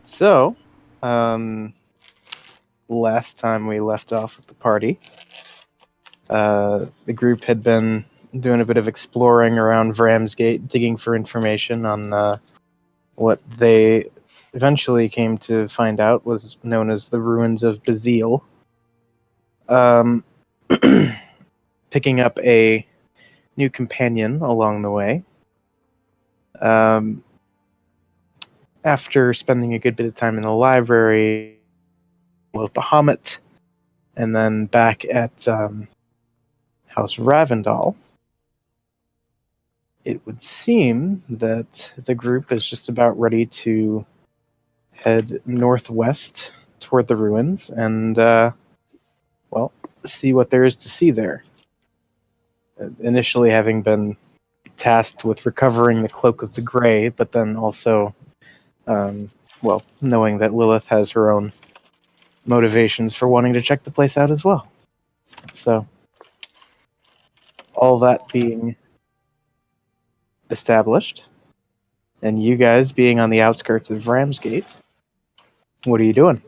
So, last time we left off with the party, the group had been doing a bit of exploring around Ramsgate, digging for information on what they eventually came to find out was known as the ruins of Bazille. Picking up a new companion along the way. After spending a good bit of time in the library with Bahamut, and then back at House Ravendal, it would seem that the group is just about ready to head northwest toward the ruins and, see what there is to see there. Initially having been tasked with recovering the Cloak of the Grey, but then also, knowing that Lilith has her own motivations for wanting to check the place out as well. So, all that being established, and you guys being on the outskirts of Ramsgate, what are you doing?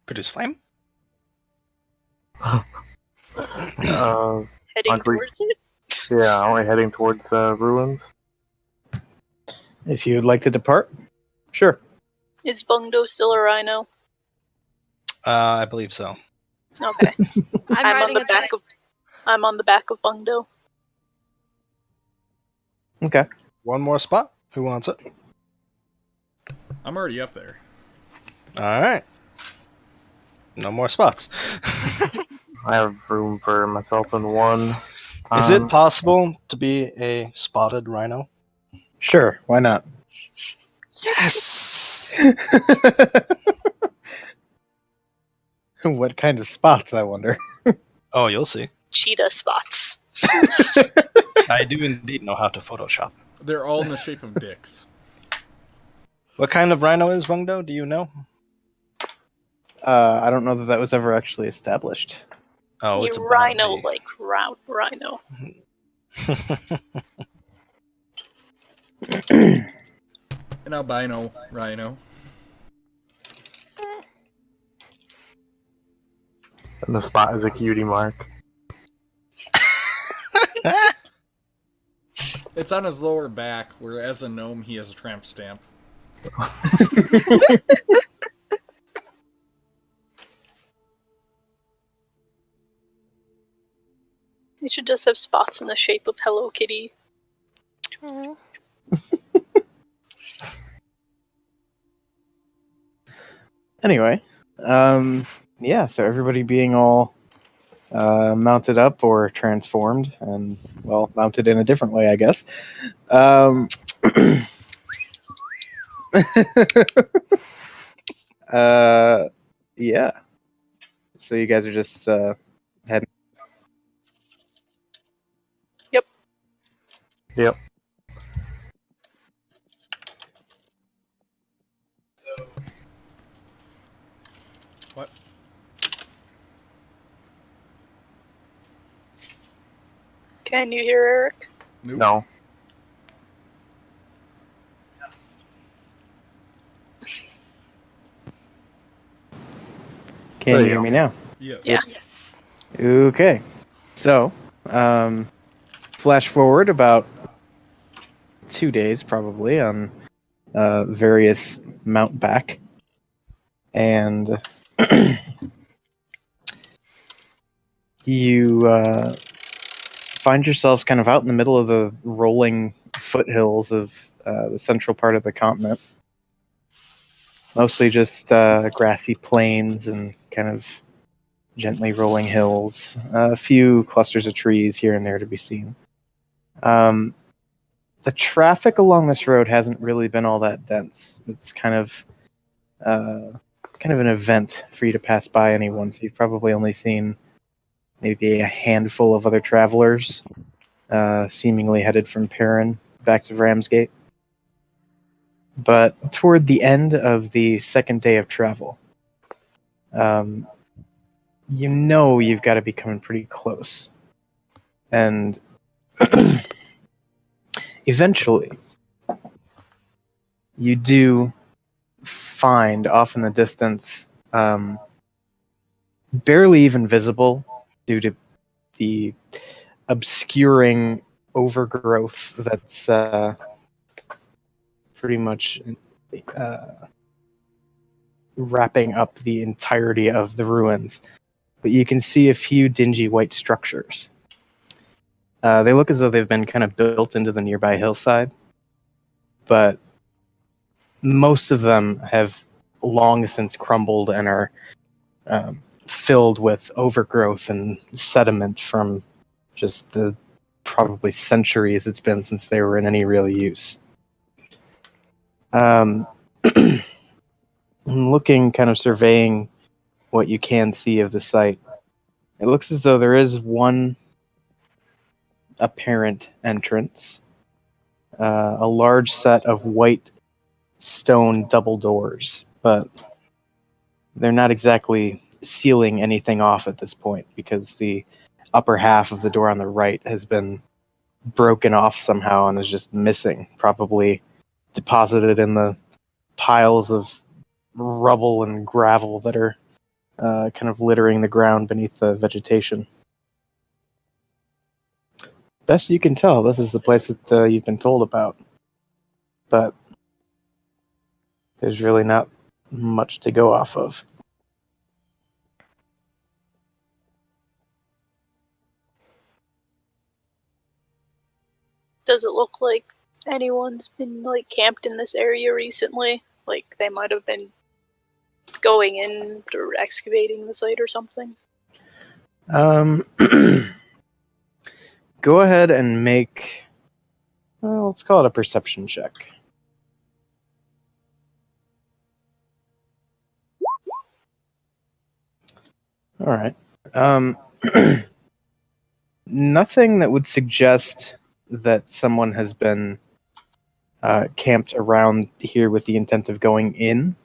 Produce flame? Heading towards it? Yeah, aren't we heading towards the ruins? If you would like to depart, sure. Is Bungdo still a rhino? I believe so. Okay. I'm on the back of Bungdo. Okay. One more spot. Who wants it? I'm already up there. Alright. No more spots. I have room for myself and one. Is it possible to be a spotted rhino? Sure, why not? Yes! What kind of spots, I wonder? Oh, you'll see. Cheetah spots. I do indeed know how to Photoshop. They're all in the shape of dicks. What kind of rhino is Wungdo? Do you know? I don't know that was ever actually established. Oh, it's a rhino, Barbie. like rhino. An albino rhino. And the spot is a cutie mark. It's on his lower back, where as a gnome he has a tramp stamp. They should just have spots in the shape of Hello Kitty. Anyway, so everybody being all mounted up or transformed, and, mounted in a different way, I guess. Yeah. So you guys are just heading. Yep. What? Can you hear Eric? Nope. No. Can you hear me now? Yes. Yeah. Yes. Okay. So, flash forward about 2 days probably on various mount back, and you find yourselves kind of out in the middle of the rolling foothills of the central part of the continent. Mostly just grassy plains and kind of gently rolling hills. A few clusters of trees here and there to be seen. The traffic along this road hasn't really been all that dense. It's kind of an event for you to pass by anyone, so you've probably only seen maybe a handful of other travelers seemingly headed from Perrin back to Ramsgate. But toward the end of the second day of travel, you've got to be coming pretty close. And eventually, you do find off in the distance, barely even visible due to the obscuring overgrowth that's pretty much wrapping up the entirety of the ruins. But you can see a few dingy white structures. They look as though they've been kind of built into the nearby hillside, but most of them have long since crumbled and are filled with overgrowth and sediment from just the probably centuries it's been since they were in any real use. Looking, kind of surveying what you can see of the site, it looks as though there is one apparent entrance, a large set of white stone double doors, but they're not exactly sealing anything off at this point because the upper half of the door on the right has been broken off somehow and is just missing, probably deposited in the piles of rubble and gravel that are kind of littering the ground beneath the vegetation. Best you can tell, this is the place that you've been told about, but there's really not much to go off of. Does it look like anyone's been like camped in this area recently? Like they might have been going in or excavating the site or something? Go ahead and make, well, let's call it a perception check. All right. Nothing that would suggest that someone has been camped around here with the intent of going in.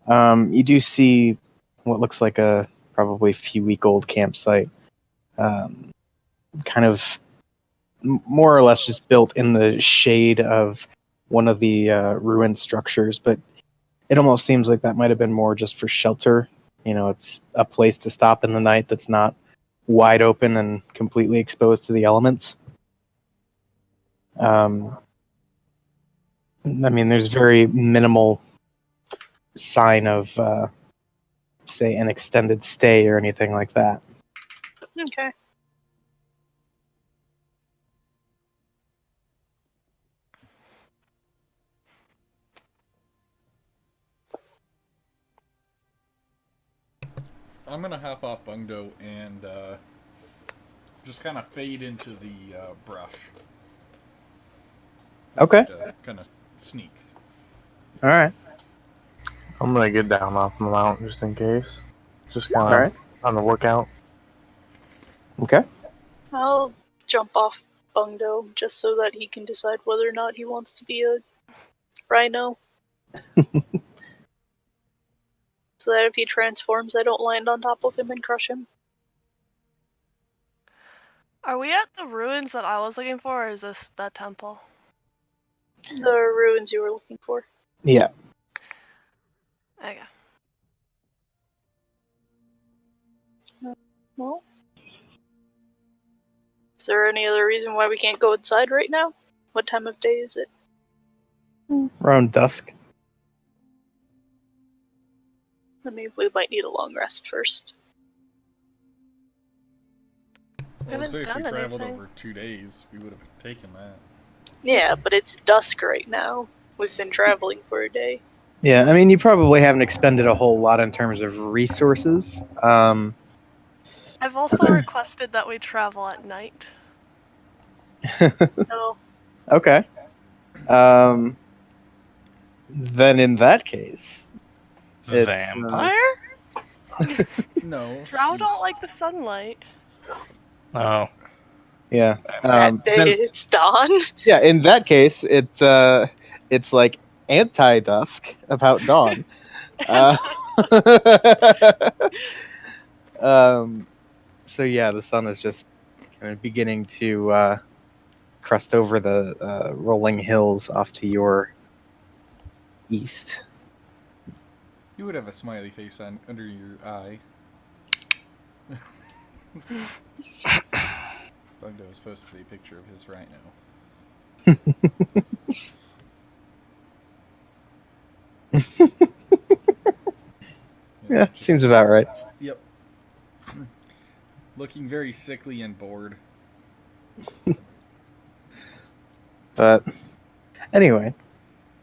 You do see what looks like a probably few-week-old campsite, kind of more or less just built in the shade of one of the ruined structures, but it almost seems like that might have been more just for shelter. You know, it's a place to stop in the night that's not wide open and completely exposed to the elements. I mean, there's very minimal sign of, say, an extended stay or anything like that. Okay. I'm gonna hop off Bungdo and just kind of fade into the brush. Okay. Kind of sneak. All right. I'm gonna get down off the mountain just in case. Just kind of All right. on the lookout. Okay. I'll jump off Bungdo just so that he can decide whether or not he wants to be a rhino. So that if he transforms, I don't land on top of him and crush him. Are we at the ruins that I was looking for, or is this that temple? The ruins you were looking for. Yeah. Okay. Well, is there any other reason why we can't go inside right now? What time of day is it? Around dusk. I mean, we might need a long rest first. Well, I'd say if we done traveled anything. over 2 days, we would have taken that. Yeah, but it's dusk right now. We've been traveling for a day. Yeah, I mean, you probably haven't expended a whole lot in terms of resources. I've also requested that we travel at night. No. Okay. Then in that case, it's, Vampire? No. Drow she's- don't like the sunlight. Oh. yeah. That day then- it's dawn. yeah. In that case, it's like anti-dusk about dawn. So yeah, the sun is just kind of beginning to crust over the rolling hills off to your east. You would have a smiley face under your eye. Bugdo is posted a picture of his right now. Yeah, Just- seems about right. Yep. Looking very sickly and bored. But anyway,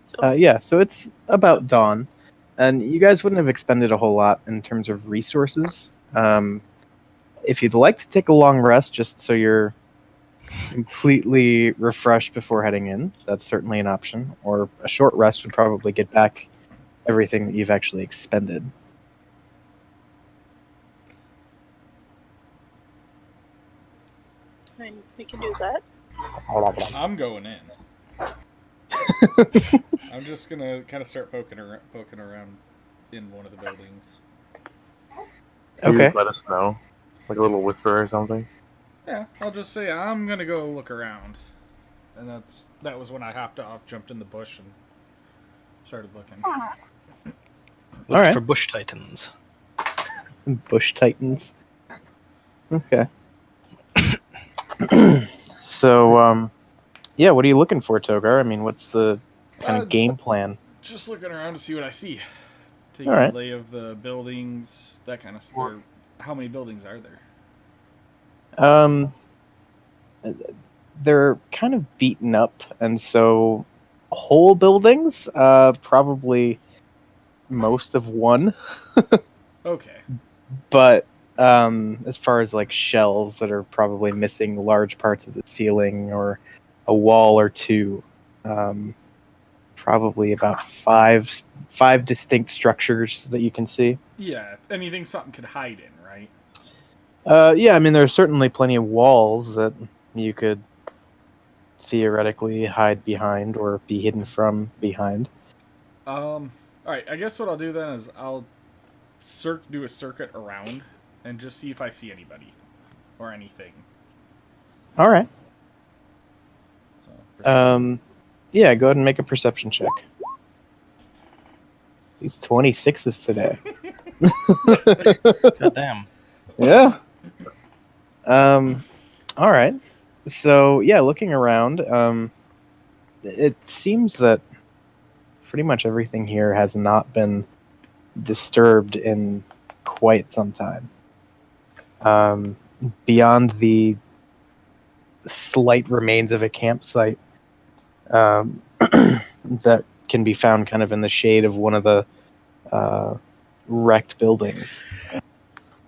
So yeah, so it's about dawn, and you guys wouldn't have expended a whole lot in terms of resources. If you'd like to take a long rest just so you're completely refreshed before heading in, that's certainly an option. Or a short rest would probably get back everything that you've actually expended. I mean, we can do that. I'm going in. I'm just gonna kind of start poking around in one of the buildings. Can you Okay. just let us know? Like a little whisper or something? Yeah, I'll just say I'm gonna go look around, and that was when I hopped off, jumped in the bush, and started looking. Look Alright. for bush titans. Bush Titans. Okay. So, yeah, what are you looking for, Togar? I mean, what's the kind of game plan? Just looking around to see what I see. Taking Alright. a lay of the buildings, that kind of stuff. How many buildings are there? They're kind of beaten up, and so whole buildings, probably most of one. Okay. But as far as like shells that are probably missing large parts of the ceiling or a wall or two, probably about five distinct structures that you can see. Yeah, anything something could hide in, right? Yeah, I mean there's certainly plenty of walls that you could theoretically hide behind or be hidden from behind. Alright, I guess what I'll do then is I'll do a circuit around and just see if I see anybody or anything. All right. So, perception. Yeah, go ahead and make a perception check. These 26s today. God damn. Yeah. All right. So yeah, looking around, it seems that pretty much everything here has not been disturbed in quite some time. Beyond the slight remains of a campsite that can be found kind of in the shade of one of the wrecked buildings.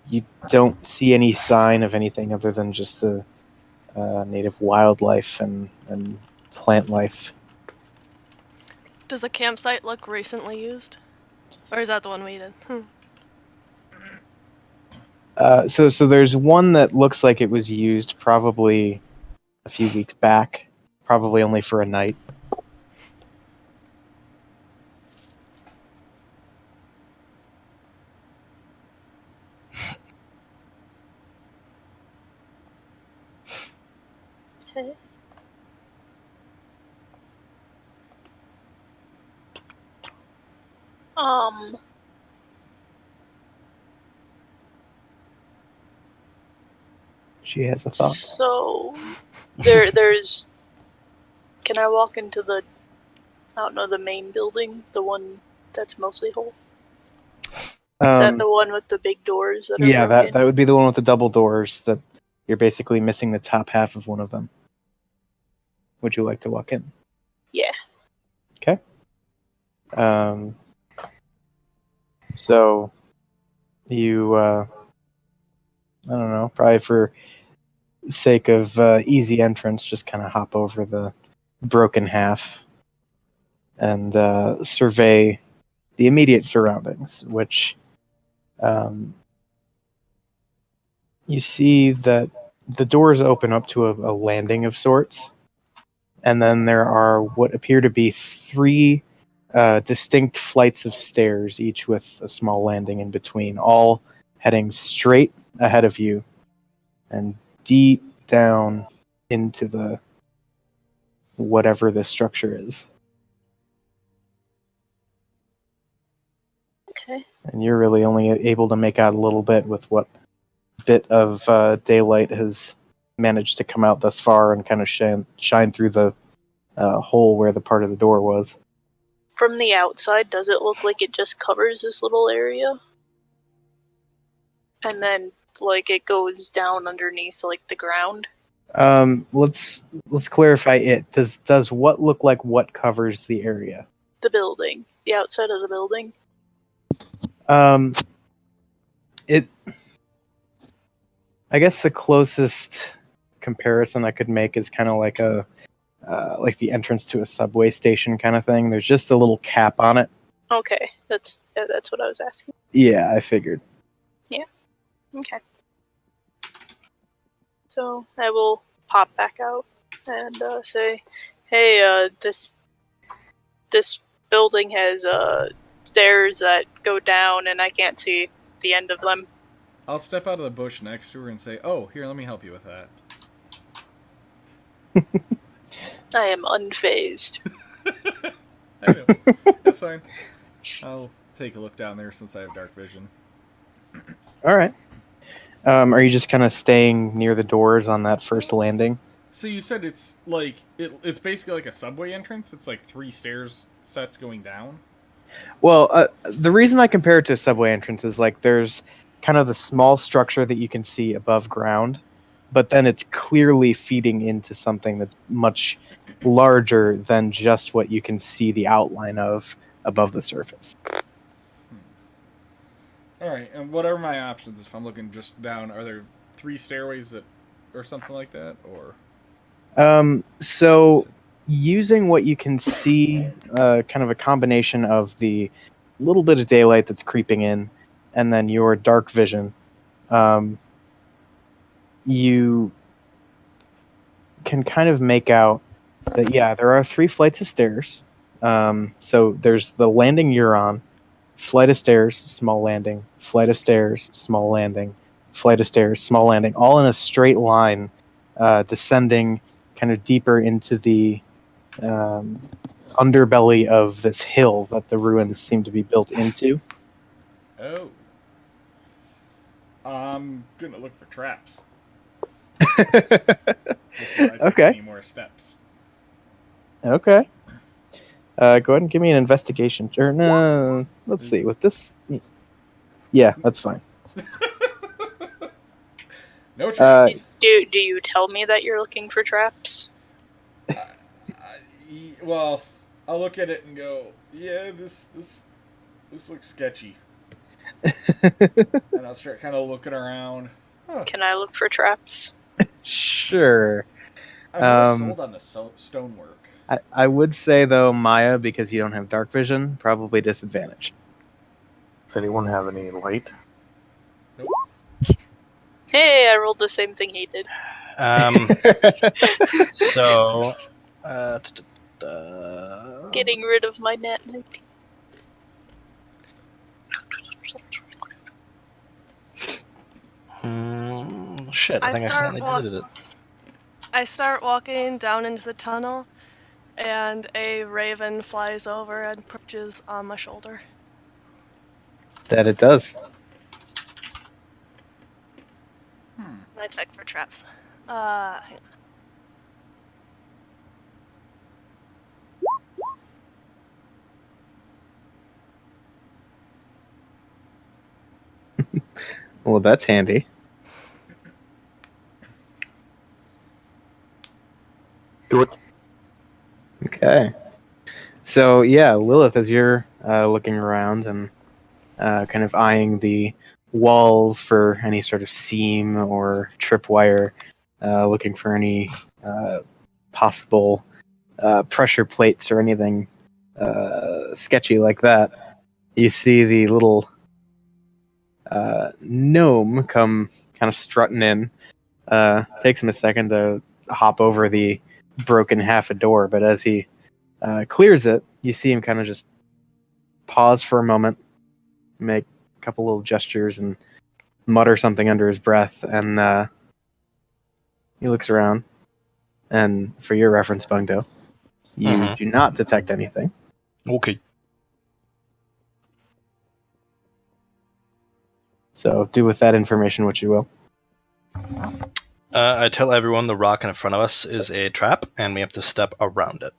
You don't see any sign of anything other than just the native wildlife and plant life. Does the campsite look recently used? Or is that the one we did? So there's one that looks like it was used probably a few weeks back, probably only for a night. Okay. She has a thought. So there's. Can I walk into the? I don't know, the main building, the one that's mostly whole. Is that the one with the big doors that are Yeah, broken? that would be the one with the double doors that you're basically missing the top half of one of them. Would you like to walk in? Yeah. Okay. So you, I don't know, probably for sake of easy entrance, just kind of hop over the broken half and survey the immediate surroundings, which you see that the doors open up to a landing of sorts, and then there are what appear to be three distinct flights of stairs, each with a small landing in between, all heading straight ahead of you and deep down into the whatever the structure is. And you're really only able to make out a little bit with what bit of daylight has managed to come out thus far and kind of shine through the hole where the part of the door was. From the outside, does it look like it just covers this little area? And then, like, it goes down underneath, like, the ground? Let's clarify it. Does what look like what covers the area? The building. The outside of the building? I guess the closest comparison I could make is kind of like like the entrance to a subway station kind of thing. There's just a little cap on it. Okay, that's what I was asking. Yeah, I figured. Okay. So I will pop back out and say, "Hey, this building has stairs that go down, and I can't see the end of them." I'll step out of the bush next to her and say, "Oh, here, let me help you with that." I am unfazed. I know. That's fine. I'll take a look down there since I have dark vision. All right. Are you just kind of staying near the doors on that first landing? So you said it's like it's basically like a subway entrance. It's like 3 stairs sets going down. Well, the reason I compare it to a subway entrance is like there's kind of the small structure that you can see above ground, but then it's clearly feeding into something that's much larger than just what you can see the outline of above the surface. All right, and what are my options if I'm looking just down? Are there 3 stairways that, or something like that, or? So using what you can see, kind of a combination of the little bit of daylight that's creeping in, and then your dark vision, you can kind of make out that, yeah, there are 3 flights of stairs. So there's the landing you're on, flight of stairs, small landing, flight of stairs, small landing, flight of stairs, small landing, all in a straight line, descending kind of deeper into the underbelly of this hill that the ruins seem to be built into. Oh. I'm gonna look for traps. Before I take Okay. any more steps. Okay. Go ahead and give me an investigation. Or no, let's see. With this, yeah, that's fine. No traps. Do you tell me that you're looking for traps? Well, I'll look at it and go, yeah, this looks sketchy. And I'll start kind of looking around. Huh. Can I look for traps? Sure. I'm more sold on the stonework. I would say though, Maya, because you don't have dark vision, probably disadvantage. Does anyone have any light? Hey, I rolled the same thing he did. So, Getting rid of my nat 19. shit, I I think I start accidentally deleted it. I start walking down into the tunnel, and a raven flies over and perches on my shoulder. That it does. I check for traps. Hang on. Well, that's handy. Do it. Okay. So yeah, Lilith, as you're looking around and kind of eyeing the walls for any sort of seam or tripwire, looking for any possible pressure plates or anything sketchy like that, you see the little gnome come kind of strutting in. Takes him a second to hop over the broken half a door, but as he clears it, you see him kind of just pause for a moment, make a couple little gestures, and mutter something under his breath, and he looks around. And for your reference, Bungdo, you do not detect anything. Okay. So do with that information what you will. I tell everyone the rock in front of us is a trap, and we have to step around it.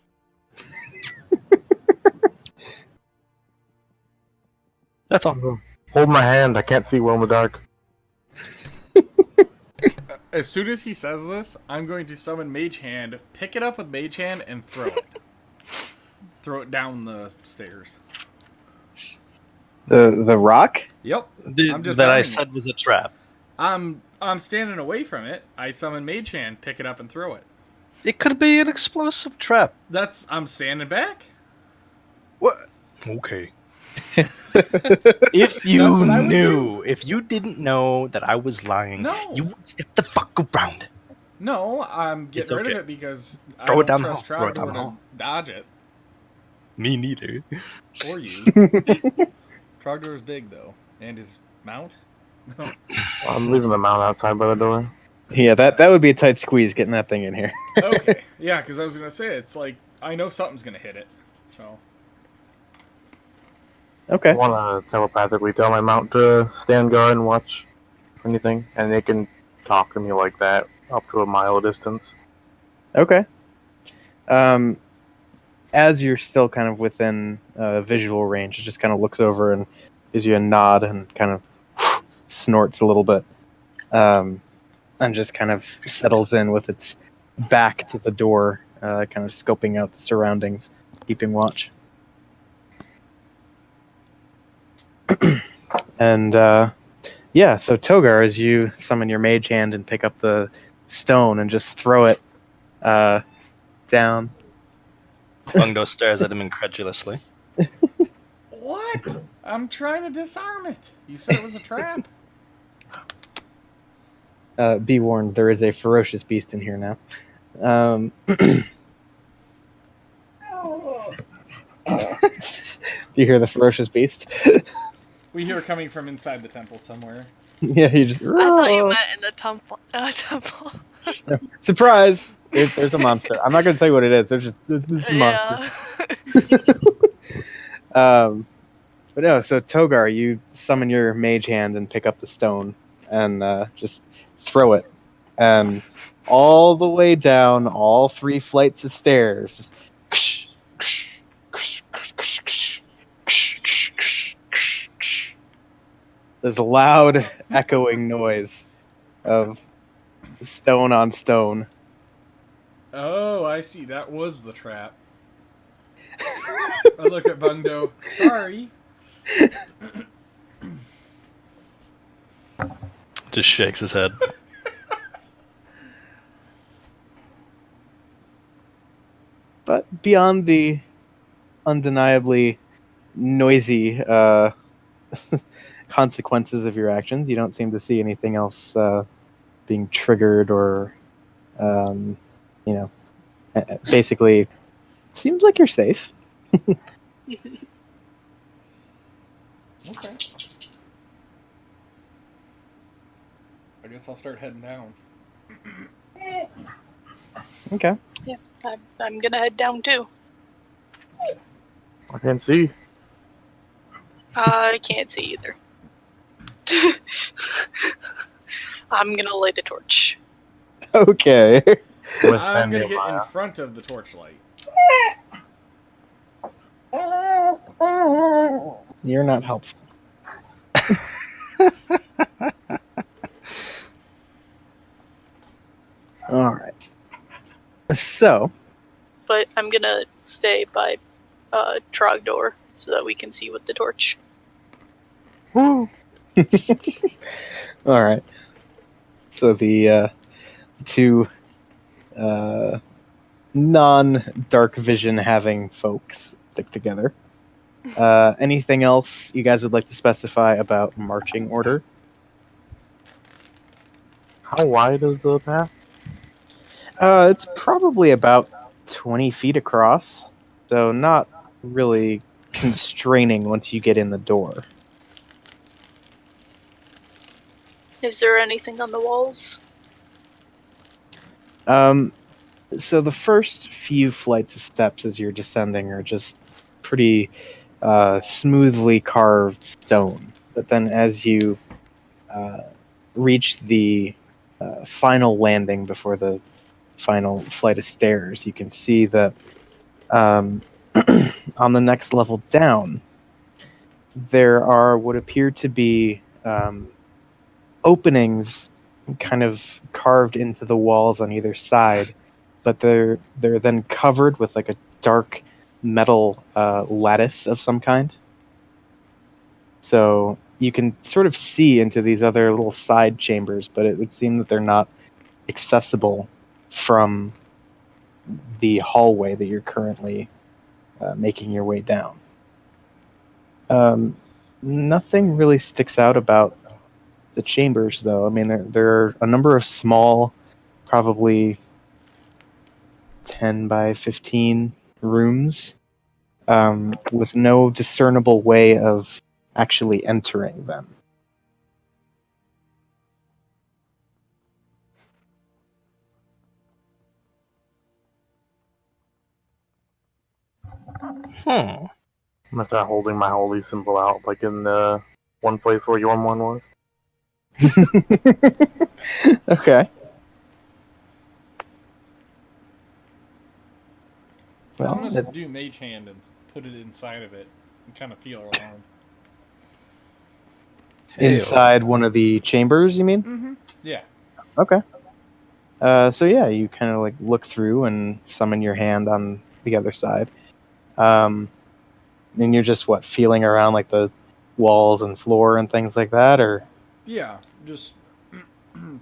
That's all. Hold my hand. I can't see well in the dark. As soon as he says this, I'm going to summon Mage Hand, pick it up with Mage Hand, and throw it. Throw it down the stairs. The rock? Yep. I'm just That I summoning said was a trap. I'm standing away from it. I summon Mage Hand, pick it up, and throw it. It could be an explosive trap. I'm standing back. What? Okay. If That's you what I would knew, if you didn't know that I was lying, No. you would step the fuck around it. No, I'm getting It's rid okay. of it because I Throw it don't down the trust hall. Throw it down Trogdor the to hall. dodge it. Me neither. Or you. Trogdor is big, though. And his mount? I'm leaving the mount outside by the door. Yeah, that would be a tight squeeze getting that thing in here. Okay. Yeah, because I was going to say, it's like, I know something's going to hit it. So. Okay. I want to telepathically tell my mount to stand guard and watch for anything, and they can talk to me like that up to a mile distance. Okay. As you're still kind of within visual range, it just kind of looks over and gives you a nod and kind of snorts a little bit, and just kind of settles in with its back to the door, kind of scoping out the surroundings, keeping watch. And yeah, so Togar, as you summon your mage hand and pick up the stone and just throw it down. Bungdo stares at him incredulously. What? I'm trying to disarm it. You said it was a trap. Be warned, there is a ferocious beast in here now. Do you hear the ferocious beast? We hear it coming from inside the temple somewhere. Yeah, you just. I thought you meant in the temple. Surprise! There's a monster. I'm not gonna tell you what it is. There's a monster. Yeah. But no. So Togar, you summon your mage hand and pick up the stone and just throw it, and all the way down all 3 flights of stairs. Just there's a loud echoing noise of stone on stone. Oh, I see. That was the trap. I look at Bungdo. Sorry. Just shakes his head. But beyond the undeniably noisy consequences of your actions, you don't seem to see anything else being triggered or, basically, seems like you're safe. Okay. I guess I'll start heading down. Okay. Yeah, I'm gonna head down too. I can't see. I can't see either. I'm gonna light a torch. Okay. I'm gonna get in front of the torchlight. You're not helpful. All right. So, But I'm gonna stay by Trogdor so that we can see with the torch. Woo! all right. So the two non-dark vision having folks stick together. Anything else you guys would like to specify about marching order? How wide is the path? It's probably about 20 feet across, so not really constraining once you get in the door. Is there anything on the walls? So the first few flights of steps as you're descending are just pretty smoothly carved stone. But then as you reach the final landing before the final flight of stairs, you can see that on the next level down, there are what appear to be openings kind of carved into the walls on either side, but they're then covered with like a dark metal lattice of some kind. So you can sort of see into these other little side chambers, but it would seem that they're not accessible from the hallway that you're currently making your way down. Nothing really sticks out about the chambers, though. I mean, there are a number of small, probably 10 by 15 rooms with no discernible way of actually entering them. Hmm. I'm gonna start holding my holy symbol out, like in the one place where Yormon was. Okay. Well, I'm gonna do Mage Hand and put it inside of it and kind of feel around. inside one of the chambers, you mean? Mm-hmm. Yeah. Okay. So yeah, you kind of like look through and summon your hand on the other side. And you're just feeling around like the walls and floor and things like that, or Yeah, just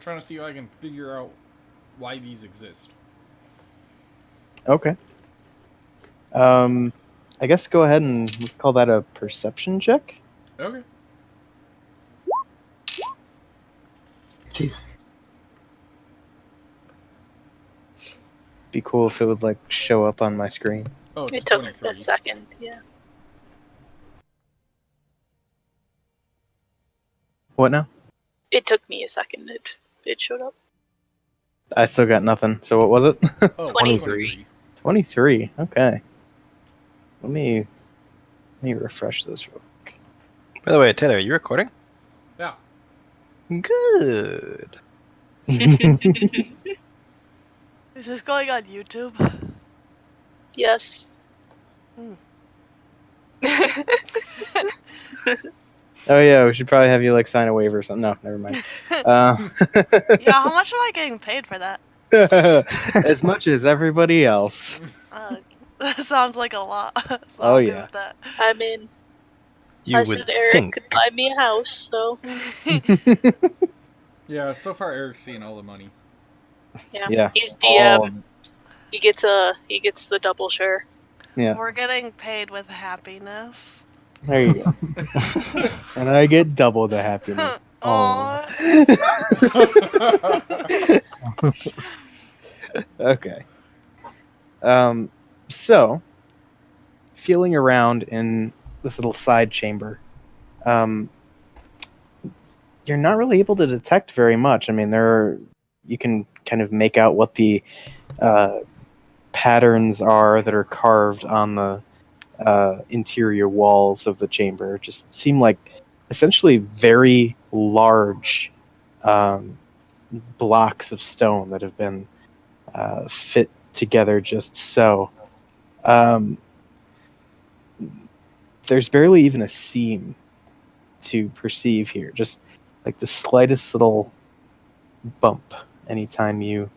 trying to see if I can figure out why these exist. okay. I guess go ahead and let's call that a perception check. Okay. Jeez. Be cool if it would like show up on my screen. Oh, it's It took 23. a second, yeah. What now? It took me a second. It showed up. I still got nothing. So what was it? Oh, 23. 23. Okay. Let me refresh this real quick. By the way, Taylor, are you recording? Yeah. Good. Is this going on YouTube? Yes. Oh yeah, we should probably have you like sign a waiver or something. No, never mind. Yeah, how much am I getting paid for that? As much as everybody else. That sounds like a lot. So Oh, I'll go yeah. with that. I mean, You I would said Eric think. could buy me a house, so Yeah, so far Eric's seeing all the money. yeah. Yeah. He's All DM. of it. He gets the double share. Yeah. We're getting paid with happiness. There you go. And I get double the happiness. Aww. Okay. So, feeling around in this little side chamber, you're not really able to detect very much. I mean, you can kind of make out what the patterns are that are carved on the interior walls of the chamber. Just seem like essentially very large blocks of stone that have been fit together just so. There's barely even a seam to perceive here. Just like the slightest little bump anytime you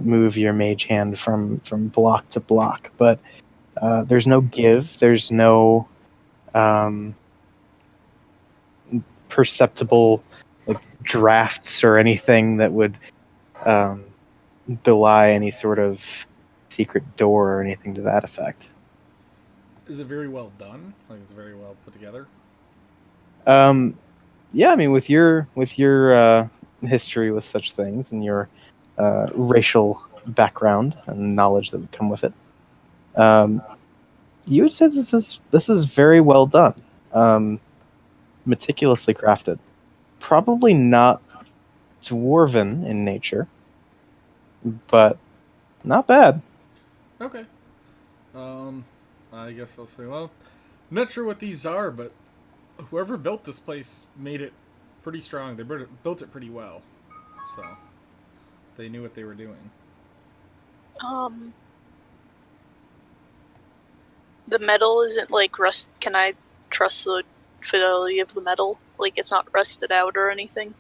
move your mage hand from block to block. But there's no give. There's no perceptible like drafts or anything that would belie any sort of secret door or anything to that effect. Is it very well done? Like it's very well put together? Yeah, I mean, with your history with such things and your racial background and knowledge that would come with it, you would say this is very well done, meticulously crafted. Probably not dwarven in nature, but not bad. Okay. I guess I'll say, well, I'm not sure what these are, but whoever built this place made it pretty strong. They built it pretty well, so they knew what they were doing. The metal isn't like rust. Can I trust the fidelity of the metal? Like it's not rusted out or anything?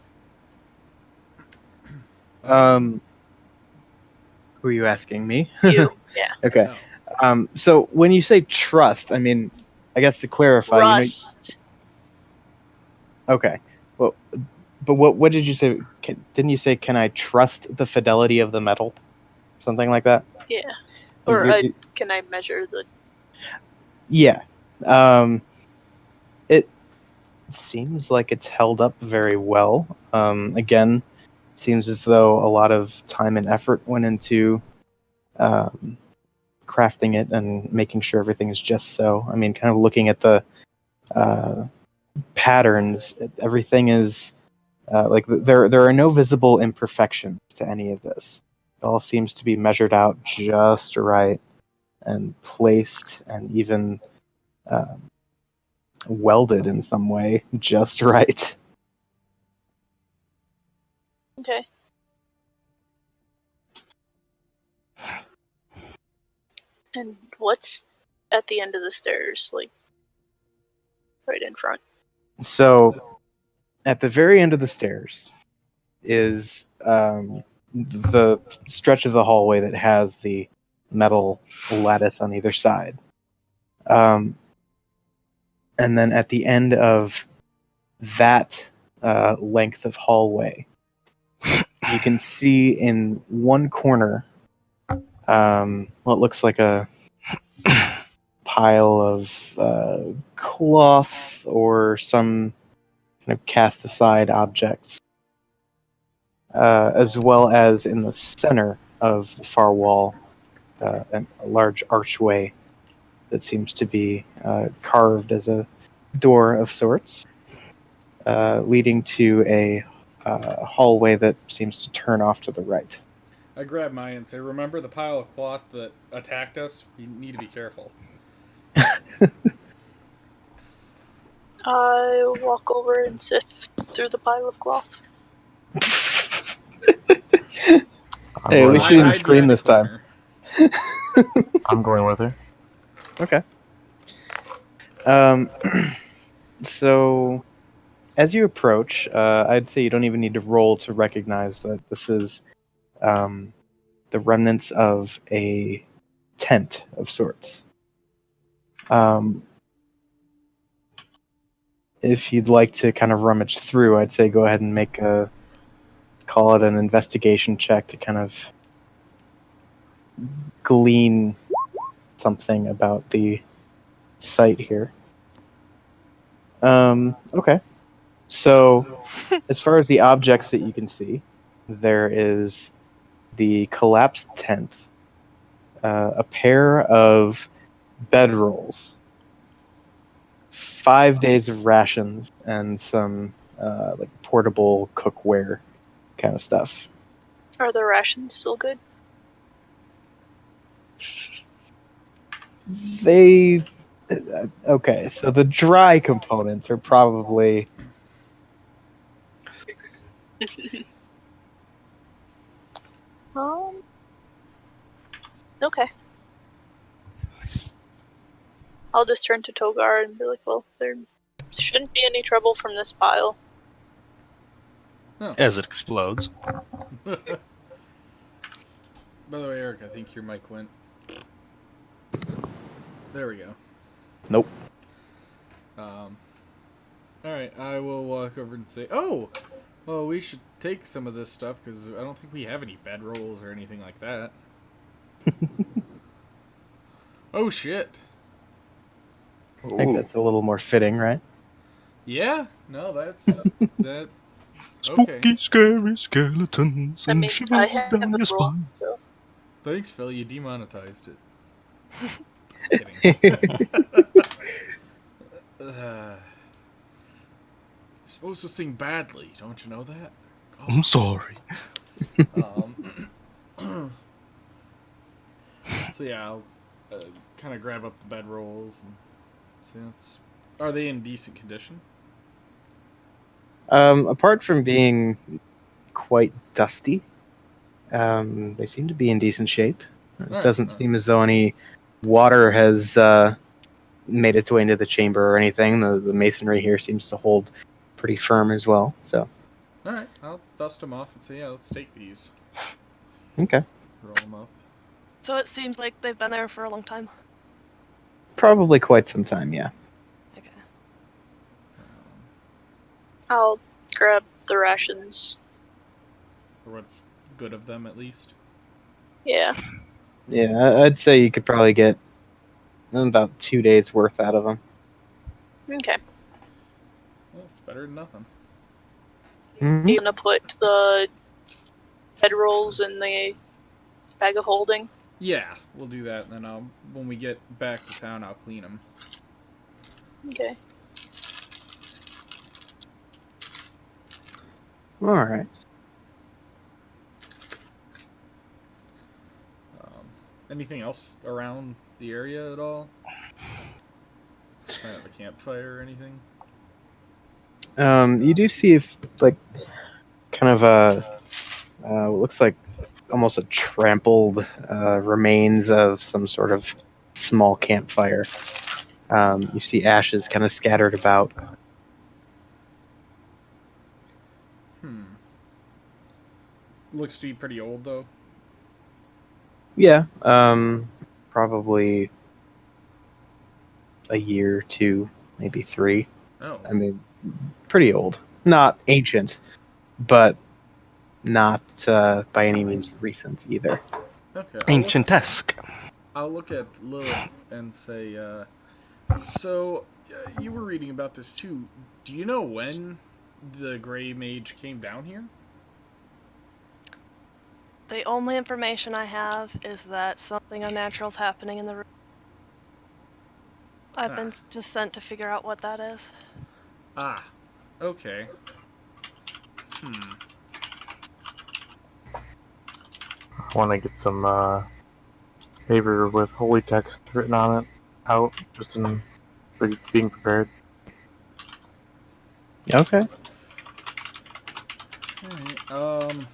Who are you asking, me? You, yeah. Okay. No. So when you say trust, I mean, I guess to clarify, Rust. Okay. Well, but what did you say? Didn't you say, can I trust the fidelity of the metal? Something like that? Yeah. Or You- can I measure the... Yeah. It seems like it's held up very well. Again, it seems as though a lot of time and effort went into crafting it and making sure everything is just so. I mean, kind of looking at the patterns, everything is like there are no visible imperfections to any of this. It all seems to be measured out just right and placed and even welded in some way just right. Okay. And what's at the end of the stairs, like right in front? So, at the very end of the stairs is the stretch of the hallway that has the metal lattice on either side. And then at the end of that length of hallway, you can see in one corner what looks like a pile of cloth or some kind of cast aside objects, as well as in the center of the far wall, a large archway that seems to be carved as a door of sorts, leading to a hallway that seems to turn off to the right. I grab Maya and say, remember the pile of cloth that attacked us? You need to be careful. I walk over and sift through the pile of cloth. Hey, at least you didn't scream this time. I'm going with her. Okay. So, as you approach, I'd say you don't even need to roll to recognize that this is the remnants of a tent of sorts. If you'd like to kind of rummage through, I'd say go ahead and make call it an investigation check to kind of glean something about the site here. Okay. So, as far as the objects that you can see, there is the collapsed tent, a pair of bedrolls, 5 days of rations, and some like portable cookware kind of stuff. Are the rations still good? They okay, so the dry components are probably Okay. I'll just turn to Togar and be like, well, there shouldn't be any trouble from this pile. As it explodes. By the way, Eric, I think your mic went. There we go. Nope. Alright, I will walk over and say, oh! Well, we should take some of this stuff, because I don't think we have any bedrolls or anything like that. Oh, shit. I think that's a little more fitting, right? Yeah? No, that's... that... Spooky, Okay. scary skeletons I and mean, shivers I have down the your roll, spine. so. Thanks, Phil, you demonetized it. Kidding. You're supposed to sing badly, don't you know that? I'm sorry. So yeah, I'll kind of grab up the bedrolls and see. Are they in decent condition? Apart from being quite dusty, they seem to be in decent shape. It Alright, doesn't alright. seem as though any water has made its way into the chamber or anything. The masonry here seems to hold pretty firm as well. So, Alright, I'll dust them off and say, yeah, let's take these. okay. Roll them up. So it seems like they've been there for a long time. Probably quite some time, yeah. Okay. I'll grab the rations. Or what's good of them, at least. Yeah. Yeah, I'd say you could probably get about 2 days worth out of them. Okay. Well, it's better than nothing. Mhm. You gonna put the bedrolls in the bag of holding? Yeah, we'll do that, and then when we get back to town, I'll clean them. Okay. All right. Anything else around the area at all? Kind of a campfire or anything? You do see if like kind of what looks like almost a trampled remains of some sort of small campfire. You see ashes kind of scattered about. Looks to be pretty old, though. Yeah, probably a year, 2, maybe 3. Oh. I mean, pretty old. Not ancient, but not by any means recent either. Okay. Ancient-esque. I'll look at Lilith and say, so, you were reading about this too. Do you know when the Grey Mage came down here? The only information I have is that something unnatural's happening in the room. I've been just sent to figure out what that is. Ah, okay. I want to get some paper with holy text written on it out, just in being prepared. Okay. Alright,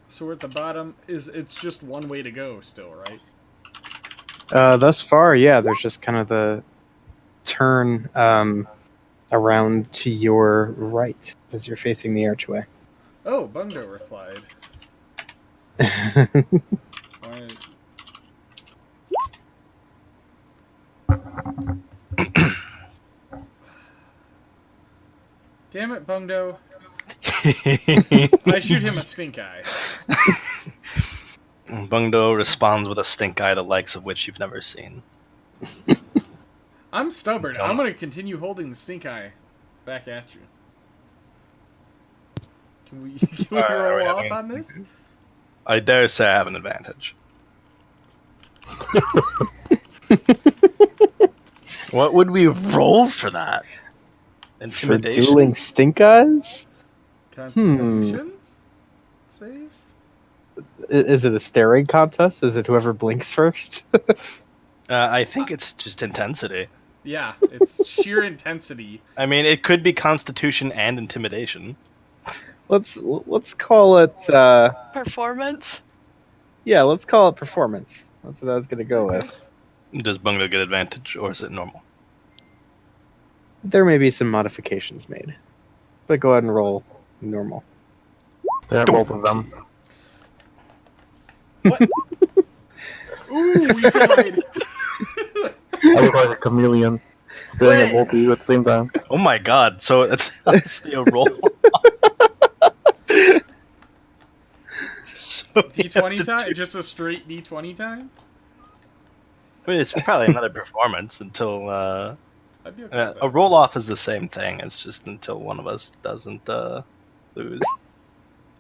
so we're at the bottom. It's just one way to go still, right? Thus far, yeah, there's just kind of the turn around to your right as you're facing the archway. Oh, Bundo replied. Alright. Damn it, Bundo. I shoot him a stink eye. Bungdo responds with a stink eye the likes of which you've never seen. I'm stubborn. I'm gonna continue holding the stink eye back at you. Can we roll off on this? I dare say I have an advantage. What would we roll for that? Intimidation? For dueling stink eyes? Constitution? Saves? Is it a staring contest? Is it whoever blinks first? I think it's just intensity. Yeah, it's sheer intensity. I mean, it could be Constitution and Intimidation. Let's call it. Performance? Yeah, let's call it performance. That's what I was gonna go with. Does Bungdo get advantage, or is it normal? There may be some modifications made, but go ahead and roll normal. They're both of them. What? Ooh, we died. I look like a chameleon, staring at both of you at the same time. Oh my god, so that's the roll. So D20 time? Just a straight D20 time? I mean, it's probably another performance until I'd be okay with a that. roll off is the same thing. It's just until one of us doesn't lose.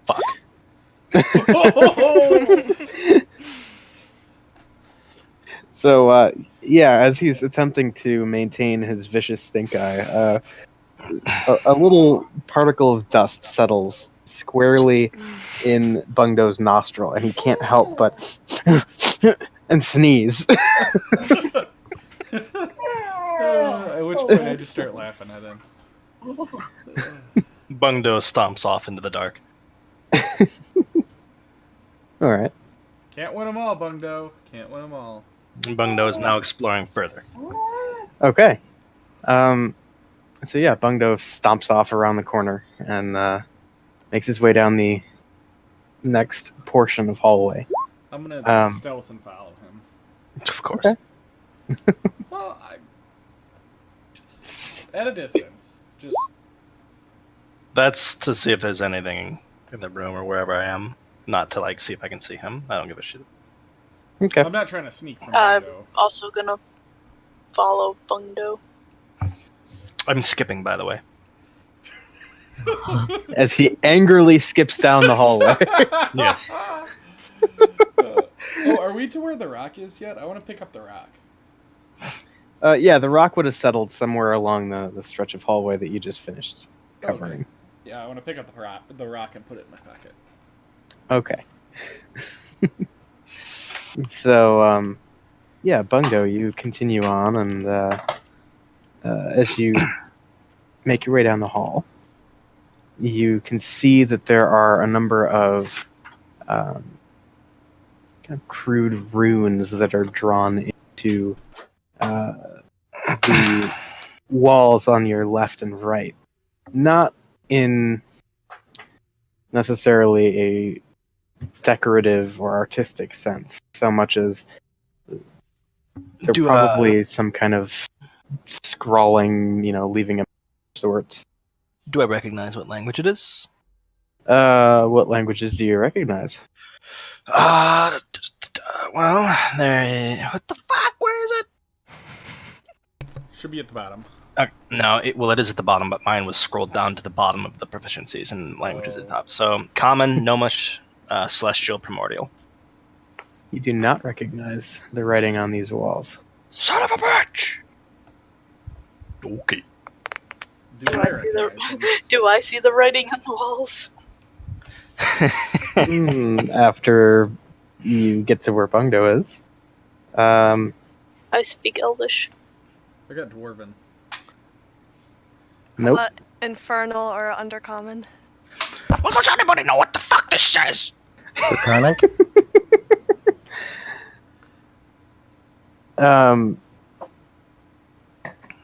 Fuck. So, yeah, as he's attempting to maintain his vicious stink eye, a little particle of dust settles squarely in Bungdo's nostril, and he can't help but and sneeze. At which point I just start laughing at him. Bungdo stomps off into the dark. All right. Can't win them all, Bungdo. Can't win them all. Bungdo is now exploring further. Okay. So yeah, Bungdo stomps off around the corner and makes his way down the next portion of hallway. I'm gonna stealth and follow him. Of course. Okay. Well, just at a distance. Just That's to see if there's anything in the room or wherever I am. Not to see if I can see him. I don't give a shit. Okay. I'm not trying to sneak from I'm Bungdo. also gonna follow Bungdo. I'm skipping, by the way. As he angrily skips down the hallway. Yes. Oh, are we to where the rock is yet? I want to pick up the rock. Yeah, the rock would have settled somewhere along the stretch of hallway that you just finished covering. Yeah, I want to pick up the rock and put it in my pocket. Okay. So, yeah, Bungo, you continue on, and as you make your way down the hall, you can see that there are a number of kind of crude runes that are drawn into the walls on your left and right. Not in necessarily a decorative or artistic sense, so much as they're probably some kind of scrawling, leaving a sorts. Do I recognize what language it is? What languages do you recognize? Well, there. What the fuck? Where is it? Should be at the bottom. No, it is at the bottom, but mine was scrolled down to the bottom of the proficiencies and languages at the top. So, Common, Gnomish, Celestial, Primordial. You do not recognize the writing on these walls. Son of a bitch! Okay. Do I see the writing on the walls? After you get to where Bungdo is. I speak Elvish. I got Dwarven. Nope. Infernal or Undercommon. Well, does anybody know what the fuck this says? Draconic?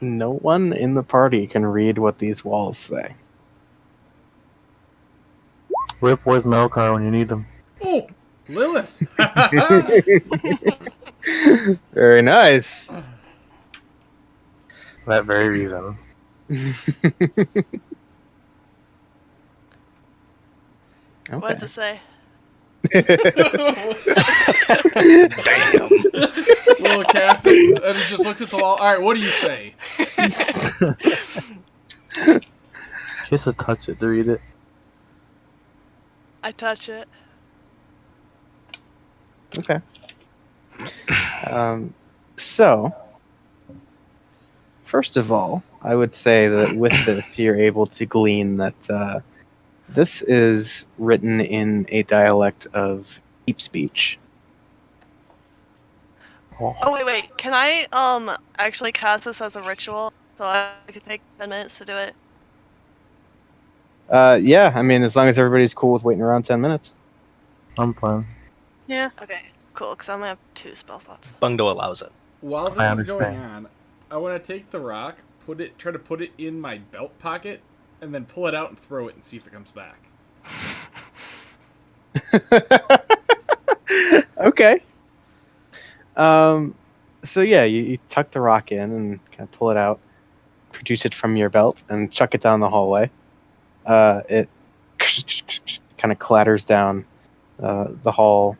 No one in the party can read what these walls say. Rip, where's Melkar when you need them? Oh! Lilith! Very nice. That very reason. What does it say? Damn. Little Cassie, and he just looked at the wall. Alright, what do you say? Just to touch it to read it. I touch it. Okay. So, first of all, I would say that with this, you're able to glean that this is written in a dialect of deep speech. Oh wait. Can I actually cast this as a ritual so I could take 10 minutes to do it? Yeah, I mean, as long as everybody's cool with waiting around 10 minutes. I'm fine. Yeah. Okay, cool. Because I'm gonna have 2 spell slots. Bungdo allows it. While this I is going understand. on, I want to take the rock, try to put it in my belt pocket, and then pull it out and throw it and see if it comes back. Okay. So yeah, you tuck the rock in and kind of pull it out, produce it from your belt, and chuck it down the hallway. It kind of clatters down the hall,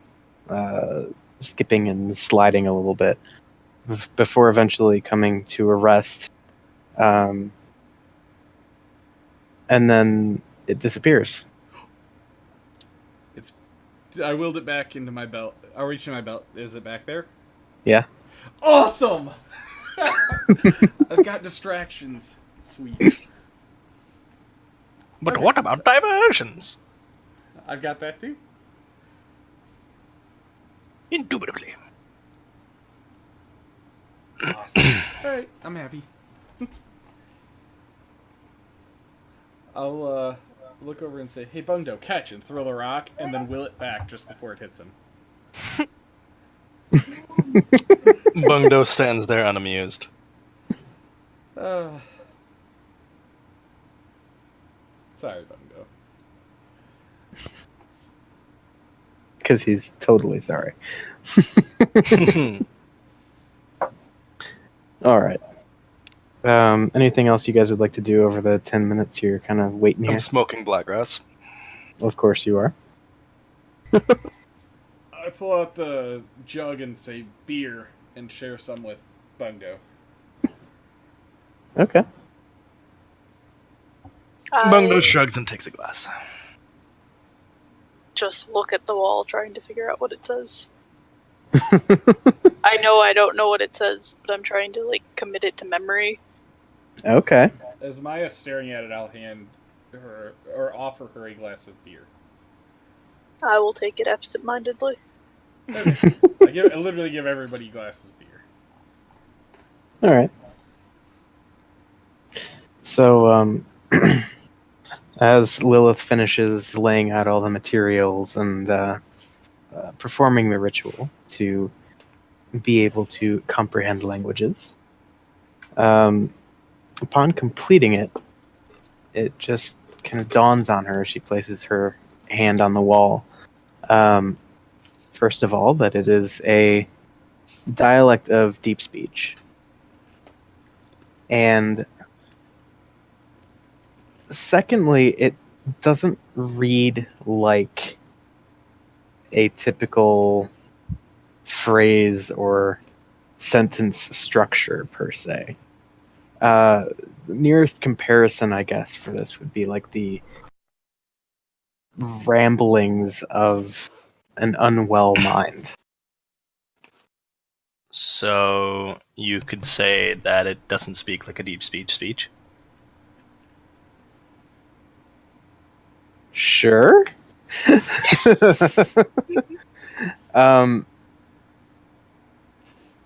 skipping and sliding a little bit before eventually coming to a rest. And then it disappears. I willed it back into my belt. I'll reach in my belt. Is it back there? Yeah. Awesome! I've got distractions. Sweet. But what about diversions? I've got that too. Indubitably. Awesome. Alright, I'm happy. I'll look over and say, "Hey, Bungdo, catch!" and throw the rock, and then will it back just before it hits him. Bungdo stands there unamused. Sorry, Bungdo. Because he's totally sorry. All right. Anything else you guys would like to do over the 10 minutes you're kind of waiting here? I'm smoking blackgrass. Of course you are. I pull out the jug and say beer and share some with Bungdo. Okay. Bungdo I shrugs and takes a glass. just look at the wall trying to figure out what it says. I know I don't know what it says, but I'm trying to, like, commit it to memory. Okay. As Maya's staring at it, I'll hand her, or offer her a glass of beer. I will take it absentmindedly. Okay. I literally give everybody glasses of beer. All right. So, as Lilith finishes laying out all the materials and performing the ritual to be able to comprehend languages, upon completing it, it just kind of dawns on her as she places her hand on the wall. First of all, that it is a dialect of deep speech. And secondly, it doesn't read like a typical phrase or sentence structure per se. The nearest comparison, I guess, for this would be like the ramblings of an unwell mind. So you could say that it doesn't speak like a deep speech. Sure.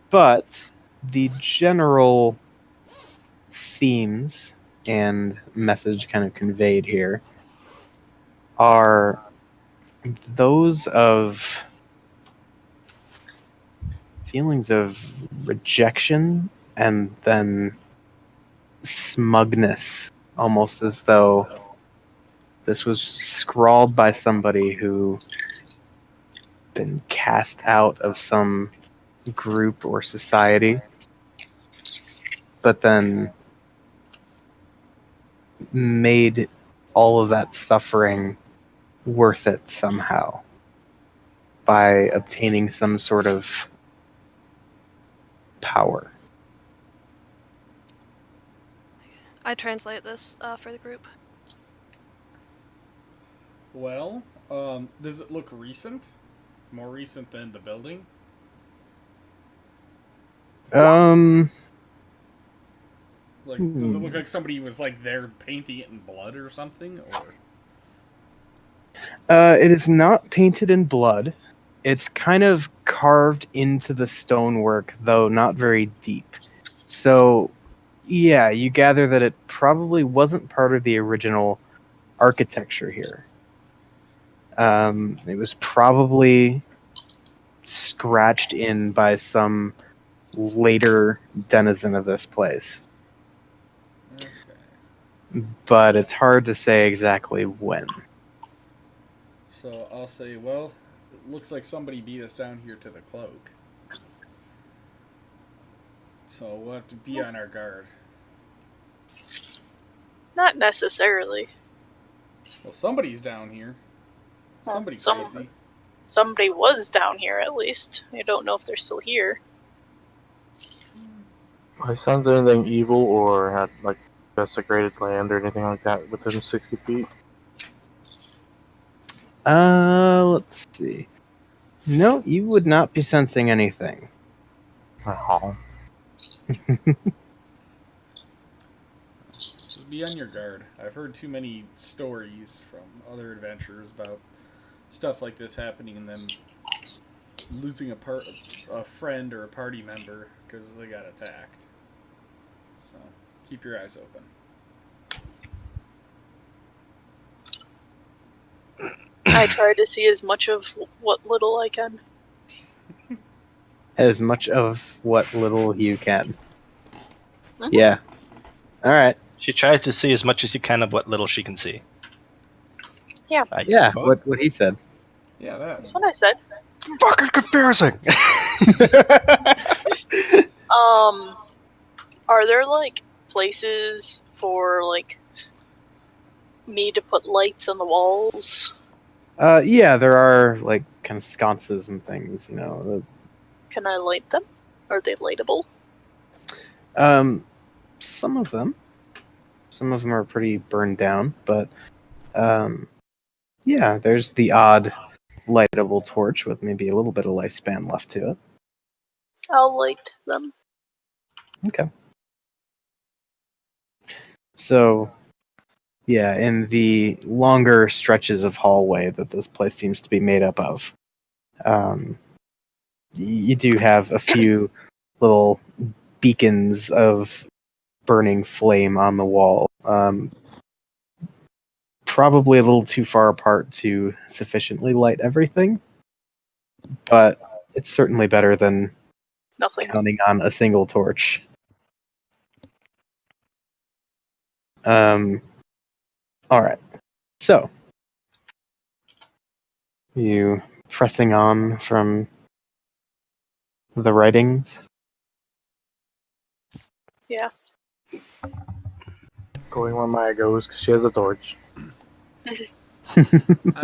But the general themes and message kind of conveyed here are those of feelings of rejection and then smugness, almost as though this was scrawled by somebody who been cast out of some group or society, but then made all of that suffering worth it somehow by obtaining some sort of power. I translate this for the group. Well, does it look recent? More recent than the building? Like, does it look like somebody was, like, there painting it in blood or something? Or It is not painted in blood. It's kind of carved into the stonework, though not very deep. So, yeah, you gather that it probably wasn't part of the original architecture here. It was probably scratched in by some later denizen of this place. okay. But it's hard to say exactly when. So I'll say, well, it looks like somebody beat us down here to the cloak. So we'll have to be on our guard. Not necessarily. Well, somebody's down here. Somebody crazy. Somebody was down here at least. I don't know if they're still here. I sense anything evil or had like desecrated land or anything like that within 60 feet? Let's see. No, you would not be sensing anything. Oh. Just be on your guard. I've heard too many stories from other adventurers about stuff like this happening and them losing a friend or a party member because they got attacked. So keep your eyes open. I try to see as much of what little I can. As much of what little you can. Mhm. Yeah. All right. She tries to see as much as you can of what little she can see. Yeah. Yeah. suppose. What he said. Yeah, that That's one. what I said. Fucking confusing. Are there like places for like me to put lights on the walls? Yeah, there are like kind of sconces and things. Can I light them? Are they lightable? Some of them. Some of them are pretty burned down, but yeah, there's the odd lightable torch with maybe a little bit of lifespan left to it. I'll light them. Okay. So, yeah, in the longer stretches of hallway that this place seems to be made up of, you do have a few little beacons of burning flame on the wall. Probably a little too far apart to sufficiently light everything, but it's certainly better than Nothing. counting on a single torch. All right. So, you pressing on from the writings? Yeah. Going where Maya goes because she has a torch.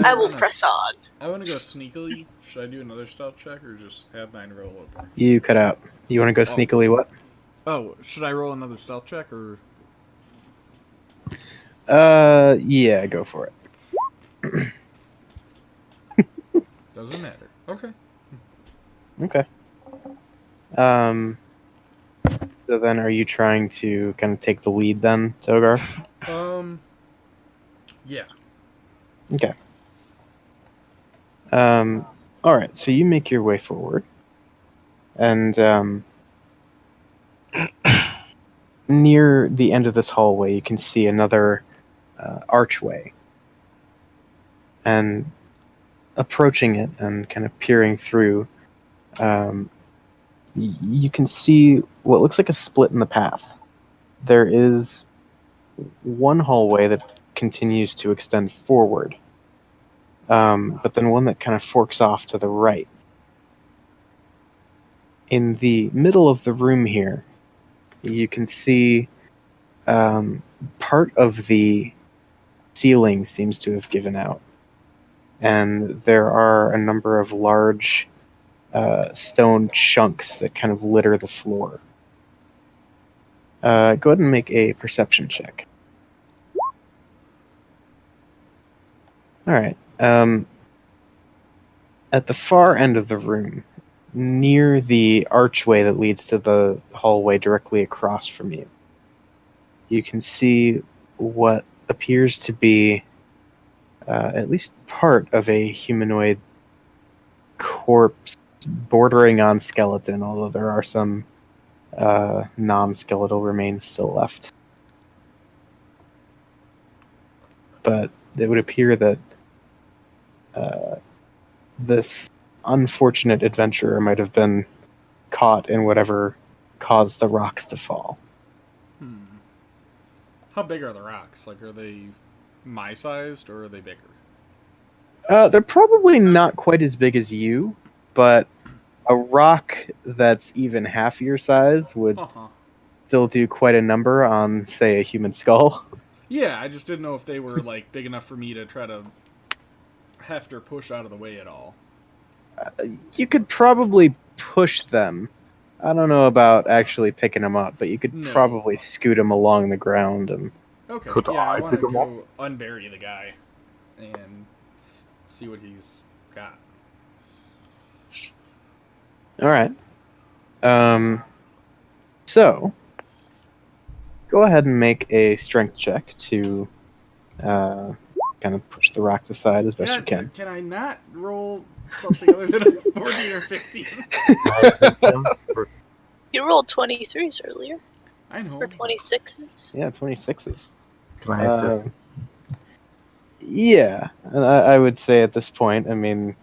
I will press on. I want to go sneakily. Should I do another stealth check or just have mine roll over? You cut out. You want to go sneakily what? Oh, should I roll another stealth check or? Yeah, go for it. Doesn't matter. Okay. Okay. So then are you trying to kind of take the lead then, Togar? Yeah. Okay. Alright, so you make your way forward. And, near the end of this hallway, you can see another archway. And approaching it and kind of peering through, you can see what looks like a split in the path. There is one hallway that continues to extend forward, but then one that kind of forks off to the right. In the middle of the room here, you can see part of the ceiling seems to have given out, and there are a number of large stone chunks that kind of litter the floor. Go ahead and make a perception check. Alright. At the far end of the room, near the archway that leads to the hallway directly across from you, you can see what appears to be at least part of a humanoid corpse bordering on skeleton, although there are some non-skeletal remains still left. But it would appear that this unfortunate adventurer might have been caught in whatever caused the rocks to fall. How big are the rocks? Like, are they my sized or are they bigger? They're probably not quite as big as you, but a rock that's even half your size would still do quite a number on, say, a human skull. Yeah, I just didn't know if they were like big enough for me to try to heft or push out of the way at all. You could probably push them. I don't know about actually picking them up, but you could probably scoot them along the ground. And okay, Could yeah, I I want to pick 'em up? go unbury the guy and see what he's got. all right. So go ahead and make a strength check to kind of push the rocks aside as best you can. Can I not roll something other than a 14 or 15? You rolled 23s earlier. I know. Or 26s. Yeah, 26s. Can I assist? Yeah, and I would say at this point, I mean,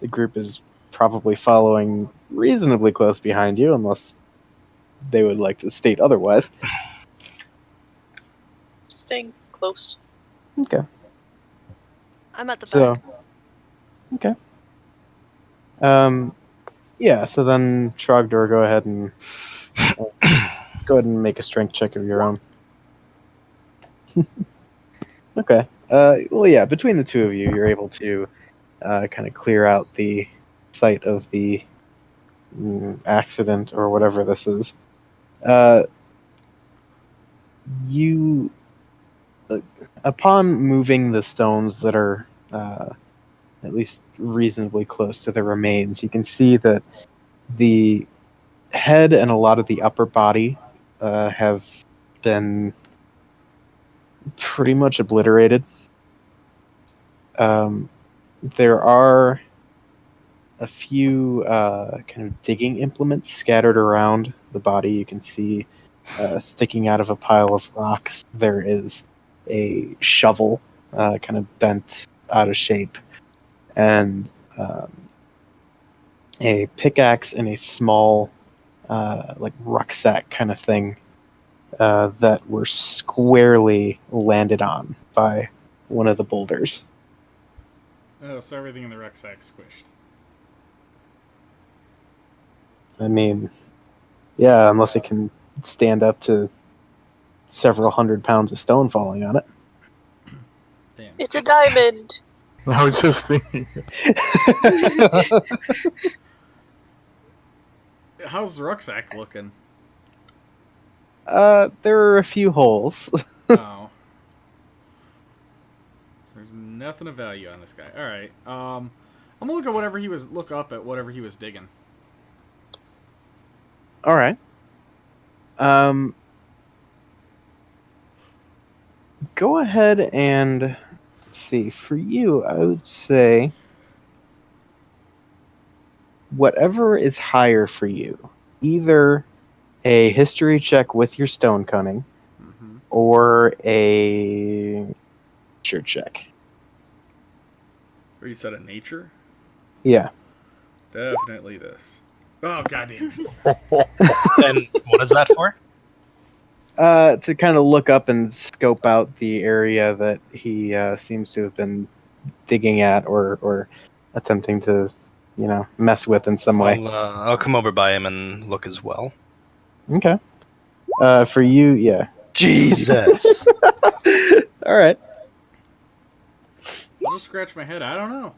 the group is probably following reasonably close behind you, unless they would like to state otherwise. Staying close. Okay. I'm at the So, back. okay. Yeah. So then, Trogdor, go ahead and make a strength check of your own. Okay. Well, yeah. Between the two of you, you're able to kind of clear out the site of the accident or whatever this is. You, upon moving the stones that are at least reasonably close to the remains, you can see that the head and a lot of the upper body have been pretty much obliterated. There are a few kind of digging implements scattered around the body. You can see sticking out of a pile of rocks, there is a shovel kind of bent out of shape, and a pickaxe and a small like rucksack kind of thing that were squarely landed on by one of the boulders. Oh, so everything in the rucksack squished. I mean, yeah, unless it can stand up to several 100 pounds of stone falling on it. Damn. It's a diamond. I was just thinking. How's the rucksack looking? There are a few holes. Oh. So there's nothing of value on this guy. Alright. I'm gonna look up at whatever he was digging. All right. Go ahead and let's see. For you, I would say whatever is higher for you, either a history check with your stone cunning, Mm-hmm. or a nature check. Or you said a nature? Yeah. Definitely this. Oh, goddamn. And what is that for? To kind of look up and scope out the area that he seems to have been digging at or attempting to, mess with in some way. I'll come over by him and look as well. Okay. For you, yeah. Jesus. All right. I'll just scratch my head. I don't know.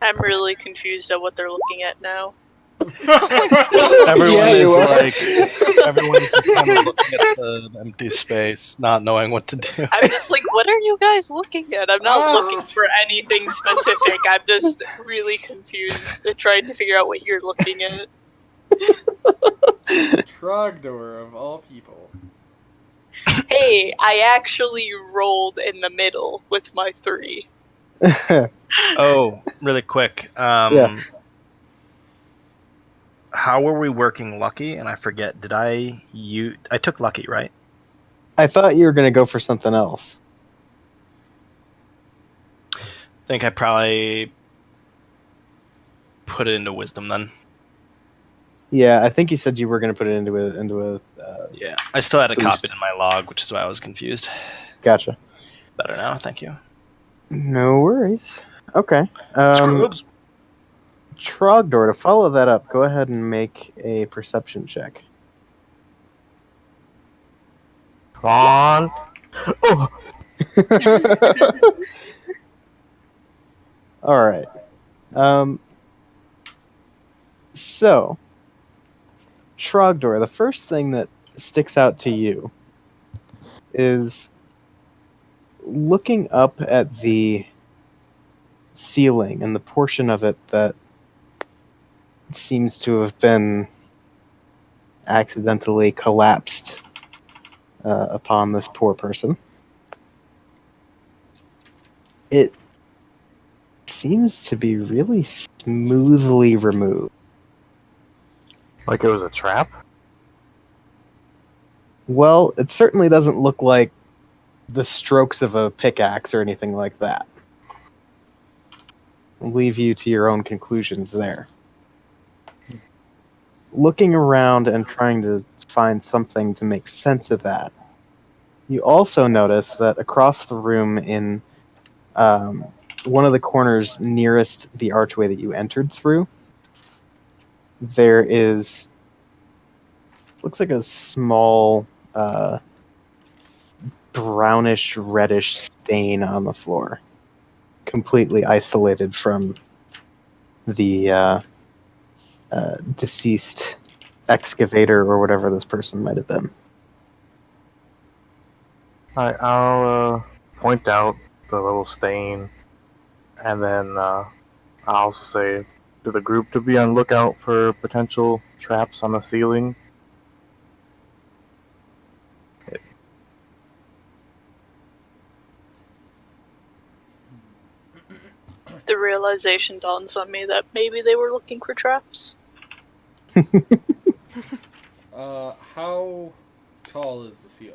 I'm really confused at what they're looking at now. Everyone Yeah, is you are. everyone's just kind of looking at the empty space, not knowing what to do. I'm just like, what are you guys looking at? I'm not looking for anything specific. I'm just really confused and trying to figure out what you're looking at. Trogdor, of all people. Hey, I actually rolled in the middle with my 3. Oh, really quick. Yeah. How were we working Lucky? And I forget. I took Lucky, right? I thought you were going to go for something else. I think I probably put it into Wisdom then. Yeah, I think you said you were going to put it into a. Yeah, I still had it Boost. copied in my log, which is why I was confused. Gotcha. Better now, thank you. No worries. Okay. Scrubs. Trogdor, to follow that up, go ahead and make a perception check. Come on. Oh, All right. So, Trogdor, the first thing that sticks out to you is looking up at the ceiling and the portion of it that seems to have been accidentally collapsed upon this poor person. It seems to be really smoothly removed. like it was a trap? Well, it certainly doesn't look like the strokes of a pickaxe or anything like that. I'll leave you to your own conclusions there. Looking around and trying to find something to make sense of that, you also notice that across the room in one of the corners nearest the archway that you entered through, there is, looks like a small brownish reddish stain on the floor, completely isolated from the deceased excavator or whatever this person might have been. I'll point out the little stain, and then I'll also say to the group to be on lookout for potential traps on the ceiling. The realization dawns on me that maybe they were looking for traps. How tall is the ceiling?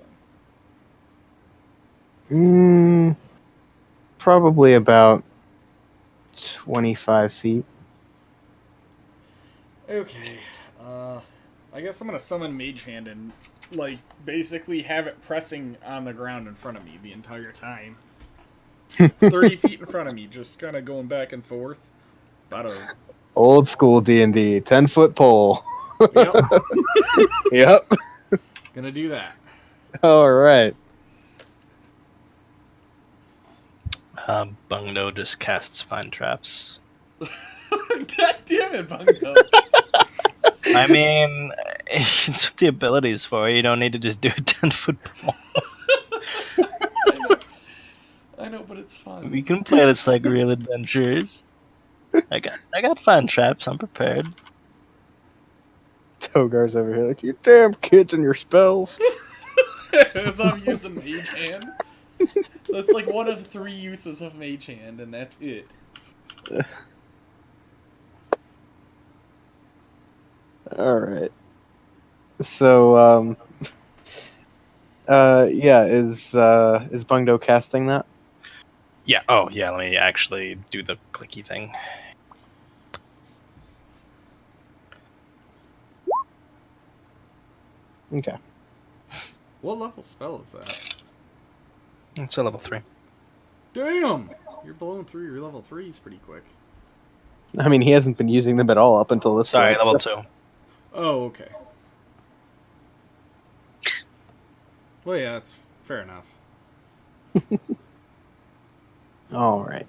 Probably about 25 feet. Okay. I guess I'm gonna summon Mage Hand and, like, basically have it pressing on the ground in front of me the entire time. 30 feet in front of me, just kind of going back and forth. About a... Old school D&D, 10-foot pole. Yep. Yep. Gonna do that. All right. Bungo just casts Find Traps. God damn it, Bungo. I mean, it's what the ability's for. You don't need to just do a 10-foot pole. I know, but it's fun. We can play this like real adventurers. I got Find Traps. I'm prepared. Togar's over here like, you damn kids and your spells. As I'm using Mage Hand. That's like one of 3 uses of Mage Hand, and that's it. All right. So, yeah, is Bungdo casting that? Yeah. Oh, yeah. Let me actually do the clicky thing. Okay. What level spell is that? It's a level 3. Damn! You're blowing through your level 3s pretty quick. I mean, he hasn't been using them at all up until this Sorry, point. level 2. Oh, okay. Well, yeah, that's fair enough. All right.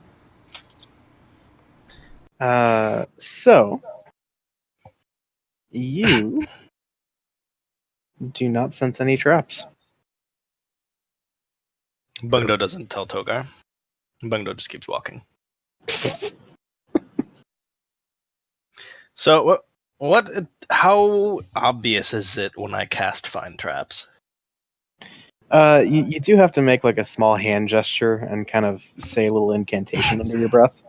So you do not sense any traps. Bungo doesn't tell Togar. Bungo just keeps walking. So, how obvious is it when I cast Find Traps? You do have to make like a small hand gesture and kind of say a little incantation under your breath.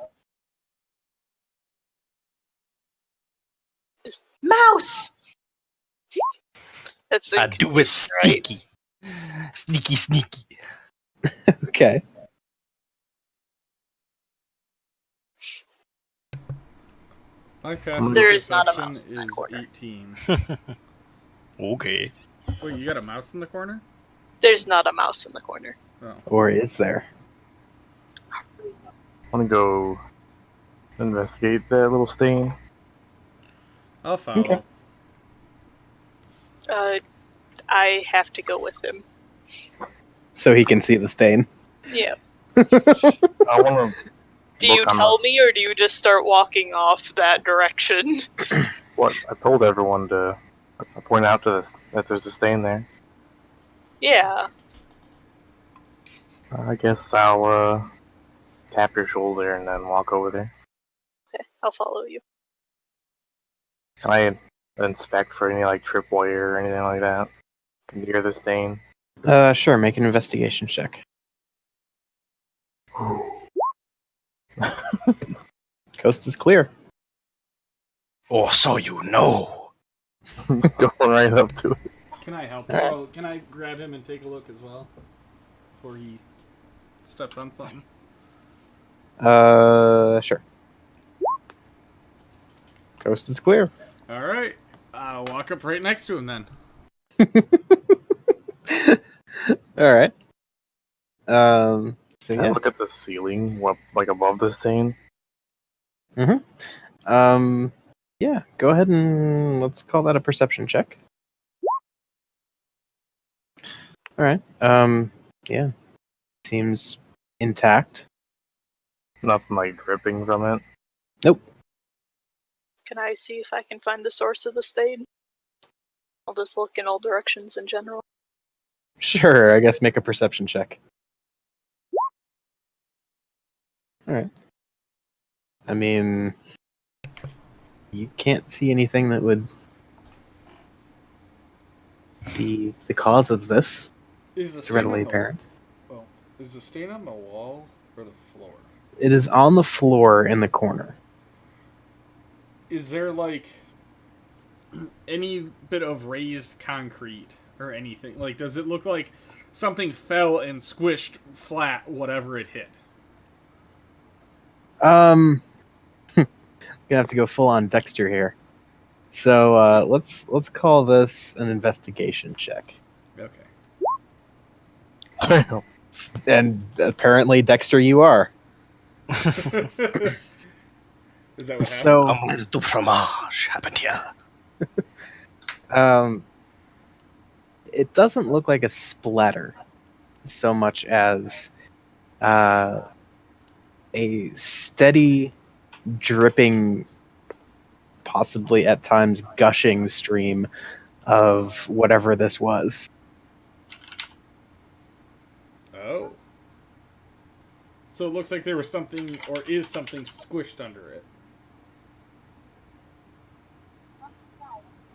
Mouse! That's I do it sneaky. Sneaky, sneaky. Okay. My passive There is not a perception mouse in that is corner. 18. Okay. Wait, you got a mouse in the corner? There's not a mouse in the corner. Oh. Or is there? I want to go investigate that little stain. I'll follow. Okay. I have to go with him. So he can see the stain. Yeah. I want to. Do you tell me, or do you just start walking off that direction? What I told everyone to point out to this that there's a stain there. Yeah. I guess I'll tap your shoulder and then walk over there. Okay, I'll follow you. Can I inspect for any like tripwire or anything like that near the stain? Sure, make an investigation check. Coast is clear. Oh, so you know. Going right up to it. Can I help? Alright. Oh, can I grab him and take a look as well? before he steps on something? Sure. Coast is clear. All right. I'll walk up right next to him then. All right. So Can I yeah. look at the ceiling, like above the stain? Yeah. Go ahead and let's call that a perception check. All right. Yeah. Seems intact. Nothing like dripping from it. Nope. Can I see if I can find the source of the stain? I'll just look in all directions in general. Sure. I guess make a perception check. All right. I mean, you can't see anything that would be the cause of this. Is the It's stain readily on the apparent. Is the stain on the wall or the floor? It is on the floor in the corner. Is there like any bit of raised concrete or anything? Like, does it look like something fell and squished flat whatever it hit? Gonna have to go full on Dexter here. So let's call this an investigation check. Okay. Damn. And apparently, Dexter, you are. Is that what happened? So Omelette du fromage happened here. it doesn't look like a splatter so much as a steady, dripping, possibly at times gushing stream of whatever this was. Oh. So it looks like there was something, or is something squished under it.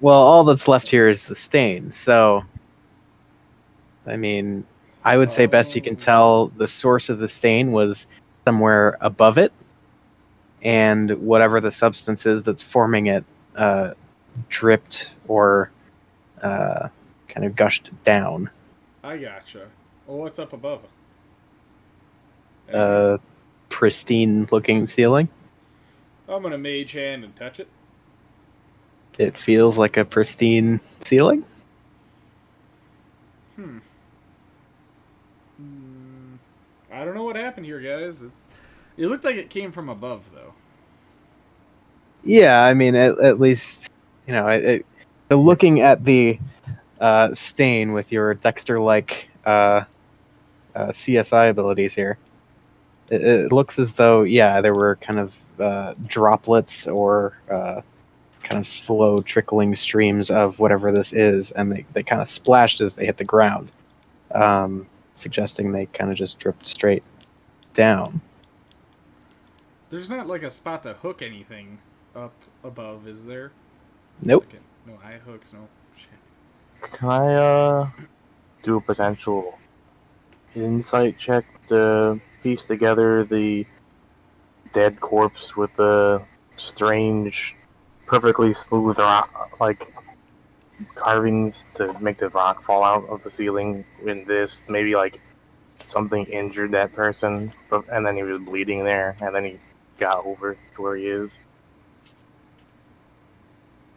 Well, all that's left here is the stain. So, I mean, I would say best you can tell the source of the stain was somewhere above it, and whatever the substance is that's forming it dripped or kind of gushed down. I gotcha. Well, what's up above? Pristine looking ceiling. I'm gonna mage hand and touch it. It feels like a pristine ceiling. I don't know what happened here, guys. It looked like it came from above, though. Yeah, I mean, at least, you know, so looking at the stain with your Dexter-like CSI abilities here, it looks as though, yeah, there were kind of droplets or kind of slow trickling streams of whatever this is, and they kind of splashed as they hit the ground, suggesting they kind of just dripped straight down. There's not like a spot to hook anything up above, is there? Nope. Like no eye hooks, no shit. Can I do a potential insight check to piece together the dead corpse with the strange, perfectly smooth rock, like carvings to make the rock fall out of the ceiling in this? Maybe like something injured that person, and then he was bleeding there, and then he got over to where he is.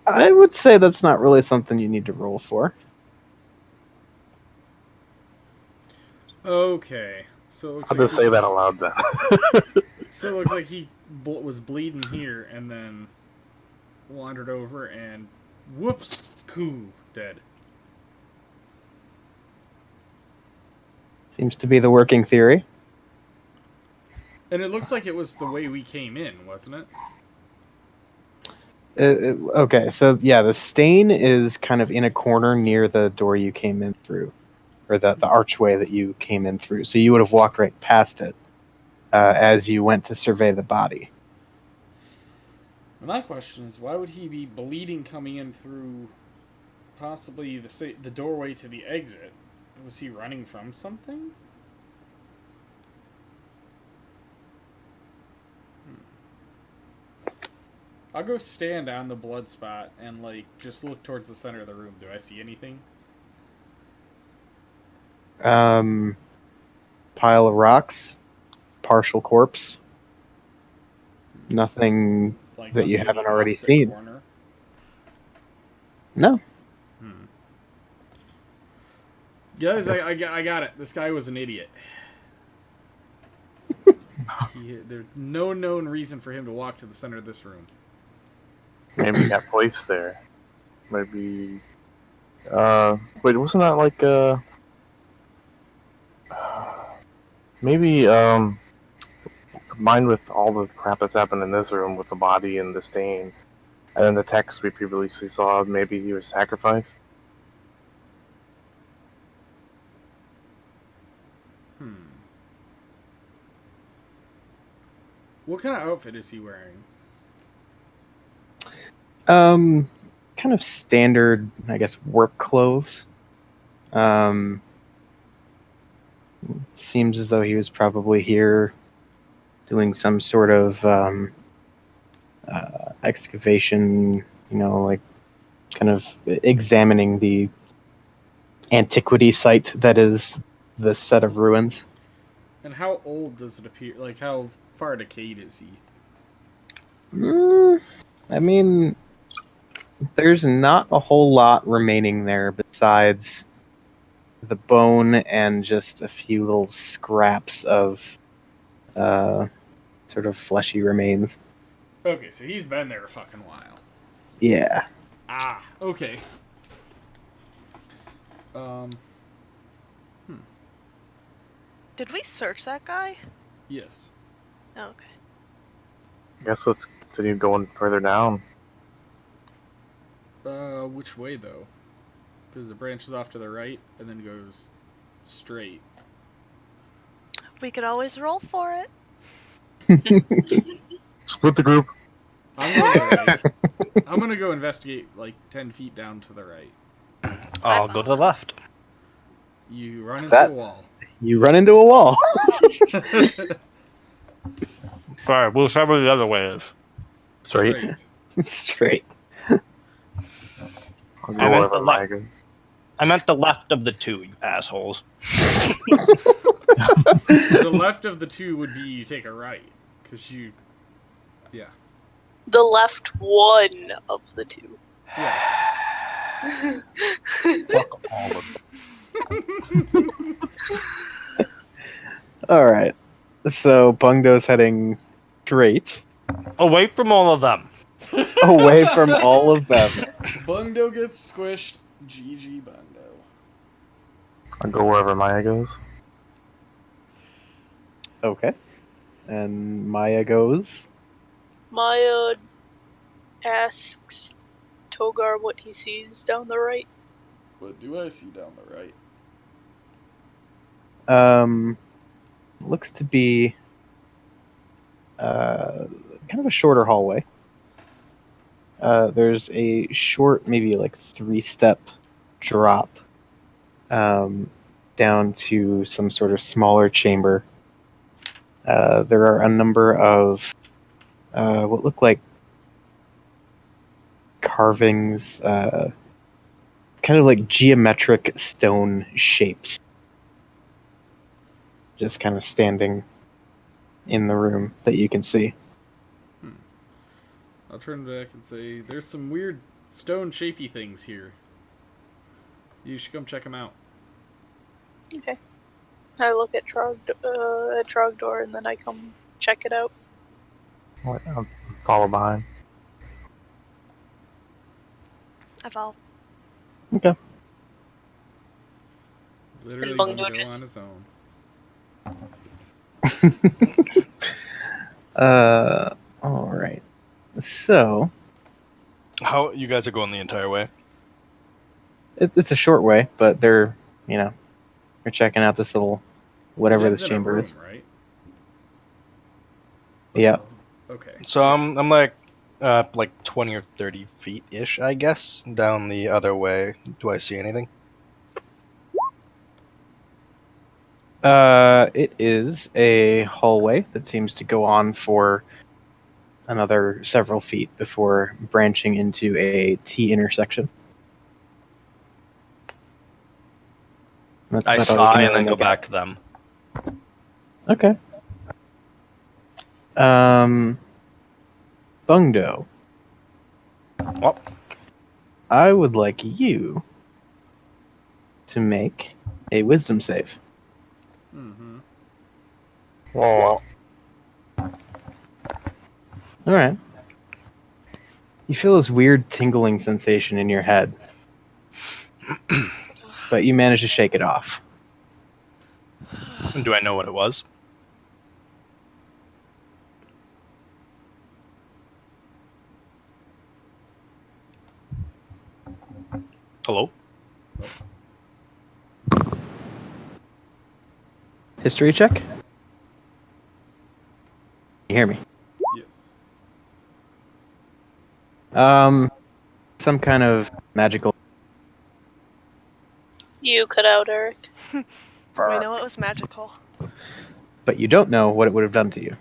I would say that's not really something you need to roll for. Okay, so it looks I'll like just say that aloud then. So it looks like he was bleeding here and then wandered over and whoops, dead. Seems to be the working theory. And it looks like it was the way we came in, wasn't it? Okay, so yeah, the stain is kind of in a corner near the door you came in through, or the archway that you came in through. So you would have walked right past it as you went to survey the body. My question is, why would he be bleeding coming in through possibly the doorway to the exit? Was he running from something? I'll go stand on the blood spot and like just look towards the center of the room. Do I see anything? pile of rocks, partial corpse. Nothing Like that you nothing in haven't the already opposite seen. corner? No. Guys, I got it. This guy was an idiot. There's no known reason for him to walk to the center of this room. Maybe he got placed there. Maybe. Wait, wasn't that like maybe combined with all the crap that's happened in this room with the body and the stain, and then the text we previously saw, maybe he was sacrificed. What kind of outfit is he wearing? Kind of standard, I guess, work clothes. Seems as though he was probably here doing some sort of excavation, like kind of examining the antiquity site that is this set of ruins. And how old does it appear? Like, how far decayed is he? I mean, there's not a whole lot remaining there besides the bone and just a few little scraps of sort of fleshy remains. Okay, so he's been there a fucking while. Yeah. Ah, okay. Did we search that guy? Yes. Oh, okay. Guess let's continue going further down. Which way though? Because it branches off to the right and then goes straight. We could always roll for it. Split the group. I'm going to the right. I'm gonna go investigate like 10 feet down to the right. I'll go to the left. You run into a wall. You run into a wall. Sorry, whichever the other way is. Straight. Straight. I'll go I meant wherever the my left. goes. I meant the left of the two, you assholes. The left of the two would be you take a right. Because you... Yeah. The left one of the two. Yes. All right. So Bungdo's heading straight Away from all of them. away from all of them. Bungdo gets squished. GG Bungdo. I'll go wherever Maya goes. Okay. And Maya goes. Maya asks Togar what he sees down the right. What do I see down the right? Looks to be kind of a shorter hallway. There's a short, maybe like 3-step drop down to some sort of smaller chamber. There are a number of what look like carvings, kind of like geometric stone shapes, just kind of standing in the room that you can see. I'll turn back and say, there's some weird stone-shapey things here. You should come check them out. Okay. I look at Trogdor and then I come check it out. I'll follow behind. I follow. Okay. Literally Bungdo Bungdo on just- his own. All right. So How you guys are going the entire way? it's a short way, but they're checking out this little whatever It's this in a chamber room, is. right? Yeah. Okay. So I'm like 20 or 30 feet ish, I guess, down the other way. Do I see anything? It is a hallway that seems to go on for another several feet before branching into a T intersection. That's I about all you sigh can and then really go make out. back to them. Okay. Bungdo. Well, I would like you to make a wisdom save. Mm-hmm. Well, Alright. You feel this weird tingling sensation in your head, but you manage to shake it off. do I know what it was? Hello? History check? You hear me? Yes. Some kind of magical. You cut out, Eric. We know it was magical. But you don't know what it would have done to you.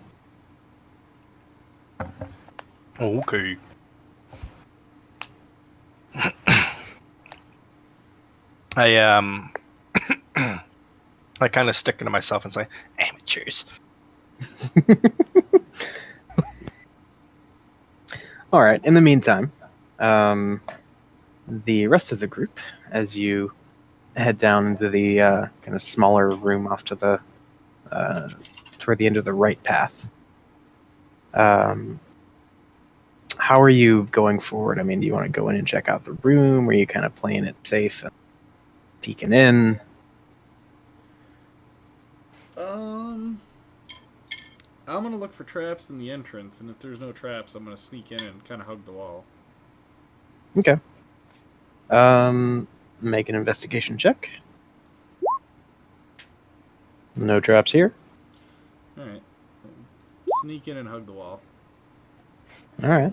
Okay. I I kind of stick it to myself and say, amateurs. All right. In the meantime, the rest of the group, as you head down into the kind of smaller room off to the toward the end of the right path. How are you going forward? I mean, do you want to go in and check out the room? Or are you kind of playing it safe and peeking in? I'm gonna look for traps in the entrance, and if there's no traps, I'm gonna sneak in and kind of hug the wall. Okay. Make an investigation check. No traps here. All right. Sneak in and hug the wall. All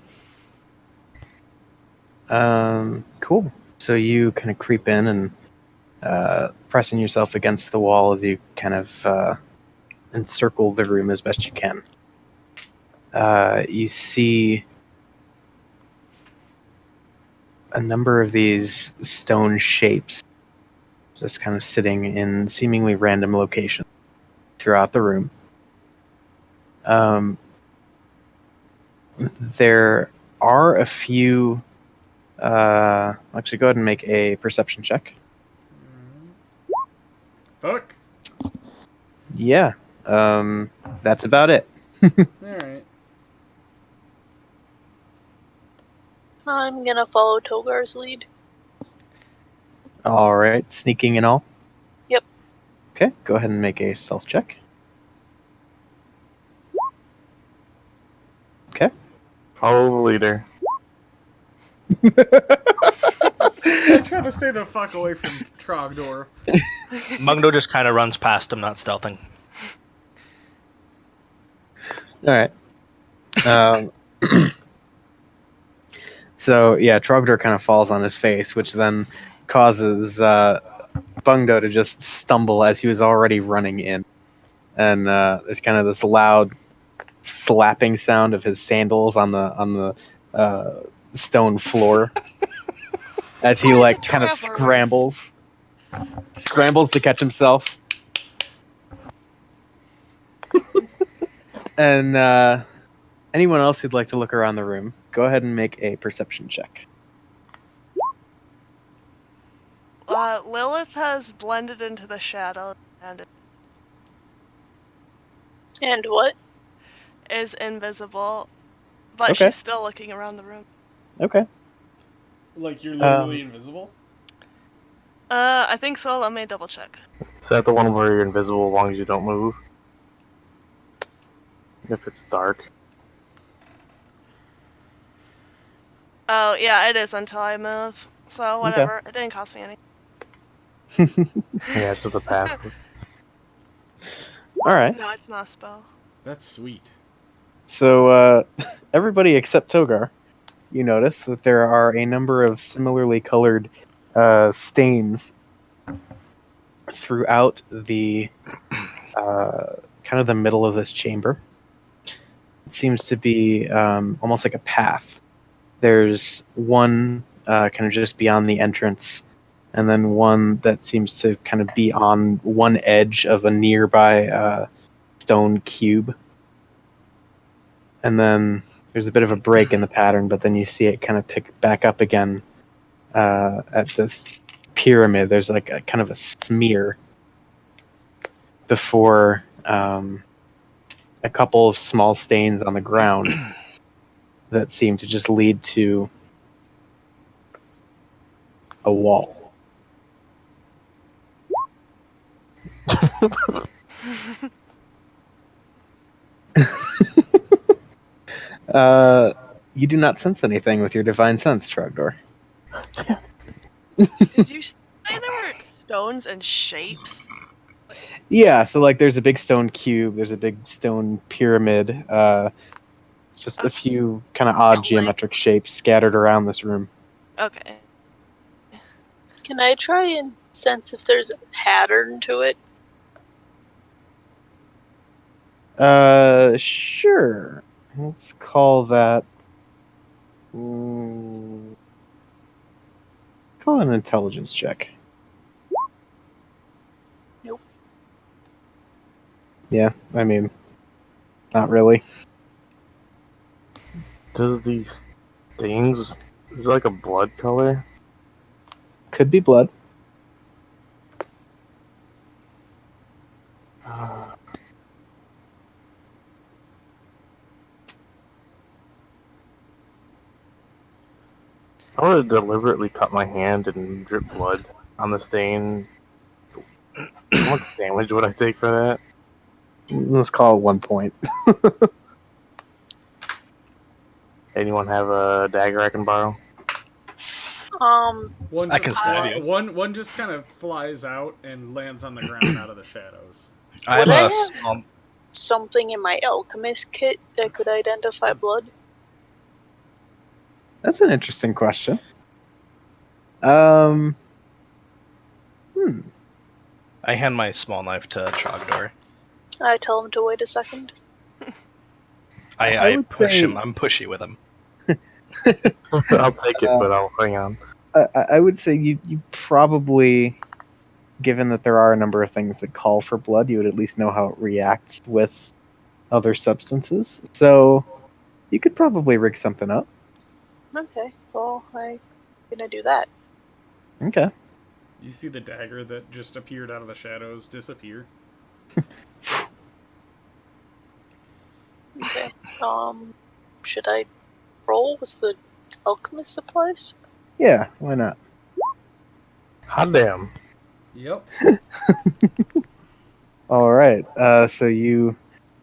right. Cool. So you kind of creep in and pressing yourself against the wall as you kind of encircle the room as best you can. You see a number of these stone shapes just kind of sitting in seemingly random locations throughout the room. There are a few. Actually, go ahead and make a perception check. Fuck. Yeah, that's about it. Alright. I'm gonna follow Togar's lead. All right, sneaking and all. Yep. Okay, go ahead and make a stealth check. Okay. follow the leader. I try to stay the fuck away from Trogdor. Mungdo just kind of runs past him, not stealthing. All right. So yeah, Trogdor kind of falls on his face, which then causes Bungdo to just stumble as he was already running in, and there's kind of this loud slapping sound of his sandals on the stone floor as he like kind of scrambles to catch himself. And anyone else who'd like to look around the room, go ahead and make a perception check. Lilith has blended into the shadow and And what? is invisible, but Okay. she's still looking around the room. Okay. Like, you're literally invisible? I think so. Let me double check. Is that the one where you're invisible as long as you don't move? If it's dark. Oh, yeah, it is until I move. So, whatever. It didn't cost me any. Yeah, it's just a passive. All right. No, it's not a spell. That's sweet. So everybody except Togar, you notice that there are a number of similarly colored stains throughout the kind of the middle of this chamber. It seems to be almost like a path. There's one kind of just beyond the entrance, and then one that seems to kind of be on one edge of a nearby stone cube. And then there's a bit of a break in the pattern, but then you see it kind of pick back up again at this pyramid. There's like a kind of a smear before a couple of small stains on the ground that seem to just lead to a wall. You do not sense anything with your divine sense, Trogdor. Did you say there were stones and shapes? Yeah, so like there's a big stone cube, there's a big stone pyramid, just a few kind of odd geometric shapes scattered around this room. Okay. Can I try and sense if there's a pattern to it? Sure. Let's call that. Call it an intelligence check. Nope. Yeah, I mean, not really. Does these stains, is it like a blood color? Could be blood. I would deliberately cut my hand and drip blood on the stain. How much damage would I take for that? Let's call it 1 point. Anyone have a dagger I can borrow? One I just can stab you. One just kind of flies out and lands on the ground out of the shadows. I have Would I a have- small. Something in my alchemist kit that could identify blood? That's an interesting question. I hand my small knife to Trogdor. I tell him to wait a second. I I would push say- him. I'm pushy with him. I'll take it, but I'll hang on. I would say you probably, given that there are a number of things that call for blood, you would at least know how it reacts with other substances. So you could probably rig something up. Okay, well, I'm gonna do that. Okay. You see the dagger that just appeared out of the shadows disappear. Okay. Should I roll with the alchemist supplies? Yeah, why not? Hot damn. Yep. All right. So you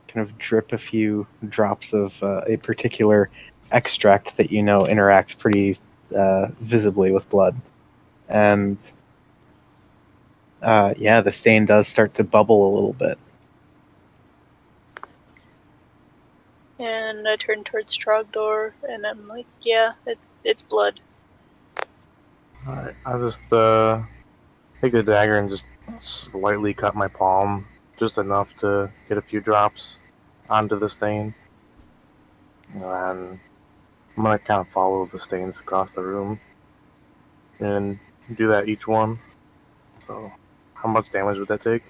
kind of drip a few drops of a particular extract that you know interacts pretty visibly with blood, and yeah, the stain does start to bubble a little bit. And I turn towards Trogdor, and I'm like, yeah, it's blood. Alright, I'll just take the dagger and just slightly cut my palm, just enough to get a few drops onto the stain. And I'm gonna kind of follow the stains across the room and do that each one. So, how much damage would that take?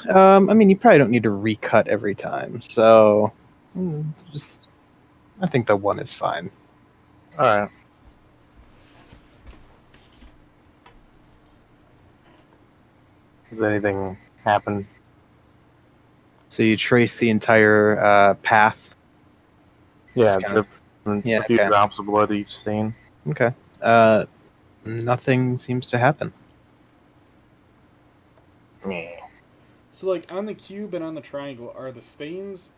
I mean, you probably don't need to recut every time, so just I think the one is fine. Alright. Does anything happen? So you trace the entire path. Yeah, Just kinda- drip yeah, a few okay. drops of blood each stain. Okay. Nothing seems to happen. Yeah. So, like, on the cube and on the triangle, are the stains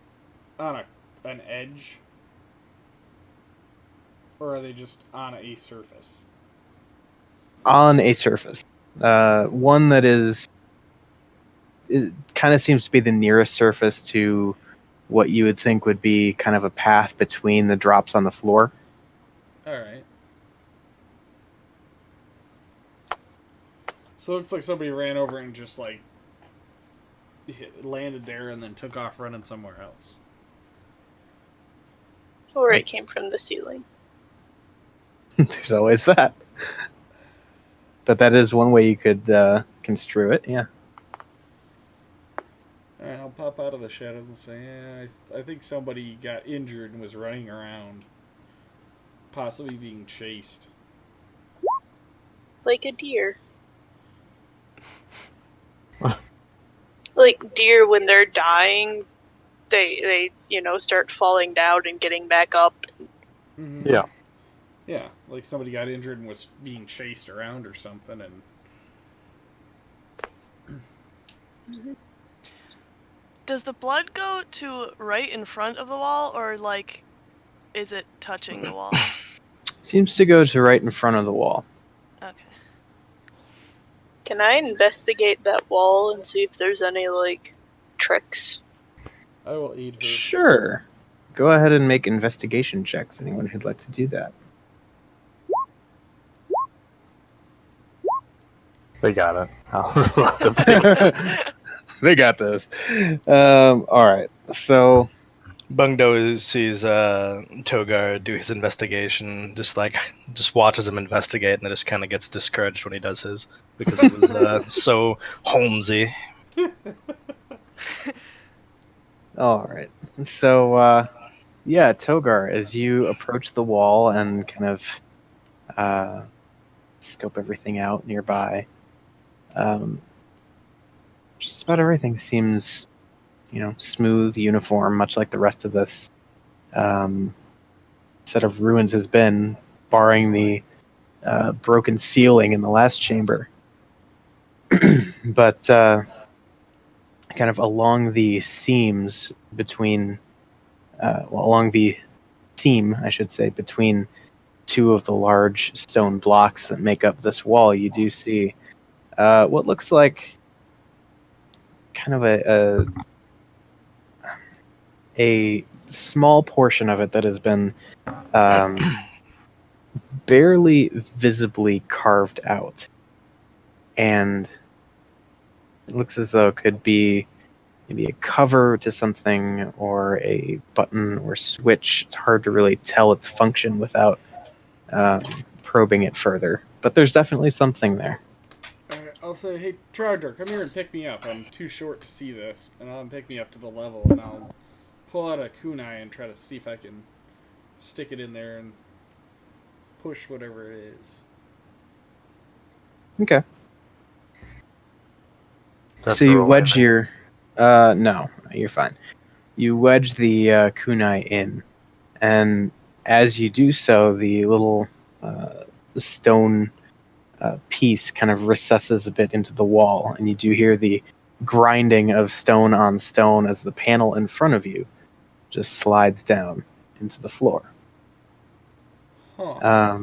on an edge? Or are they just on a surface? On a surface. One that is. It kind of seems to be the nearest surface to what you would think would be kind of a path between the drops on the floor. Alright. So it looks like somebody ran over and just, like, landed there and then took off running somewhere else. Or it Nice. came from the ceiling. There's always that. But that is one way you could construe it, yeah. And I'll pop out of the shadows and say, I think somebody got injured and was running around. Possibly being chased. Like a deer. Like deer, when they're dying, they start falling down and getting back up. Mm-hmm. Yeah. Yeah, like somebody got injured and was being chased around or something, and Does the blood go to right in front of the wall, or like, is it touching the wall? Seems to go to right in front of the wall. Okay. Can I investigate that wall and see if there's any, like, tricks? I will aid her. Sure. Go ahead and make investigation checks, anyone who'd like to do that. They got it. I'll just let them take it. They got this. Alright, so Bungdo sees Togar do his investigation, just watches him investigate, and then just kind of gets discouraged when he does his, because it was so Holmesy. alright. So, yeah, Togar, as you approach the wall and kind of scope everything out nearby, just about everything seems, smooth, uniform, much like the rest of this set of ruins has been, barring the broken ceiling in the last chamber. But kind of along the seams between, along the seam, I should say, between two of the large stone blocks that make up this wall, you do see what looks like kind of a small portion of it that has been barely visibly carved out, and it looks as though it could be maybe a cover to something or a button or switch. It's hard to really tell its function without probing it further, but there's definitely something there. I'll say, hey, Trogdor, come here and pick me up. I'm too short to see this. And I'll pick me up to the level, and I'll pull out a kunai and try to see if I can stick it in there and push whatever it is. Okay. That's So you roll wedge in. your no, you're fine. You wedge the kunai in, and as you do so, the little stone piece kind of recesses a bit into the wall, and you do hear the grinding of stone on stone as the panel in front of you just slides down into the floor. Huh.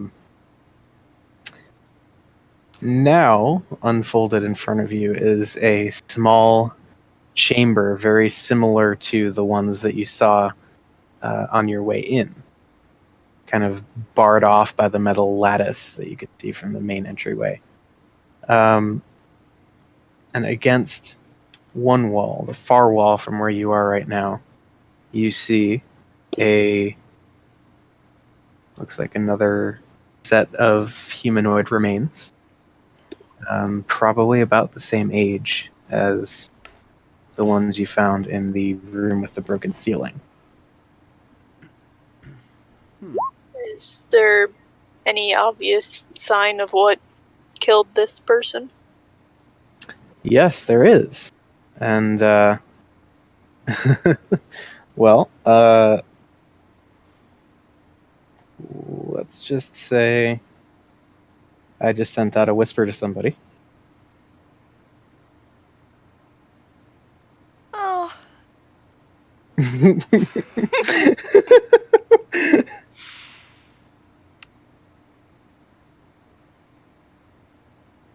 Now, unfolded in front of you is a small chamber very similar to the ones that you saw on your way in, kind of barred off by the metal lattice that you could see from the main entryway. And against one wall, the far wall from where you are right now, you see looks like another set of humanoid remains, probably about the same age as the ones you found in the room with the broken ceiling. Is there any obvious sign of what killed this person? Yes, there is. And, well, let's just say I just sent out a whisper to somebody. Oh.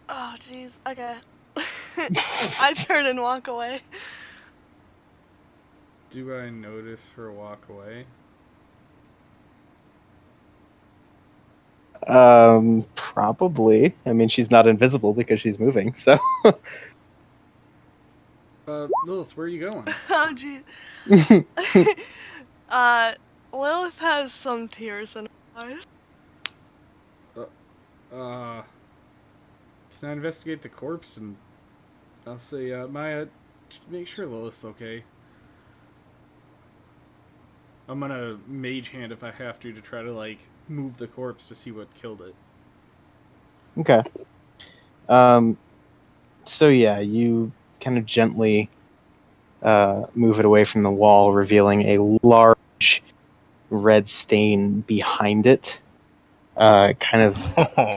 Oh, jeez. Okay. I turn and walk away. Do I notice her walk away? Probably. I mean, she's not invisible because she's moving, so. Lilith, where are you going? Oh, jeez. Lilith has some tears in her eyes. Can I investigate the corpse? And I'll say, Maya, make sure Lilith's okay. I'm gonna mage hand if I have to try to, like, move the corpse to see what killed it. Okay. So yeah, you kind of gently move it away from the wall, revealing a large red stain behind it, kind of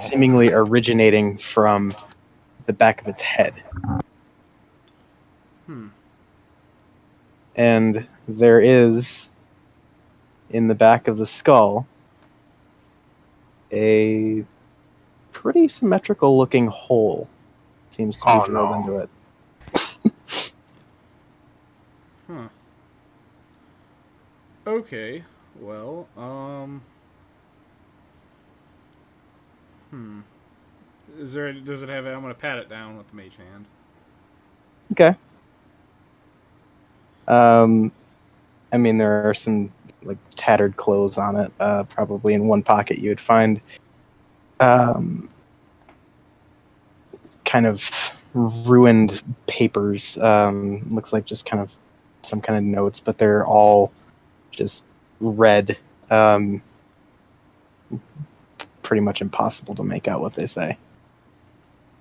seemingly originating from the back of its head. And there is, in the back of the skull, a pretty symmetrical looking hole seems to be drilled into it. Okay, well, does it have I'm gonna pat it down with the mage hand. Okay. I mean, there are some like tattered clothes on it. Probably in one pocket you would find kind of ruined papers. Looks like just kind of some kind of notes, but they're all just red. Pretty much impossible to make out what they say.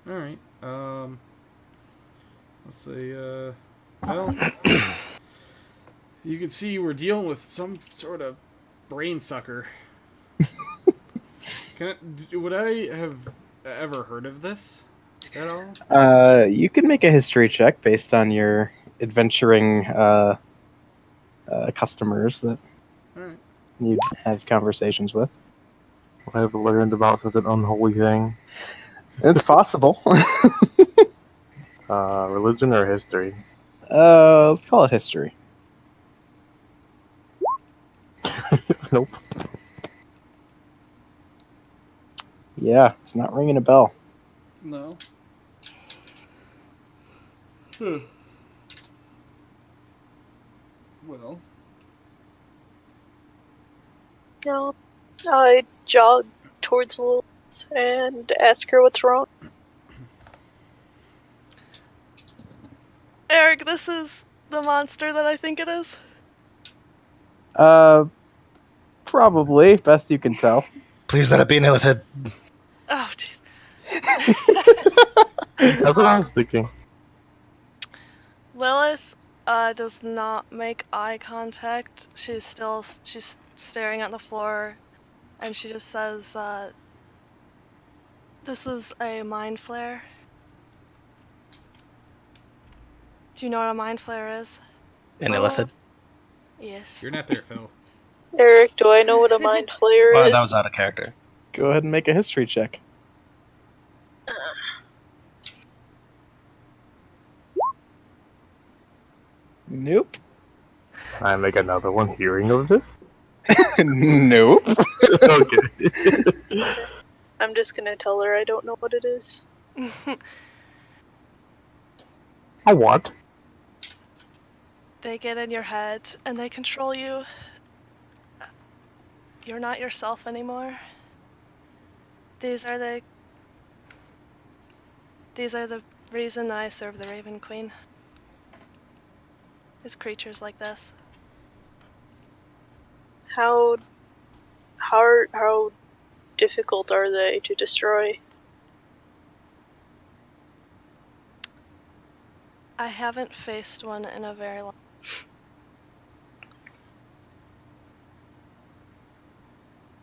All right. Let's see. Well, you can see we're dealing with some sort of brain sucker. Would I have ever heard of this at all? You can make a history check based on your adventuring customers that you have conversations with. What I've learned about such an unholy thing. It's possible. Religion or history? Let's call it history. Nope. Yeah, it's not ringing a bell. No. Well. No. I jog towards Lilith and ask her what's wrong. Eric, this is the monster that I think it is? Probably. Best you can tell. Please let it be an Illithid. Oh, jeez. That's what I was thinking. Lilith does not make eye contact. She's staring at the floor, and she just says, this is a mind flare. Do you know what a mind flare is? An Illithid? Yes. You're not there, Phil. Eric, do I know what a mind flare Well, is? that was out of character. Go ahead and make a history check. Nope. I make another one hearing of this? Nope. Okay. I'm just gonna tell her I don't know what it is. I what? They get in your head and they control you. You're not yourself anymore. These are the reason I serve the Raven Queen. It's creatures like this. How difficult are they to destroy? I haven't faced one in a very long.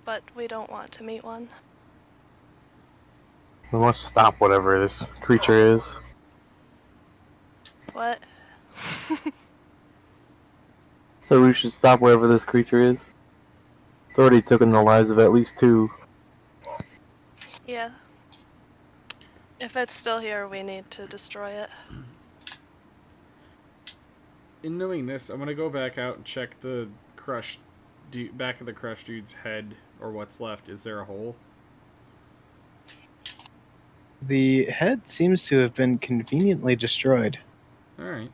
But we don't want to meet one. We must stop whatever this creature is. What? So we should stop whatever this creature is. It's already taken the lives of at least 2. Yeah. If it's still here, we need to destroy it. In knowing this, I'm gonna go back out and check the back of the crushed dude's head, or what's left. Is there a hole? The head seems to have been conveniently destroyed. Alright.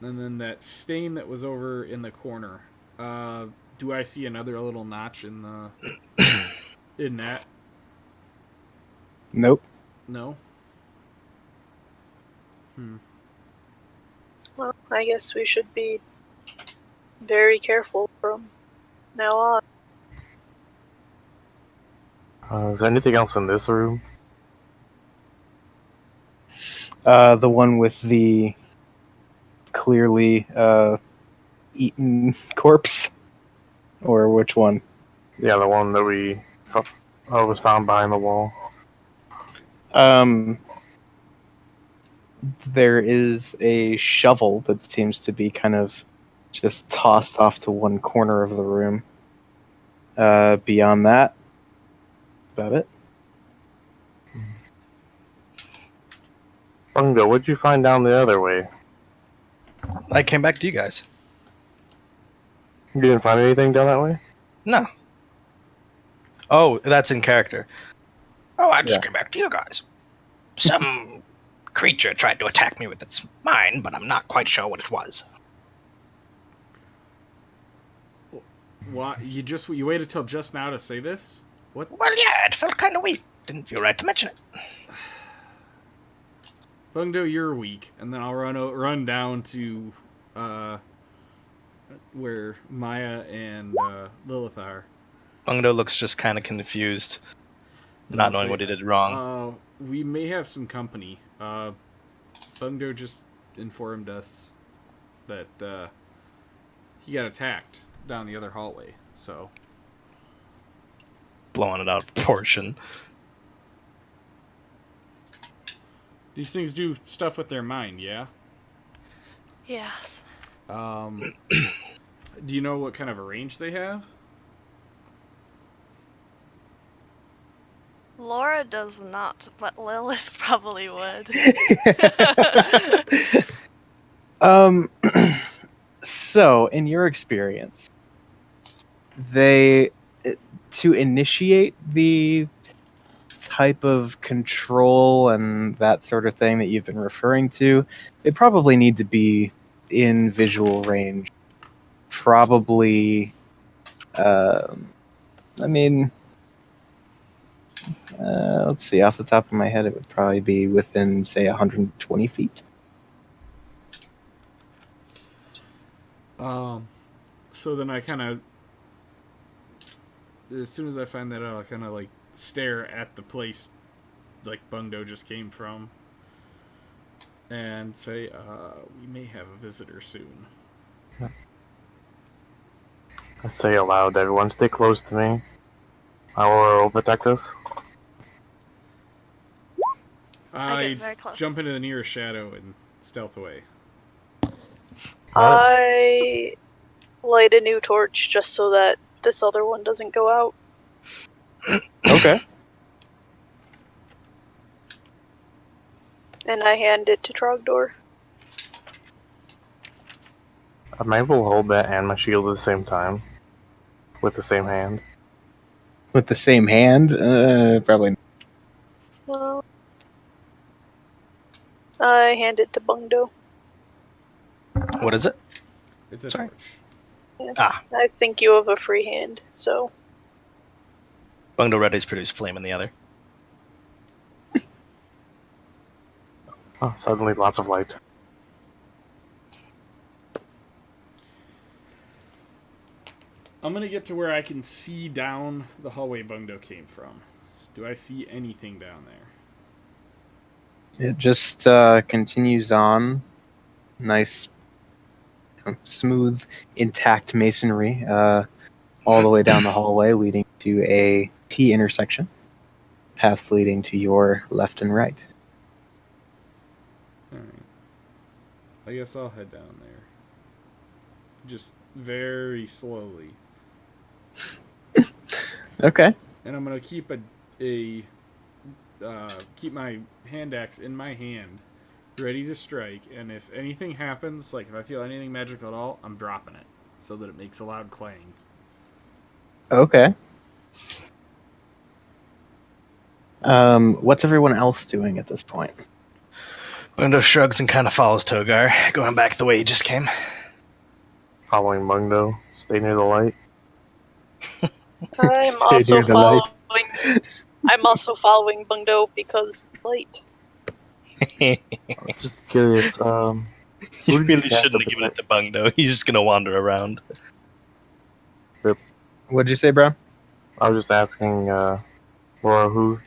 And then that stain that was over in the corner. Do I see another little notch in that? Nope. No? Well, I guess we should be very careful from now on. Is there anything else in this room? The one with the clearly eaten corpse? Or which one? Yeah, the one that was found behind the wall. There is a shovel that seems to be kind of just tossed off to one corner of the room. Beyond that, about it. Bungo, what'd you find down the other way? I came back to you guys. You didn't find anything down that way? No. Oh, that's in character. Oh, I just Yeah. came back to you guys. Some creature tried to attack me with its mind, but I'm not quite sure what it was. Why you waited till just now to say this? What? Well, yeah, it felt kind of weak. Didn't feel right to mention it. Bungdo, you're weak, and then I'll run down to where Maya and Lilith are. Bungdo looks just kind of confused, And not I'll knowing say, what he did wrong. We may have some company. Bungdo just informed us that he got attacked down the other hallway. So Blowing it out of proportion. these things do stuff with their mind, yeah? Yes. Do you know what kind of a range they have? Laura does not, but Lilith probably would. So, in your experience, to initiate the type of control and that sort of thing that you've been referring to, they probably need to be in visual range. Probably, let's see, off the top of my head, it would probably be within, say, 120 feet. So then I kind of, as soon as I find that out, I kind of like stare at the place like Bungdo just came from and say, we may have a visitor soon. I say aloud, everyone stay close to me. I will protect us. I I get very close. jump into the nearest shadow and stealth away. I light a new torch just so that this other one doesn't go out. Okay. And I hand it to Trogdor. I might will hold that and my shield at the same time. With the same hand. With the same hand? Probably not. Well, I hand it to Bungdo. What is it? It's a Sorry. torch. I think you have a free hand, so. Bungdo readies produce flame in the other. Oh, suddenly lots of light. I'm gonna get to where I can see down the hallway Bungdo came from. Do I see anything down there? It just continues on. Nice, smooth, intact masonry all the way down the hallway, leading to a T intersection. Path leading to your left and right. Alright. I guess I'll head down there. Just very slowly. Okay. And I'm gonna keep keep my hand axe in my hand, ready to strike. And if anything happens, like if I feel anything magical at all, I'm dropping it so that it makes a loud clang. Okay. What's everyone else doing at this point? Bungdo shrugs and kind of follows Togar, going back the way he just came. Following Bungdo. Stay near the light. I'm Stay also near the light. I'm also following Bungdo because light. Just curious, You Who did you really cast shouldn't up have given at it to Bungdo. He's just gonna wander around. What'd you say, Brown? I was just asking, Laura, who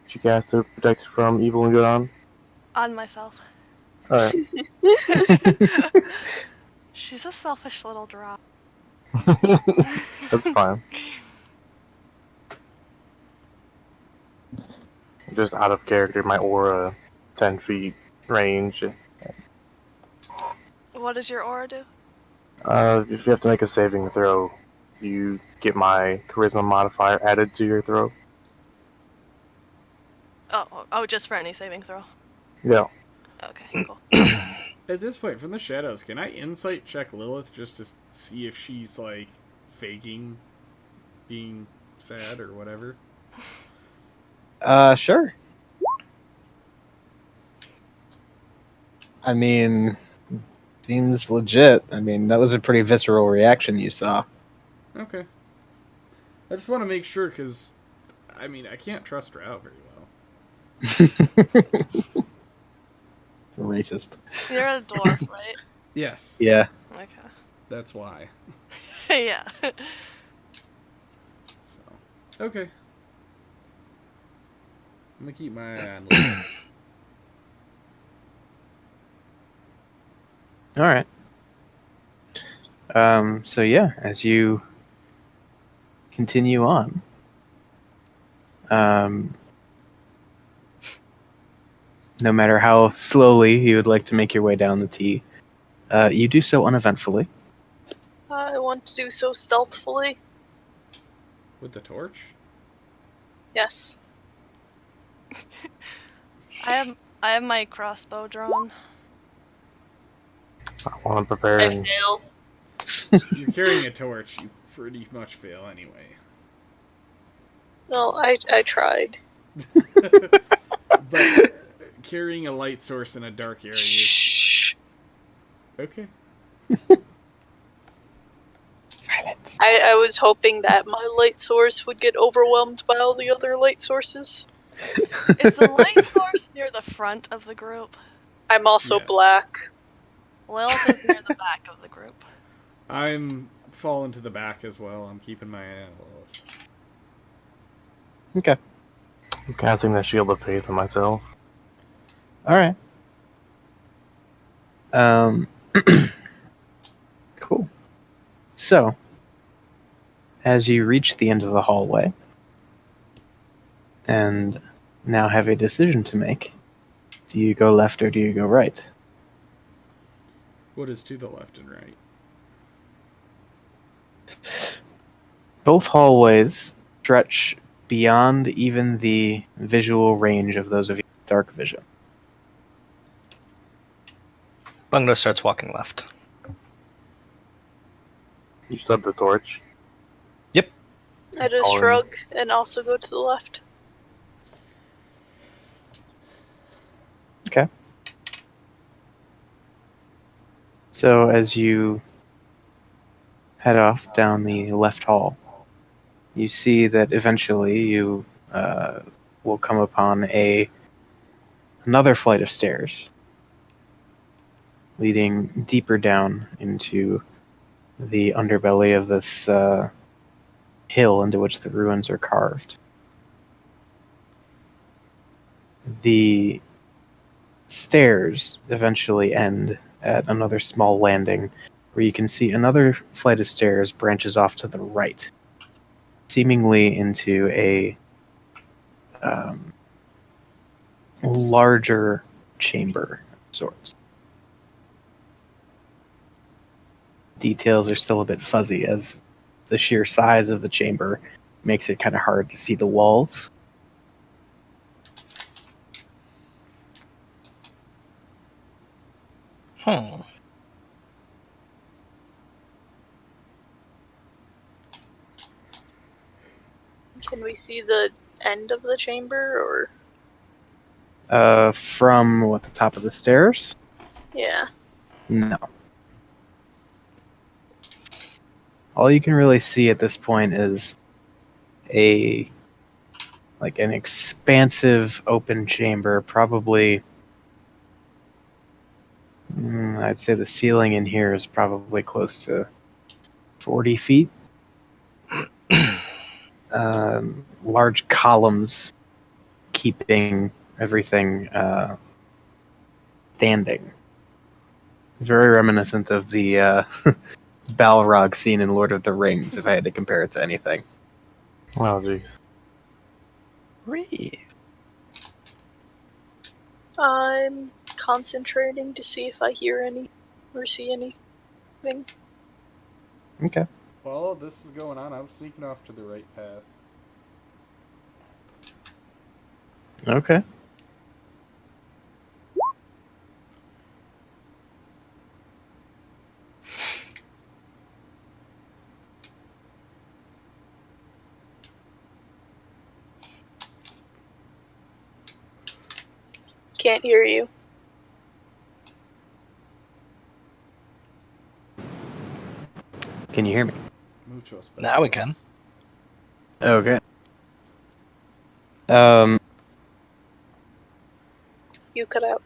did you cast to protect from evil and good on? On myself. Alright. She's a selfish little drop. That's fine. Just out of character, my aura, 10 feet range. What does your aura do? If you have to make a saving throw, you get my charisma modifier added to your throw. Oh, just for any saving throw. Yeah. Okay, cool. At this point, from the shadows, can I insight check Lilith just to see if she's, like, faking being sad or whatever? Sure. I mean, seems legit. I mean, that was a pretty visceral reaction you saw. Okay. I just want to make sure, because, I mean, I can't trust her out very well. Racist. You're a dwarf, right? Yes, Yeah. Okay. that's why. Yeah. So, okay. I'm gonna keep my eye on Lilith. All right. So yeah, as you continue on, no matter how slowly you would like to make your way down the T, you do so uneventfully. I want to do so stealthily. With the torch? Yes. I have my crossbow drawn. I want to prepare I and fail. You're carrying a torch, you pretty much fail anyway. Well, I tried. But carrying a light source in a dark area is... Shh. Okay. I was hoping that my light source would get overwhelmed by all the other light sources. Is the light source near the front of the group? I'm also Yes. black. Lilith is near the back of the group. I'm falling to the back as well. I'm keeping my eye on Lilith. Okay. I'm casting the Shield of Faith on myself. All right. Cool. So, as you reach the end of the hallway, and now have a decision to make, do you go left or do you go right? What is to the left and right? Both hallways stretch beyond even the visual range of those of you with dark vision. Bungdo starts walking left. You still have the torch. I just Colin. shrug and also go to the left. Okay. So as you head off down the left hall, you see that eventually you will come upon another flight of stairs leading deeper down into the underbelly of this hill into which the ruins are carved. The stairs eventually end at another small landing where you can see another flight of stairs branches off to the right, seemingly into a larger chamber of sorts. Details are still a bit fuzzy as the sheer size of the chamber makes it kind of hard to see the walls. Hmm. Can we see the end of the chamber, or? From what, the top of the stairs? Yeah. No. All you can really see at this point is an expansive open chamber, probably, I I'd say the ceiling in here is probably close to 40 feet. Large columns keeping everything standing. Very reminiscent of the Balrog scene in Lord of the Rings, if I had to compare it to anything. Oh, jeez. I'm concentrating to see if I hear any or see anything. Okay. While all this is going on, I'm sneaking off to the right path. Okay. Can't hear you. Can you hear me? Muchos Now we can. Okay. You cut out.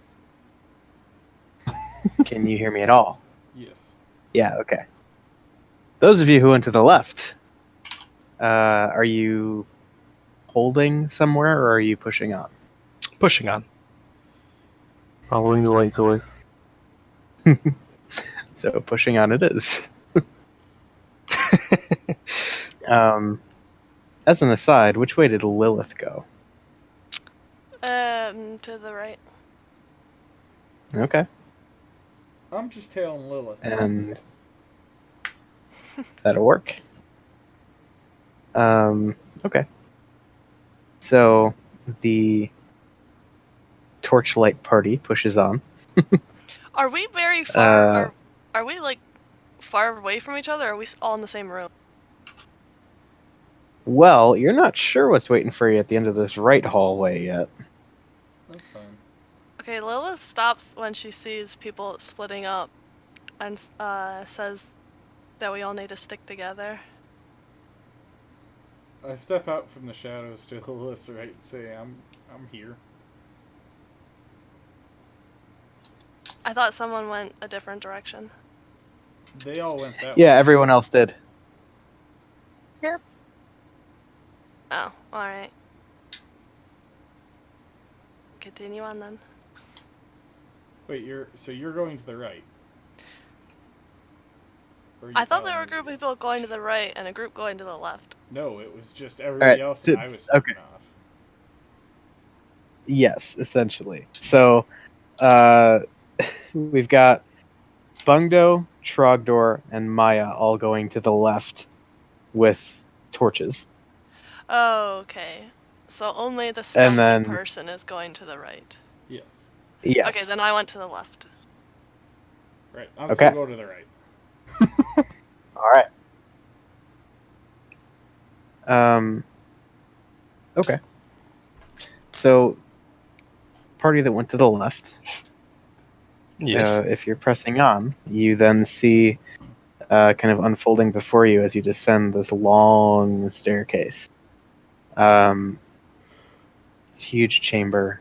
Can you hear me at all? Yes. Yeah, okay. Those of you who went to the left, are you holding somewhere or are you pushing on? Pushing on. Following the light source. So pushing on it is. As an aside, which way did Lilith go? To the right. Okay. I'm just tailing Lilith. And that'll work. Okay. So the torchlight party pushes on. Are we very far? Are we like far away from each other? Or are we all in the same room? Well, you're not sure what's waiting for you at the end of this right hallway yet. That's fine. Okay, Lilith stops when she sees people splitting up, and says that we all need to stick together. I step out from the shadows to Lilith's right and say, I'm here. I thought someone went a different direction. They all went that way. Yeah, everyone else did. Yeah. Oh, alright. Continue on then. Wait, you're going to the right? I thought there were a group of people going to the right and a group going to the left. No, it was just everybody else and I was stepping off. Yes, essentially. So, we've got Bungdo, Trogdor, and Maya all going to the left with torches. Oh, okay. So only the stealthy person is going to the right. Yes. Yes. Okay, then I went to the left. Right. I'm still going to the right. Alright. Okay. So, party that went to the left. Yes. If you're pressing on, you then see kind of unfolding before you as you descend this long staircase. This huge chamber,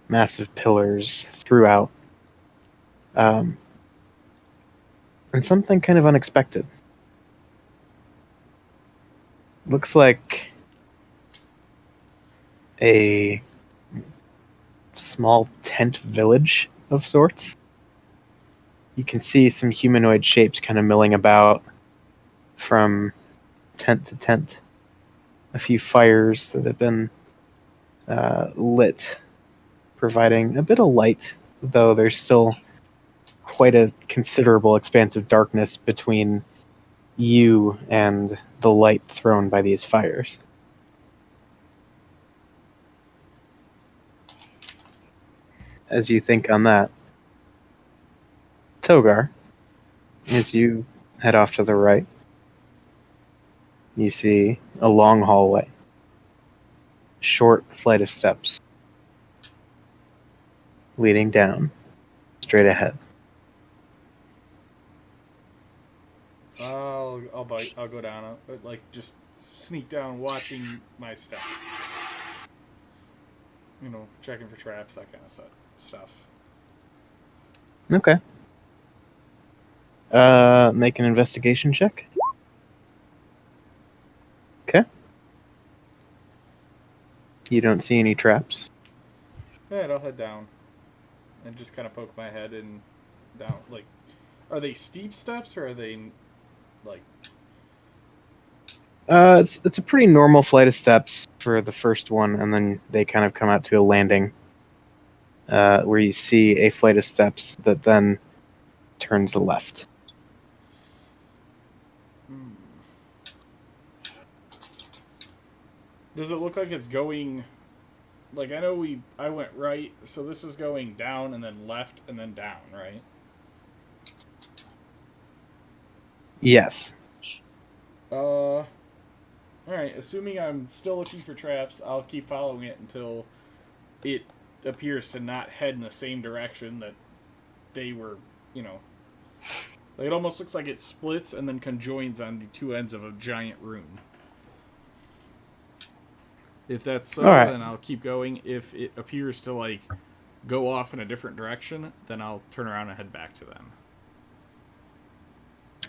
massive pillars throughout, and something kind of unexpected. Looks like a small tent village of sorts. You can see some humanoid shapes kind of milling about from tent to tent. A few fires that have been lit, providing a bit of light, though there's still quite a considerable expanse of darkness between you and the light thrown by these fires. As you think on that, Togar, as you head off to the right, you see a long hallway, short flight of steps leading down straight ahead. I'll go down, just sneak down, watching my step. You know, checking for traps, that kind of stuff. Okay. Make an investigation check. Okay. You don't see any traps. Alright, I'll head down. And just kind of poke my head in down. Like, are they steep steps or are they, like... It's a pretty normal flight of steps for the first one, and then they kind of come out to a landing where you see a flight of steps that then turns left. Does it look like it's going... Like, I know I went right, so this is going down and then left and then down, right? Yes. Alright, assuming I'm still looking for traps, I'll keep following it until it appears to not head in the same direction that they were, you know... Like, it almost looks like it splits and then conjoins on the two ends of a giant room. If that's so, Alright. then I'll keep going. If it appears to, like, go off in a different direction, then I'll turn around and head back to them.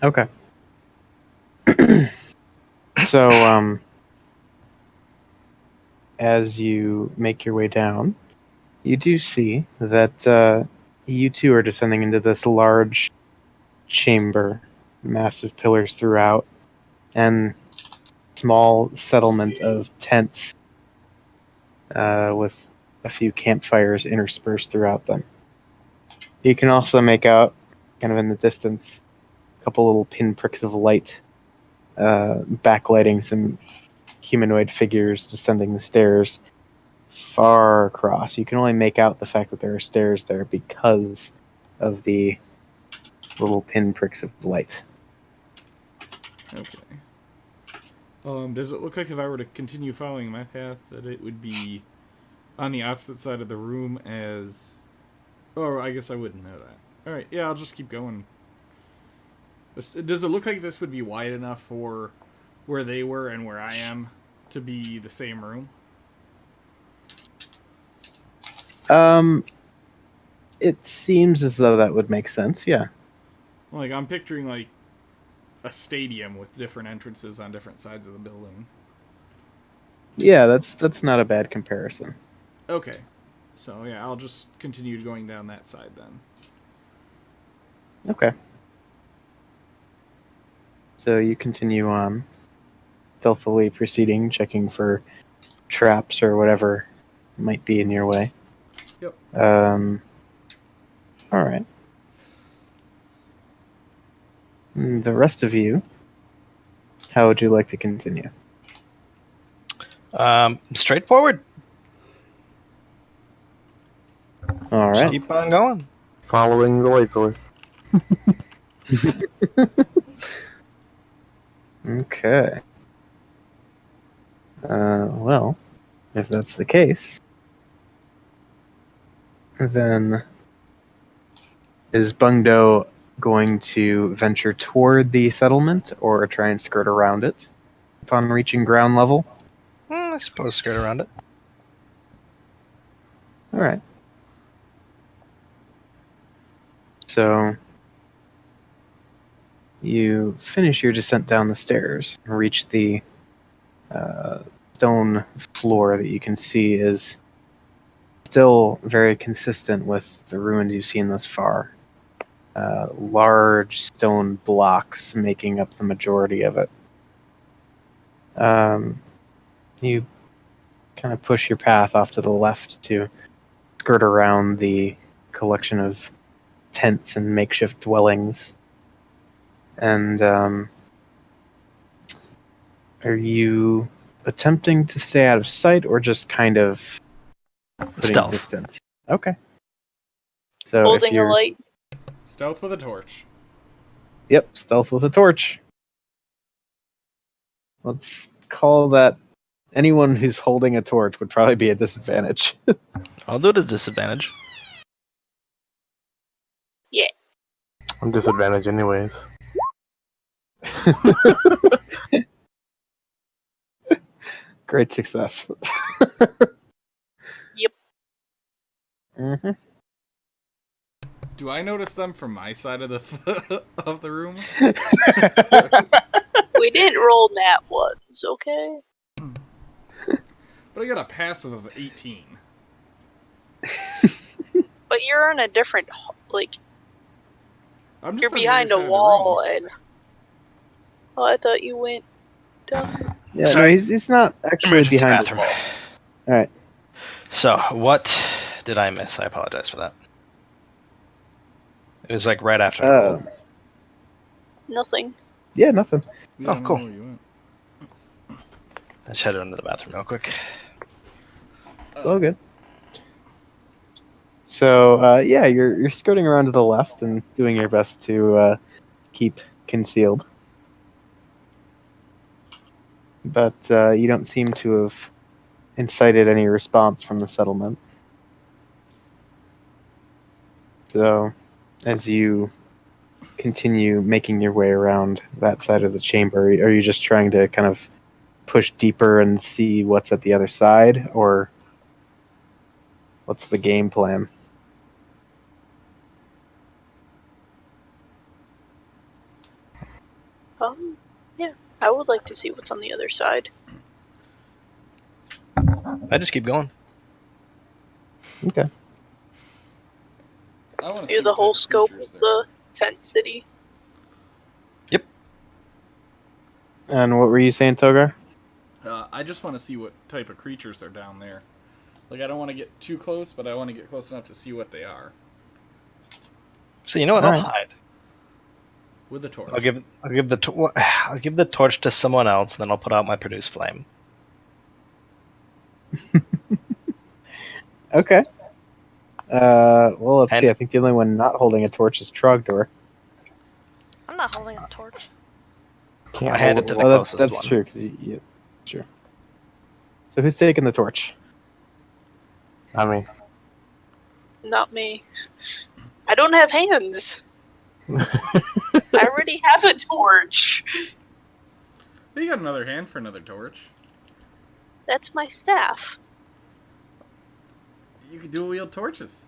Okay. So, as you make your way down, you do see that you two are descending into this large chamber, massive pillars throughout, and small settlement of tents with a few campfires interspersed throughout them. You can also make out, kind of in the distance, a couple little pinpricks of light backlighting some humanoid figures descending the stairs far across. You can only make out the fact that there are stairs there because of the little pinpricks of light. Okay. Does it look like if I were to continue following my path that it would be on the opposite side of the room as... Oh, I guess I wouldn't know that. Alright, yeah, I'll just keep going. Does it look like this would be wide enough for where they were and where I am to be the same room? It seems as though that would make sense, yeah. Like, I'm picturing, like, a stadium with different entrances on different sides of the building. Yeah, that's not a bad comparison. Okay. So, yeah, I'll just continue going down that side then. Okay. So you continue on, stealthily proceeding, checking for traps or whatever might be in your way. Yep. Alright. The rest of you, how would you like to continue? Straightforward. Alright. Just keep on going. Following the light source. Okay. Well, if that's the case, then is Bungdo going to venture toward the settlement or try and skirt around it upon reaching ground level? I suppose skirt around it. Alright. So, you finish your descent down the stairs and reach the stone floor that you can see is still very consistent with the ruins you've seen thus far. Large stone blocks making up the majority of it. You kind of push your path off to the left to skirt around the collection of tents and makeshift dwellings. And are you attempting to stay out of sight or just kind of putting Stealth. distance? Okay. So Holding if you're, a light. Stealth with a torch. Yep, stealth with a torch. Let's call that anyone who's holding a torch would probably be a disadvantage. I'll do it as disadvantage. Yeah. I'm disadvantaged anyways. Great success. Yep. Mm-hmm. Do I notice them from my side of the of the room? We didn't roll nat ones, okay? But I got a passive of 18. But you're in a different, like, I'm just you're on the behind other a side of the wall, room. and oh, I thought you went down. Yeah, Sorry. no, he's not actually Emergency behind bathroom. the wall. All right. So, what did I miss? I apologize for that. It was like right after the roll. Nothing. Yeah, nothing. Yeah, Oh, I don't cool. know where you went. I just headed into the bathroom real quick. It's all good. So yeah, you're skirting around to the left and doing your best to keep concealed, but you don't seem to have incited any response from the settlement. So, as you continue making your way around that side of the chamber, are you just trying to kind of push deeper and see what's at the other side, or what's the game plan? Yeah, I would like to see what's on the other side. I just keep going. Okay. I want to Do see the what whole type of scope creatures of there the tent city. And what were you saying, Togar? are. I just want to see what type of creatures are down there. Like, I don't want to get too close, but I want to get close enough to see what they are. So you know what? All I'll right. hide. With a torch. I'll give the torch to someone else, and then I'll put out my produce flame. Okay. Well, let's And- see. I think the only one not holding a torch is Trogdor. I'm not holding a torch. Can't I hand hold it to it the Oh, closest that's one. true. Sure. So who's taking the torch? I mean, Not me. I don't have hands. I already have a torch. You got another hand for another torch. That's my staff. You could dual wield torches.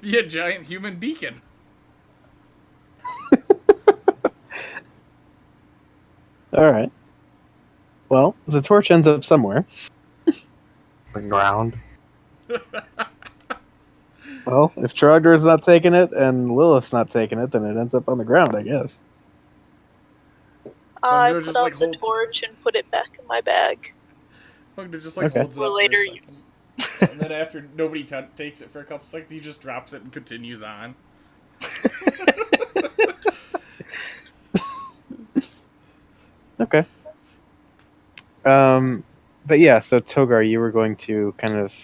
be a giant human beacon. All right. Well, the torch ends up somewhere. the ground. Well, if Trogdor's not taking it and Lilith's not taking it, then it ends up on the ground, I guess. I Thunder put just, out like, the holds- torch and put it back in my bag. Fucker just like Okay. holds it For up later for a second. And then after nobody takes it for a couple seconds, he just drops it and continues on. Okay. But yeah, so Togar, you were going to kind of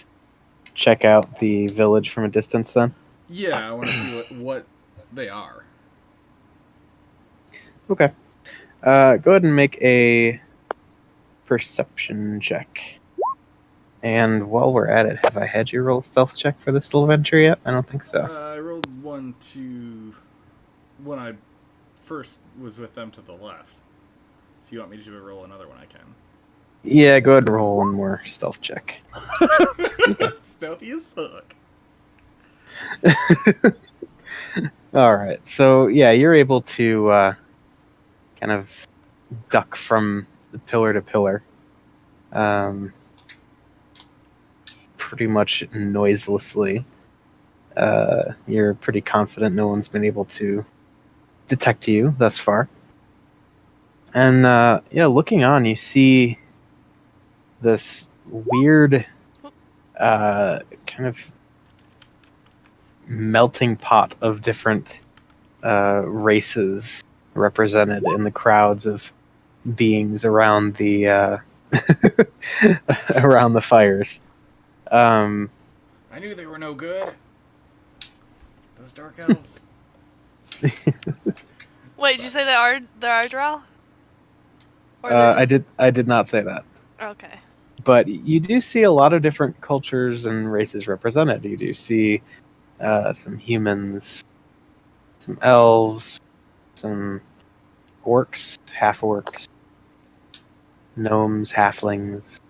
check out the village from a distance then? Yeah, I want to see what they are. Okay. Go ahead and make a perception check. And while we're at it, have I had you roll a stealth check for this little adventure yet? I don't think so. I rolled 1, 2 when I first was with them to the left. If you want me to roll another one, I can. Yeah, go ahead and roll one more stealth check. Stealthy as fuck. Alright, so yeah, you're able to kind of duck from the pillar to pillar. Pretty much noiselessly. You're pretty confident no one's been able to detect you thus far. And yeah, looking on, you see this weird kind of melting pot of different races represented in the crowds of beings around the around the fires. I knew they were no good. Those dark elves. Wait, did you say there are drow? Or I did not say that. Okay. But you do see a lot of different cultures and races represented. You do see some humans, some elves, some orcs, half orcs, gnomes, halflings,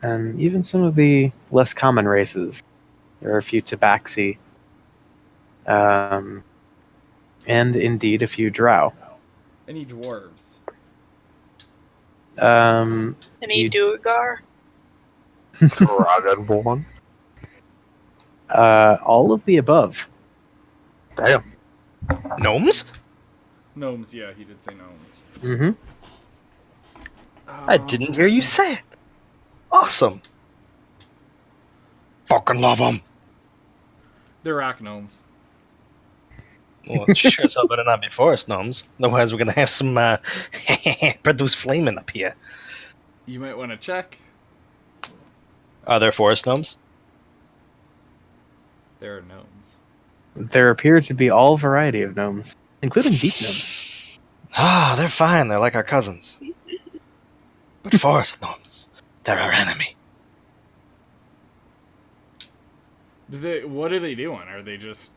and even some of the less common races, There are a few tabaxi. And indeed a few drow. Any dwarves? Any You- Duergar? Dragonborn. all of the above. Damn. Gnomes? Gnomes, yeah, he did say gnomes. Mm-hmm. I didn't hear you say it. Awesome. Fucking love them. They're rock gnomes. Well, it sure as hell better not be forest gnomes. Otherwise, we're gonna have some produce flaming up here. You might want to check. Are there forest gnomes? There are gnomes. There appear to be all variety of gnomes, including deep gnomes. Ah, they're fine. They're like our cousins. But forest gnomes, they're our enemy. What are they doing? Are they just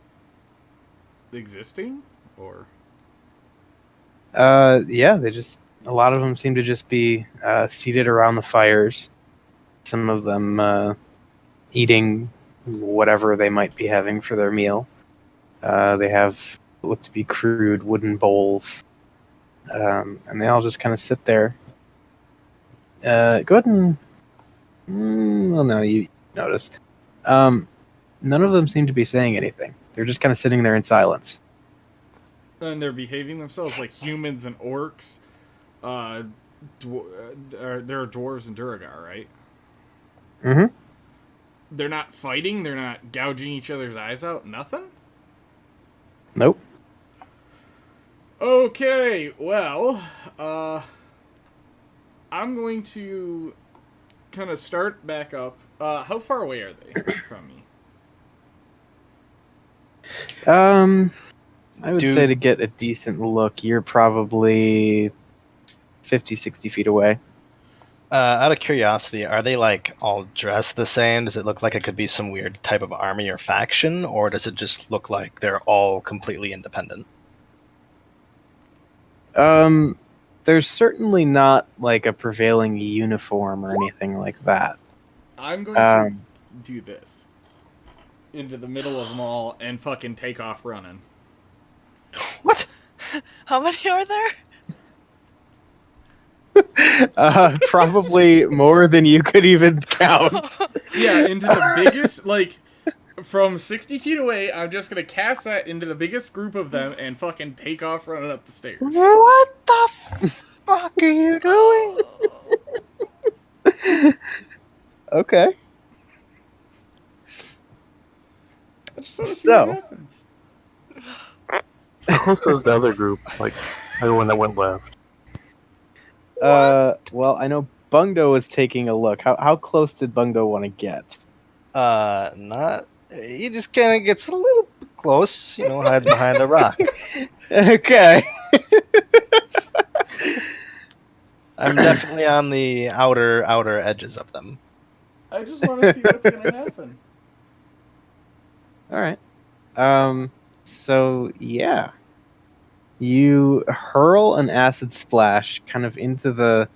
existing, or? Yeah, a lot of them seem to just be seated around the fires. Some of them eating whatever they might be having for their meal. They have what look to be crude wooden bowls, and they all just kind of sit there. Go ahead and well, no, you noticed. None of them seem to be saying anything. They're just kind of sitting there in silence. And they're behaving themselves like humans and orcs. There are dwarves and Duergar, right? Mm-hmm. They're not fighting. They're not gouging each other's eyes out. Nothing. Nope. Okay. Well, I'm going to kind of start back up. How far away are they from me? I would say to get a decent look, you're probably 50, 60 feet away. Out of curiosity, are they like all dressed the same? Does it look like it could be some weird type of army or faction, or does it just look like they're all completely independent? There's certainly not like a prevailing uniform or anything like that. I'm going to do this into the middle of them all and fucking take off running. What? How many are there? Probably more than you could even count. Yeah, into the biggest, like, from 60 feet away, I'm just gonna cast that into the biggest group of them and fucking take off running up the stairs. What the fuck are you doing? Okay. I just want to see what happens. How close is the other group? Like, everyone that went left. Well, I know Bungdo is taking a look. How close did Bungdo want to get? Not. He just kind of gets a little bit close, hides behind a rock. Okay. I'm definitely on the outer edges of them. I just want to see what's gonna happen. All right. So yeah, you hurl an acid splash kind of into the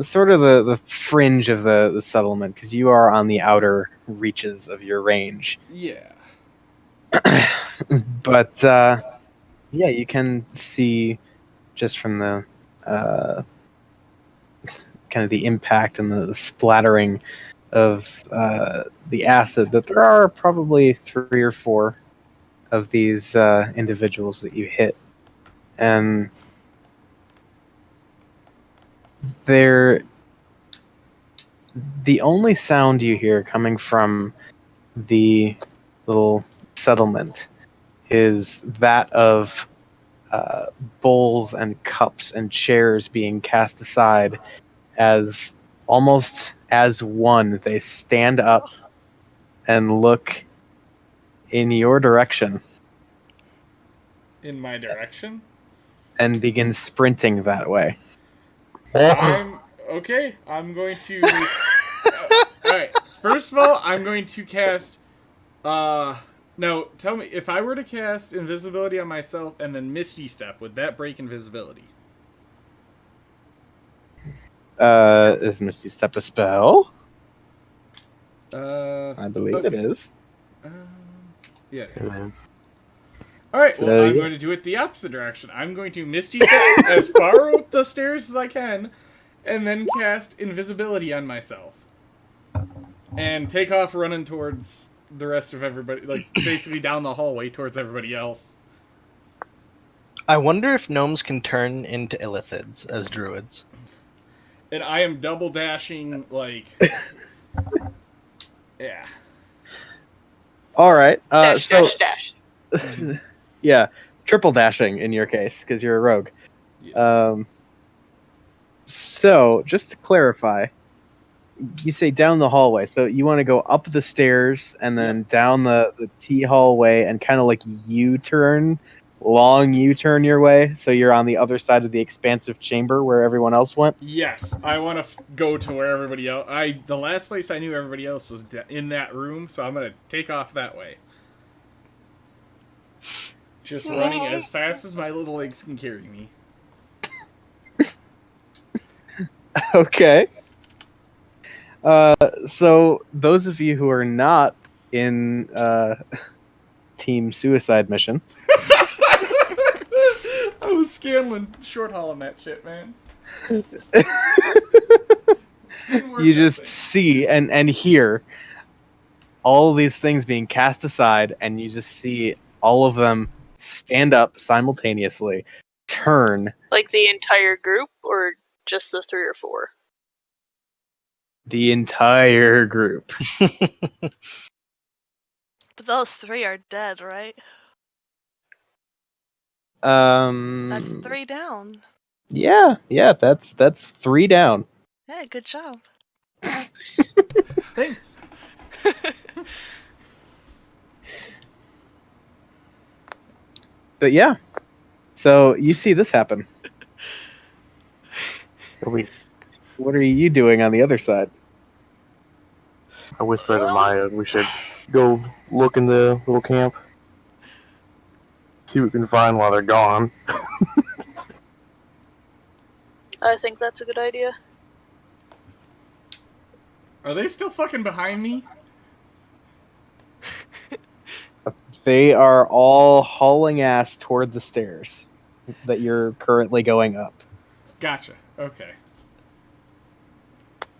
sort of the fringe of the settlement, because you are on the outer reaches of your range. Yeah. But yeah, you can see just from the kind of the impact and the splattering of the acid that there are probably 3 or 4 of these individuals that you hit, and the only sound you hear coming from the little settlement is that of bowls and cups and chairs being cast aside, as almost as one they stand up and look in your direction In my direction? and begin sprinting that way. I'm going to alright, first of all, I'm going to cast now tell me, if I were to cast invisibility on myself and then Misty Step, would that break invisibility? Is Misty Step a spell? I believe it okay. is. Yeah. It is. All right. Well, So, I'm yeah. going to do it the opposite direction. I'm going to misty step as far up the stairs as I can, and then cast invisibility on myself, and take off running towards the rest of everybody, like basically down the hallway towards everybody else. I wonder if gnomes can turn into illithids as druids. And I am double dashing, like, yeah. All right. Dash, So dash, dash. yeah, triple dashing in your case because you're a rogue. Yes. So just to clarify, you say down the hallway, so you want to go up the stairs and then down the T hallway and kind of like U-turn, long U-turn your way, so you're on the other side of the expansive chamber where everyone else went. Yes, I want to go to where everybody else. The last place I knew everybody else was in that room, so I'm gonna take off that way. Just running as fast as my little legs can carry me. Okay. So those of you who are not in Team Suicide Mission, I was scaling short hauling that shit, man. you just see and hear all of these things being cast aside, and you just see all of them stand up simultaneously, turn. Like the entire group, or just the 3 or 4? The entire group. But those 3 are dead, right? That's 3 down. Yeah, that's 3 down. Yeah, good job. Thanks. But yeah, so you see this happen. What are you doing on the other side? I whispered to Maya, we should go look in the little camp. See what we can find while they're gone. I think that's a good idea. Are they still fucking behind me? They are all hauling ass toward the stairs that you're currently going up. Gotcha. Okay.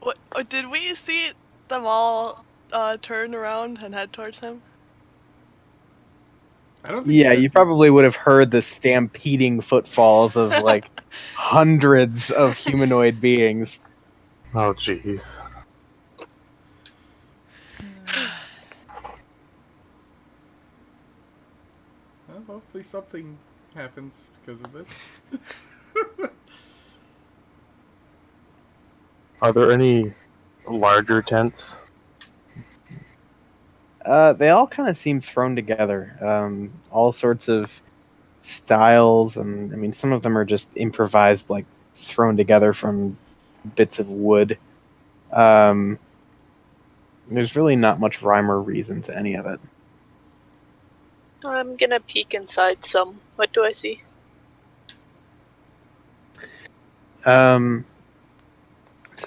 What? Did we see them all turn around and head towards him? I don't think Yeah, guys you probably would have heard the stampeding footfalls of like hundreds of humanoid beings. Oh, jeez. Well, hopefully something happens because of this. Are there any larger tents? They all kind of seem thrown together. All sorts of styles, and I mean, some of them are just improvised, like thrown together from bits of wood. There's really not much rhyme or reason to any of it. I'm gonna peek inside some. What do I see? So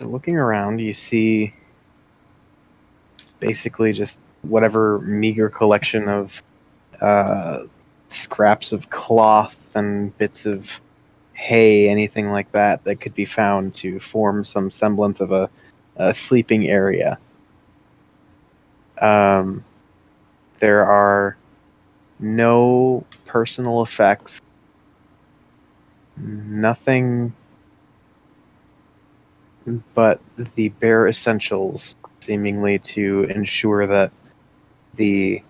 looking around, you see basically just whatever meager collection of scraps of cloth and bits of hay, anything like that, that could be found to form some semblance of a sleeping area. There are no personal effects, nothing but the bare essentials, seemingly to ensure that the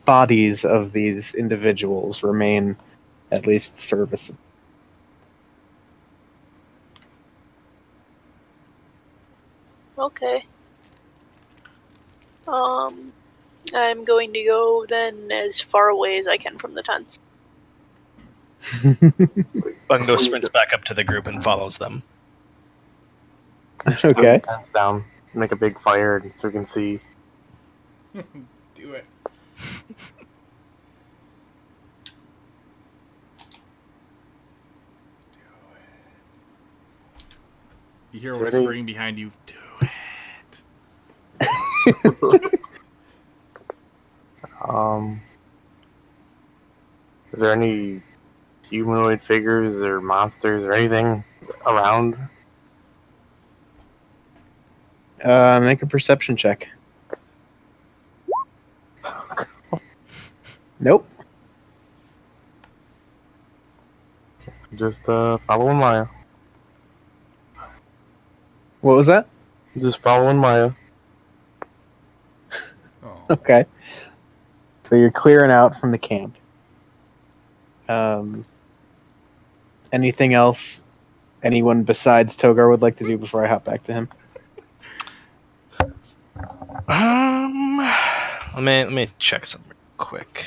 bodies of these individuals remain at least serviceable. Okay. I'm going to go then as far away as I can from the tents. Bungo sprints back up to the group and follows them. Okay. Tents down, make a big fire so we can see. Do it. You hear So whispering behind you. Do it. Is there any humanoid figures or monsters or anything around? Make a perception check. Nope. Just following Maya. What was that? Just following Maya. Oh. Okay. So you're clearing out from the camp. Anything else anyone besides Togar would like to do before I hop back to him? Let me check something real quick.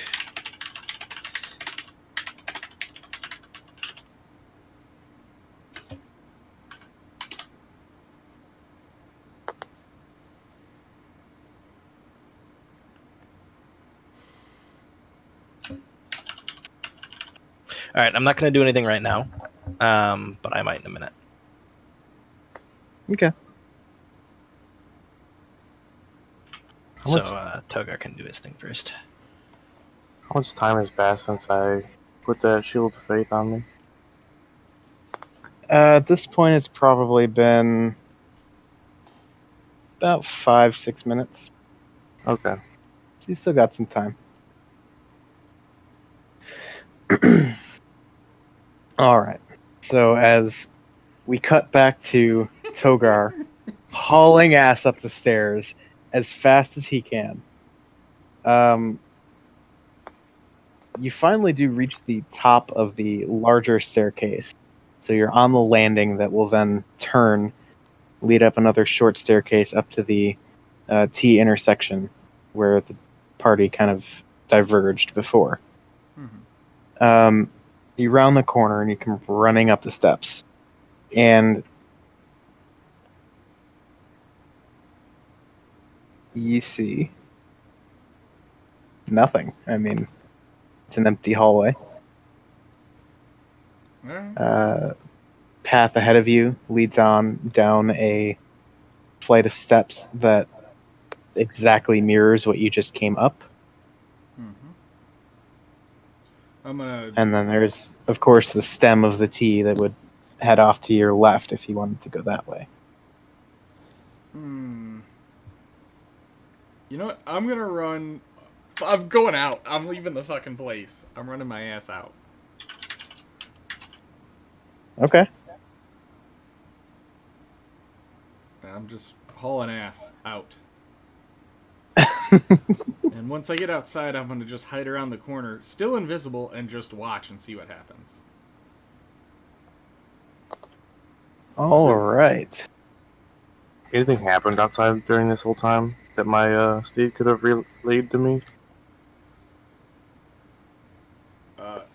All right, I'm not going to do anything right now, but I might in a minute. Okay. So Togar can do his thing first. How much time has passed since I put that shield of faith on me? At this point, it's probably been about 5-6 minutes. Okay. You still got some time. All right. So as we cut back to Togar hauling ass up the stairs as fast as he can, you finally do reach the top of the larger staircase. So you're on the landing that will then turn, lead up another short staircase up to the T intersection where the party kind of diverged before. Mm-hmm. You round the corner and you come running up the steps. And you see nothing. I mean, it's an empty hallway. Alright. Path ahead of you leads on down a flight of steps that exactly mirrors what you just came up. Mm-hmm. I'm gonna. And then there's, of course, the stem of the T that would head off to your left if you wanted to go that way. You know what? I'm gonna run. I'm going out. I'm leaving the fucking place. I'm running my ass out. Okay. I'm just hauling ass out. And once I get outside, I'm gonna just hide around the corner, still invisible, and just watch and see what happens. All right. Anything happened outside during this whole time that my steed could have relayed to me?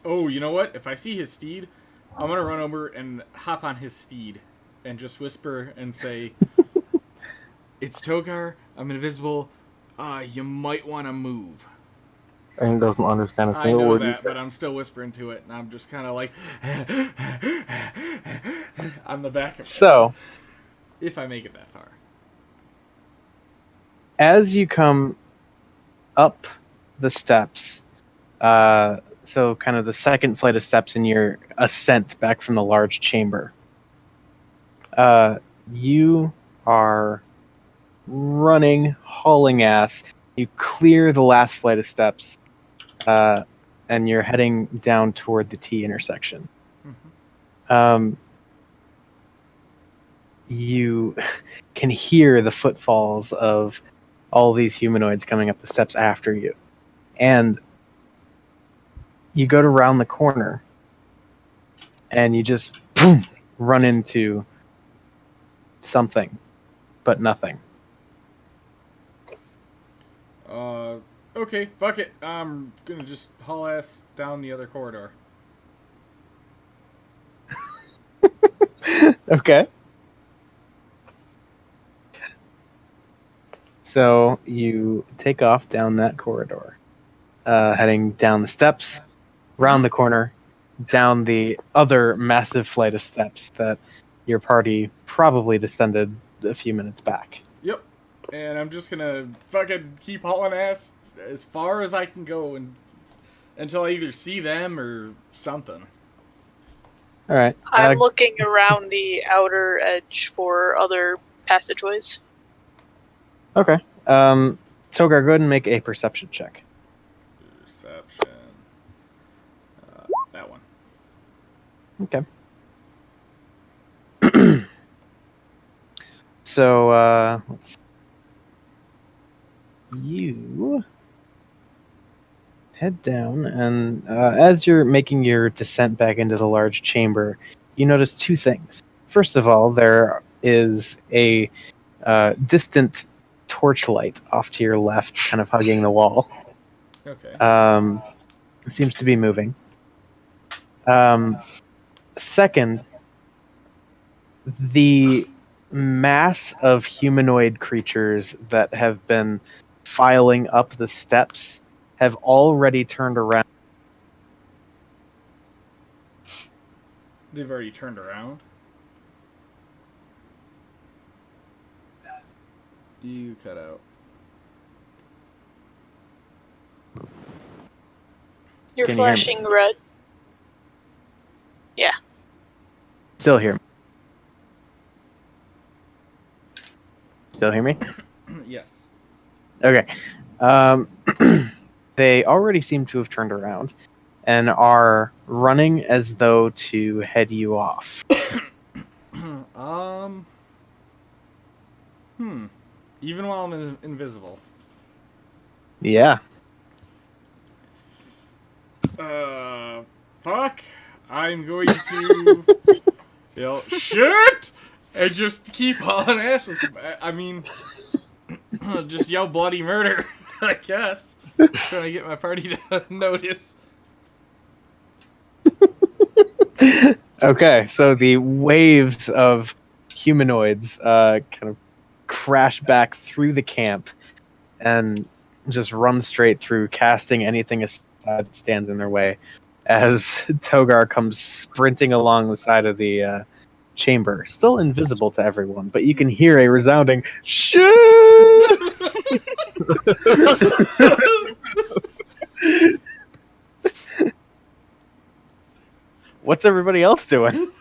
Oh, you know what? If I see his steed, I'm gonna run over and hop on his steed and just whisper and say, "It's Togar. I'm invisible. You might want to move." And he doesn't understand a I single know word. that, but I'm still whispering to it, and I'm just kind of like on the back of it. So, If I make it that far. as you come up the steps, so kind of the second flight of steps in your ascent back from the large chamber, you are running, hauling ass. You clear the last flight of steps, and you're heading down toward the T intersection. Mm-hmm. You can hear the footfalls of all these humanoids coming up the steps after you. And you go to round the corner, and you just boom, run into something, but nothing. Okay, fuck it. I'm gonna just haul ass down the other corridor. Okay. So you take off down that corridor, heading down the steps, round the corner, down the other massive flight of steps that your party probably descended a few minutes back. Yep. And I'm just gonna fucking keep hauling ass as far as I can go until I either see them or something. All right. I'm looking around the outer edge for other passageways. Okay. Togar, go ahead and make a perception check. Perception. That one. Okay. So, let's see. You head down, and as you're making your descent back into the large chamber, you notice two things. First of all, there is a distant torchlight off to your left, kind of hugging the wall. Okay. It seems to be moving. Second, the mass of humanoid creatures that have been filing up the steps have already turned around. They've already turned around? You cut out. You're Can you hear me? flashing red. Yeah. Still hear me? Still hear me? Yes. Okay. They already seem to have turned around and are running as though to head you off. Even while I'm invisible. Yeah. Fuck. I'm going to yell, shit! And just keep hauling asses. I mean, just yell bloody murder, I guess. Trying to get my party to notice. Okay, so the waves of humanoids kind of crash back through the camp and just run straight through, casting anything aside that stands in their way, as Togar comes sprinting along the side of the chamber, still invisible to everyone, but you can hear a resounding shit. What's everybody else doing?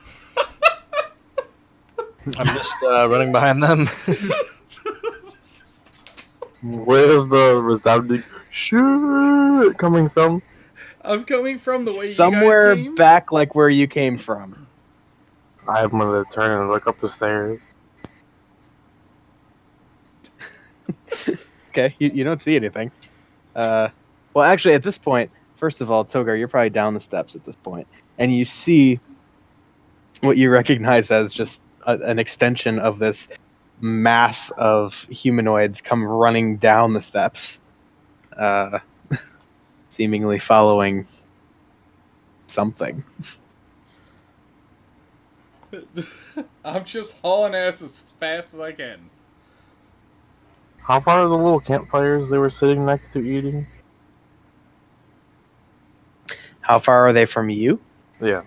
I'm just running behind them. Where's the resounding shit coming from? I'm coming from the way Somewhere you guys came. back, like where you came from. I'm gonna turn and look up the stairs. Okay, you don't see anything. Well, actually, at this point, first of all, Togar, you're probably down the steps at this point, and you see what you recognize as just an extension of this mass of humanoids come running down the steps, seemingly following something. I'm just hauling ass as fast as I can. How far are the little campfires they were sitting next to eating? How far are they from you? Yeah.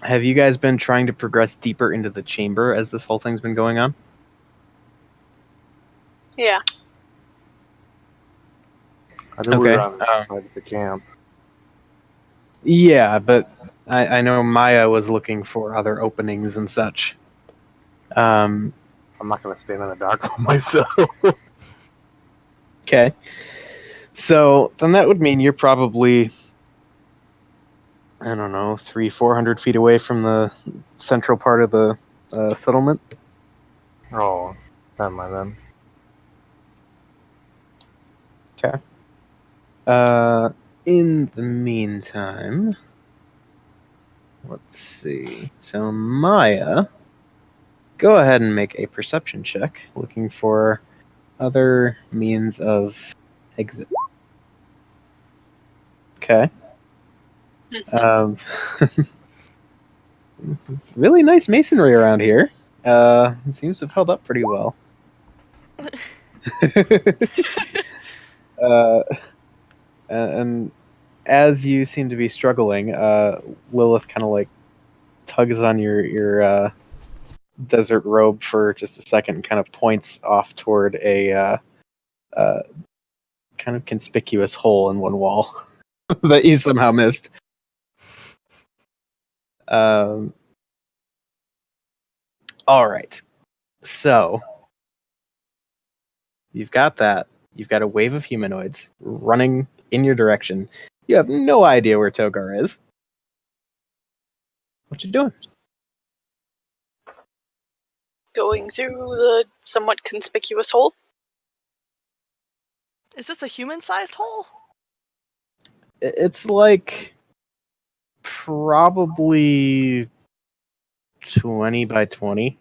Have you guys been trying to progress deeper into the chamber as this whole thing's been going on? Yeah. I think we Okay, were on the side of the camp. Yeah, but I know Maya was looking for other openings and such. I'm not gonna stand in the dark by myself. Okay. So then that would mean you're probably, I don't know, 300-400 feet away from the central part of the settlement. Oh, never mind then. Okay. In the meantime, let's see. So Maya, go ahead and make a perception check, looking for other means of exit. Okay. It's really nice masonry around here. It seems to have held up pretty well. And as you seem to be struggling, Lilith kind of like tugs on your desert robe for just a second and kind of points off toward a kind of conspicuous hole in one wall that you somehow missed. All right. So you've got that. You've got a wave of humanoids running in your direction. You have no idea where Togar is. What you doing? Going through the somewhat conspicuous hole. Is this a human-sized hole? It's like probably 20 by 20.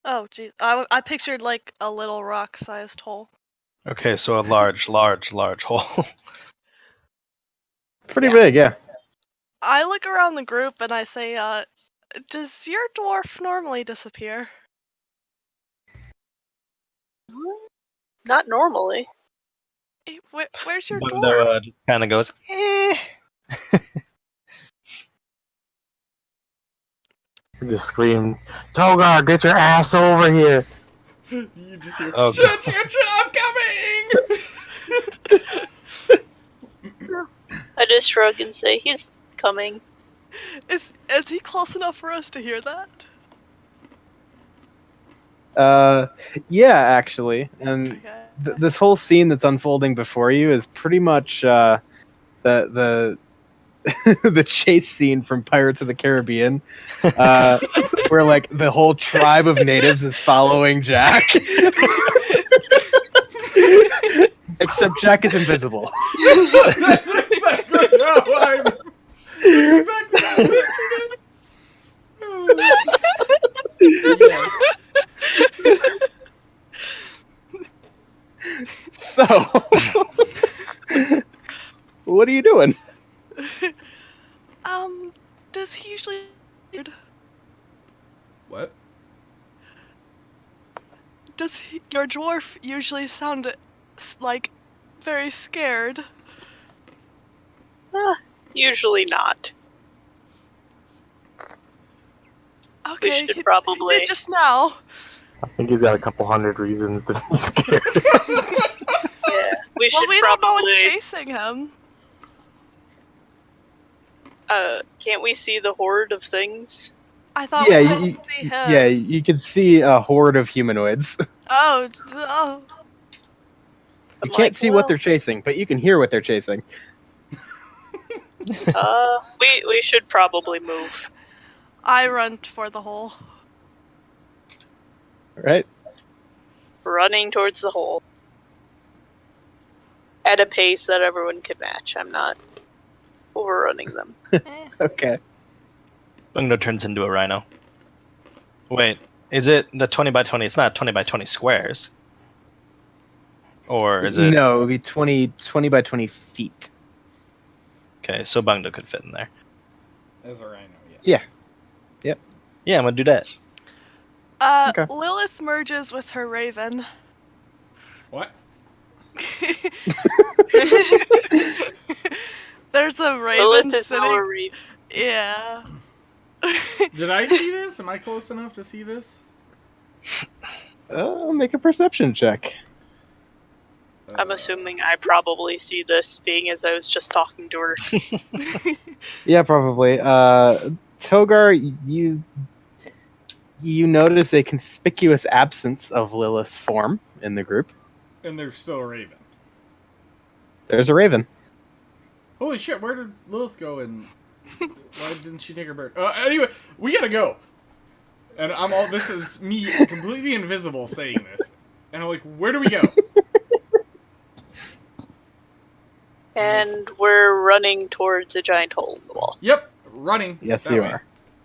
Oh, geez. I pictured like a little rock-sized hole. Okay, so a large hole. Pretty big, yeah. I look around the group and I say, does your dwarf normally disappear? Not normally. Where's your dwarf? Bando kind of goes, eh. You just scream, Togar, get your ass over here! You just hear, Oh, shit, I'm coming! I just shrug and say, he's coming. Is he close enough for us to hear that? Yeah, actually. And Okay. this whole scene that's unfolding before you is pretty much the the chase scene from Pirates of the Caribbean, where like the whole tribe of natives is following Jack, except Jack is invisible. That's exactly how I'm... That's exactly how Yes. So, what are you doing? Does he usually... What? Does your dwarf usually sound like very scared? Usually not. Okay, We should probably... he did just now. I think he's got a couple hundred reasons to be scared. Yeah, we should Well, we don't know what's probably... chasing him. Can't we see the horde of things? I thought Yeah, we you, couldn't see him. yeah, you can see a horde of humanoids. Oh. You I'm can't like, see well, what they're chasing, but you can hear what they're chasing. we should probably move. I run for the hole. Right? Running towards the hole. At a pace that everyone can match. I'm not overrunning them. Okay. Bando turns into a rhino. Wait, is it the 20 by 20? It's not 20 by 20 squares. Or is it? No, it would be 20 by 20 feet. Okay, so Bando could fit in there. As a rhino, yes. Yeah. Yeah, I'm gonna do that. Okay. Lilith merges with her raven. What? There's a raven Lilith is sitting... now a reef. Yeah. Did I see this? Am I close enough to see this? Make a perception check. I'm assuming I probably see this, being as I was just talking to her. Yeah, probably. Togar, you notice a conspicuous absence of Lilith's form in the group. And there's still a raven. There's a raven. Holy shit, where did Lilith go and why didn't she take her bird? Anyway, we gotta go. And this is me completely invisible saying this. And I'm like, where do we go? And we're running towards a giant hole in the wall. Yep, running. Yes, that you way. are.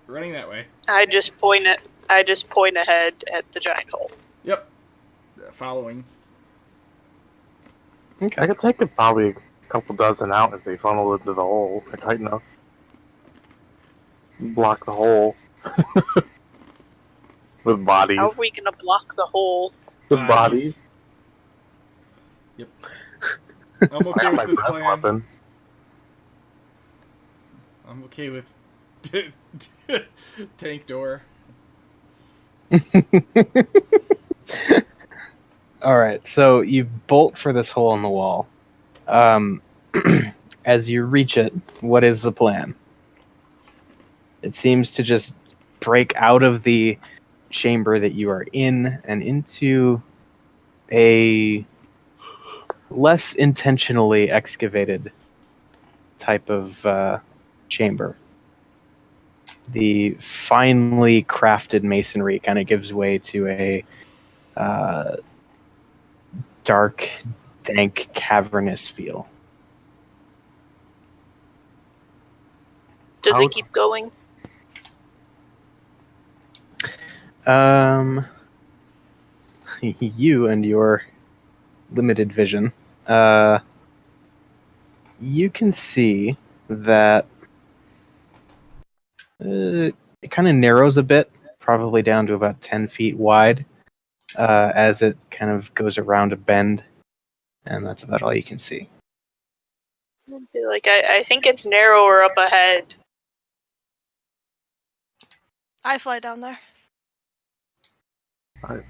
Running that way. I just point ahead at the giant hole. Yep. Following. Okay. I could take it probably a couple dozen out if they funnel into the hole. They're tight enough. Block the hole. With bodies. How are we gonna block the hole? With bodies. Yep. I'm I okay got my with this breath plan. weapon. I'm okay with tank door. All right, so you bolt for this hole in the wall. As you reach it, what is the plan? It seems to just break out of the chamber that you are in and into a less intentionally excavated type of chamber. The finely crafted masonry kind of gives way to a dark, dank, cavernous feel. Does it keep going? You and your limited vision, you can see that it kind of narrows a bit, probably down to about 10 feet wide, as it kind of goes around a bend, and that's about all you can see. I'd be like, I think it's narrower up ahead. I fly down there. I'll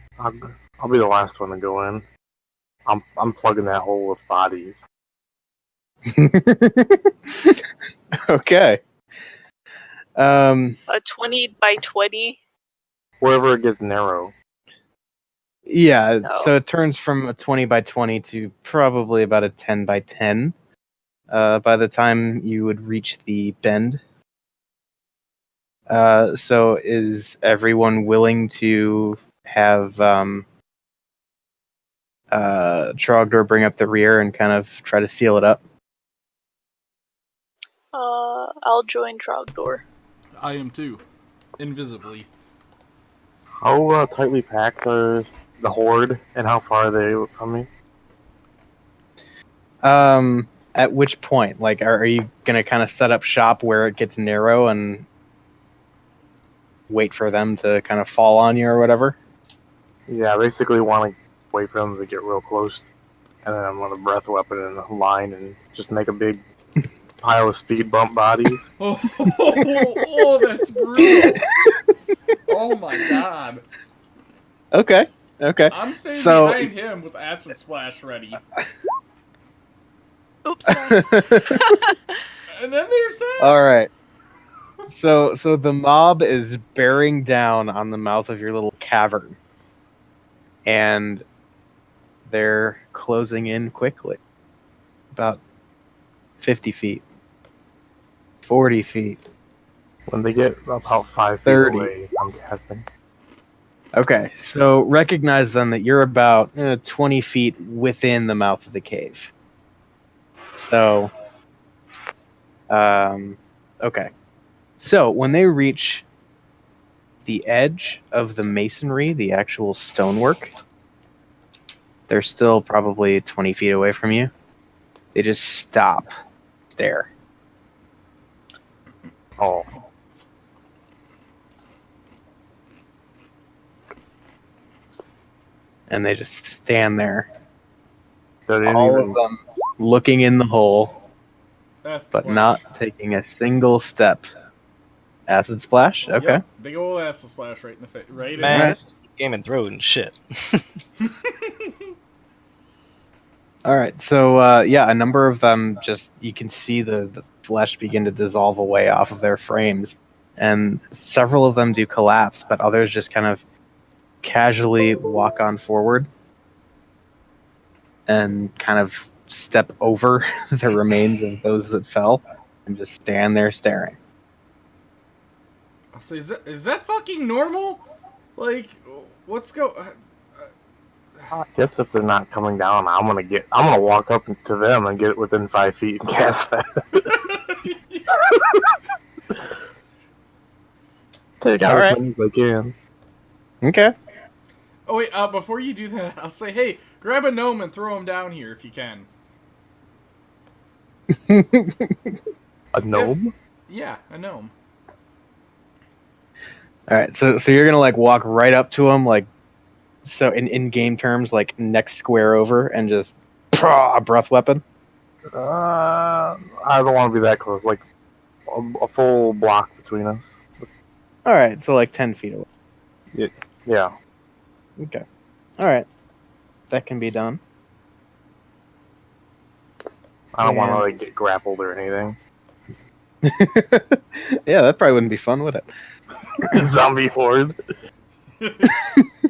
be the last one to go in. I'm plugging that hole with bodies. Okay. A 20 by 20? Wherever it gets narrow. Yeah, No. so it turns from a 20 by 20 to probably about a 10 by 10 by the time you would reach the bend. So is everyone willing to have Trogdor bring up the rear and kind of try to seal it up? I'll join Trogdor. I am too. Invisibly. How tightly packed are the horde, and how far are they from me? At which point? Like, are you gonna kind of set up shop where it gets narrow and wait for them to kind of fall on you or whatever? Yeah, I basically want to wait for them to get real close, and then I'm gonna breath weapon in a line and just make a big pile of speed bump bodies. Oh, that's brutal. Oh my god. Okay. I'm staying So- behind him with acid splash ready. Oops, sorry. And then there's that. All right. So the mob is bearing down on the mouth of your little cavern, and they're closing in quickly. About 50 feet, 40 feet. When they get about 5 feet 30. away, I'm casting. Okay, so recognize then that you're about 20 feet within the mouth of the cave. So, okay. So when they reach the edge of the masonry, the actual stonework, they're still probably 20 feet away from you. They just stop, stare. Oh. And they just stand there, They didn't all even. of them looking in the hole, Acid but splash. not taking a single step. Acid splash? Okay. Yep, big ol' acid splash right in the face. Right in Man, Alright. this is Game and Thrones shit. Alright, so yeah, a number of them just, you can see the flesh begin to dissolve away off of their frames. And several of them do collapse, but others just kind of casually walk on forward and kind of step over the remains of those that fell and just stand there staring. I'll say, is that fucking normal? Like, what's I guess if they're not coming down, I'm gonna walk up to them and get within 5 feet and cast that. Take out as many as I can. Okay. Oh wait, before you do that, I'll say, hey, grab a gnome and throw him down here if you can. A gnome? Yeah, a gnome. Alright, so you're gonna like walk right up to him, like, so in game terms, like next square over, and just a breath weapon? I don't want to be that close. Like a full block between us. Alright, so like 10 feet away. Yeah. Okay. Alright. that can be done. I don't want to And- like get grappled or anything. Yeah, that probably wouldn't be fun, would it? Zombie horde. You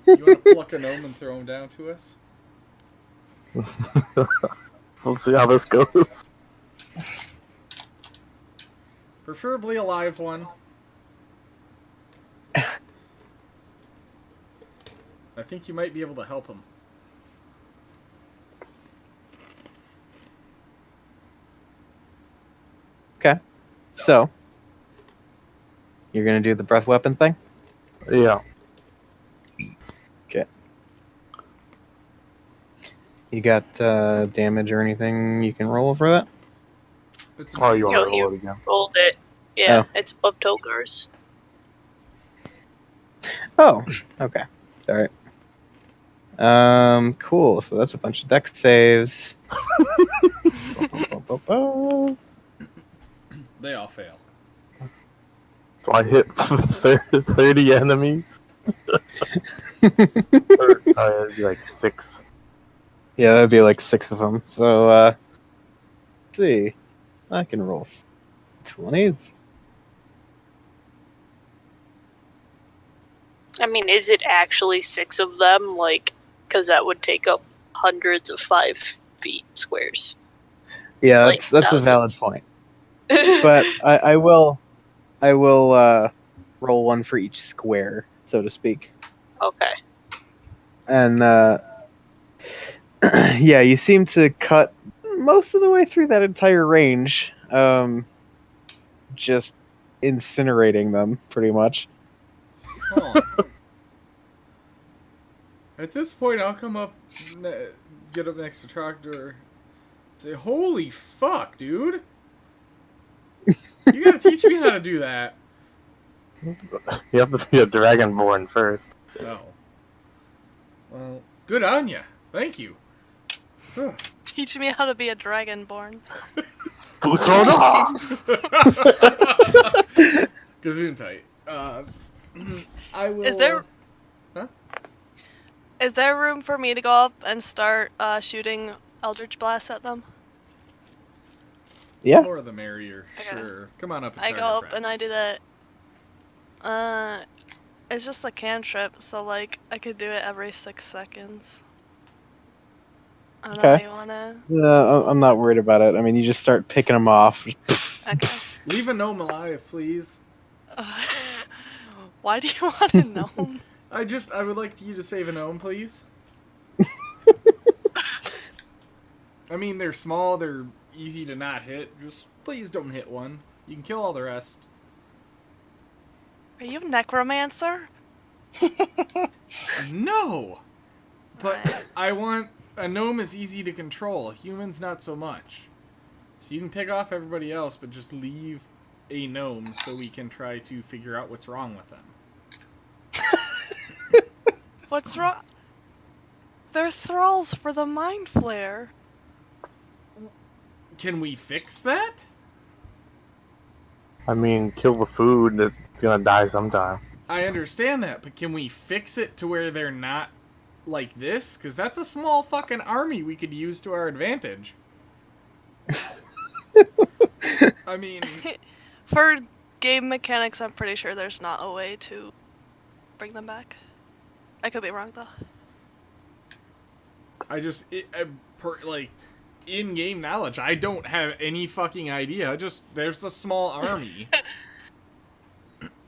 want to pluck a gnome and throw him down to us? We'll see how this goes. Preferably a live one. I think you might be able to help him. Okay. So, you're gonna do the breath weapon thing? Yeah. You got damage or anything you can roll for that? It's Oh, you want No, to roll it again? Rolled it. Yeah, Oh. it's above Togar's. Oh, okay. Alright. Cool. So that's a bunch of dex saves. They all fail. So I hit 30 enemies. Or, it'd be like 6. Yeah, that'd be like 6 of them. So, let's see. I can roll 20s. I mean, is it actually 6 of them? Like, because that would take up hundreds of 5 feet squares. Yeah, Like that's a valid thousands. point. But I will roll one for each square, so to speak. Okay. And yeah, you seem to cut most of the way through that entire range, just incinerating them pretty much. Huh. At this point, I'll come up, get up next to Trogdor, say, "Holy fuck, dude! You gotta teach me how to do that." You have to be a dragonborn first. Oh. Well, good on ya. Thank you. Huh. Teach me how to be a dragonborn. Busona! Gesundheit. I will. Is there room for me to go up and start shooting Eldritch Blast at them? Yeah. The more the merrier. Okay. Sure. Come on up. And I target go up and I do practice. that. It's just a cantrip, so like I could do it every 6 seconds. I don't know Okay. how you wanna. I'm not worried about it. I mean, you just start picking them off. Okay. Leave a gnome alive, please. Why do you want to know? I would like you to save a gnome, please. I mean, they're small, they're easy to not hit. Just please don't hit one. You can kill all the rest. Are you a necromancer? No! But Right. I want... A gnome is easy to control. Humans, not so much. So you can pick off everybody else, but just leave a gnome so we can try to figure out what's wrong with them. What's wrong? They're thralls for the Mind Flare. Can we fix that? I mean, kill the food, it's gonna die sometime. I understand that, but can we fix it to where they're not like this? Because that's a small fucking army we could use to our advantage. I mean, For game mechanics, I'm pretty sure there's not a way to bring them back. I could be wrong though. like, in-game knowledge, I don't have any fucking idea. Just, there's a small army.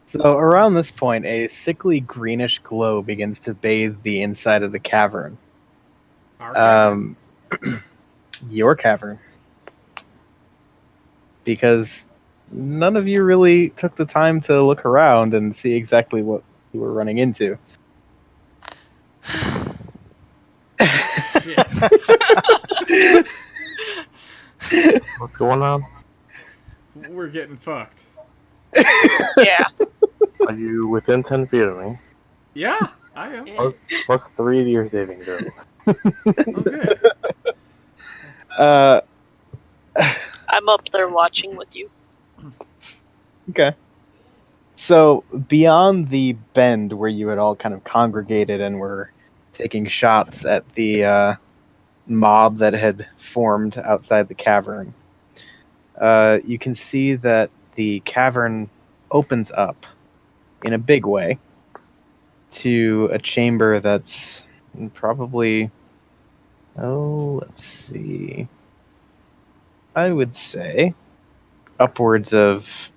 So around this point, a sickly greenish glow begins to bathe the inside of the cavern. Our Your cavern. Because none of you really took the time to look around and see exactly what you were running into. What's going on? We're getting fucked. Yeah. Are you within 10 feet of me? Yeah, I am. Yeah. Plus 3 to your saving throw. Oh, good. I'm up there watching with you. Okay. So beyond the bend where you had all kind of congregated and were taking shots at the mob that had formed outside the cavern. You can see that the cavern opens up in a big way to a chamber that's probably, let's see, I would say upwards of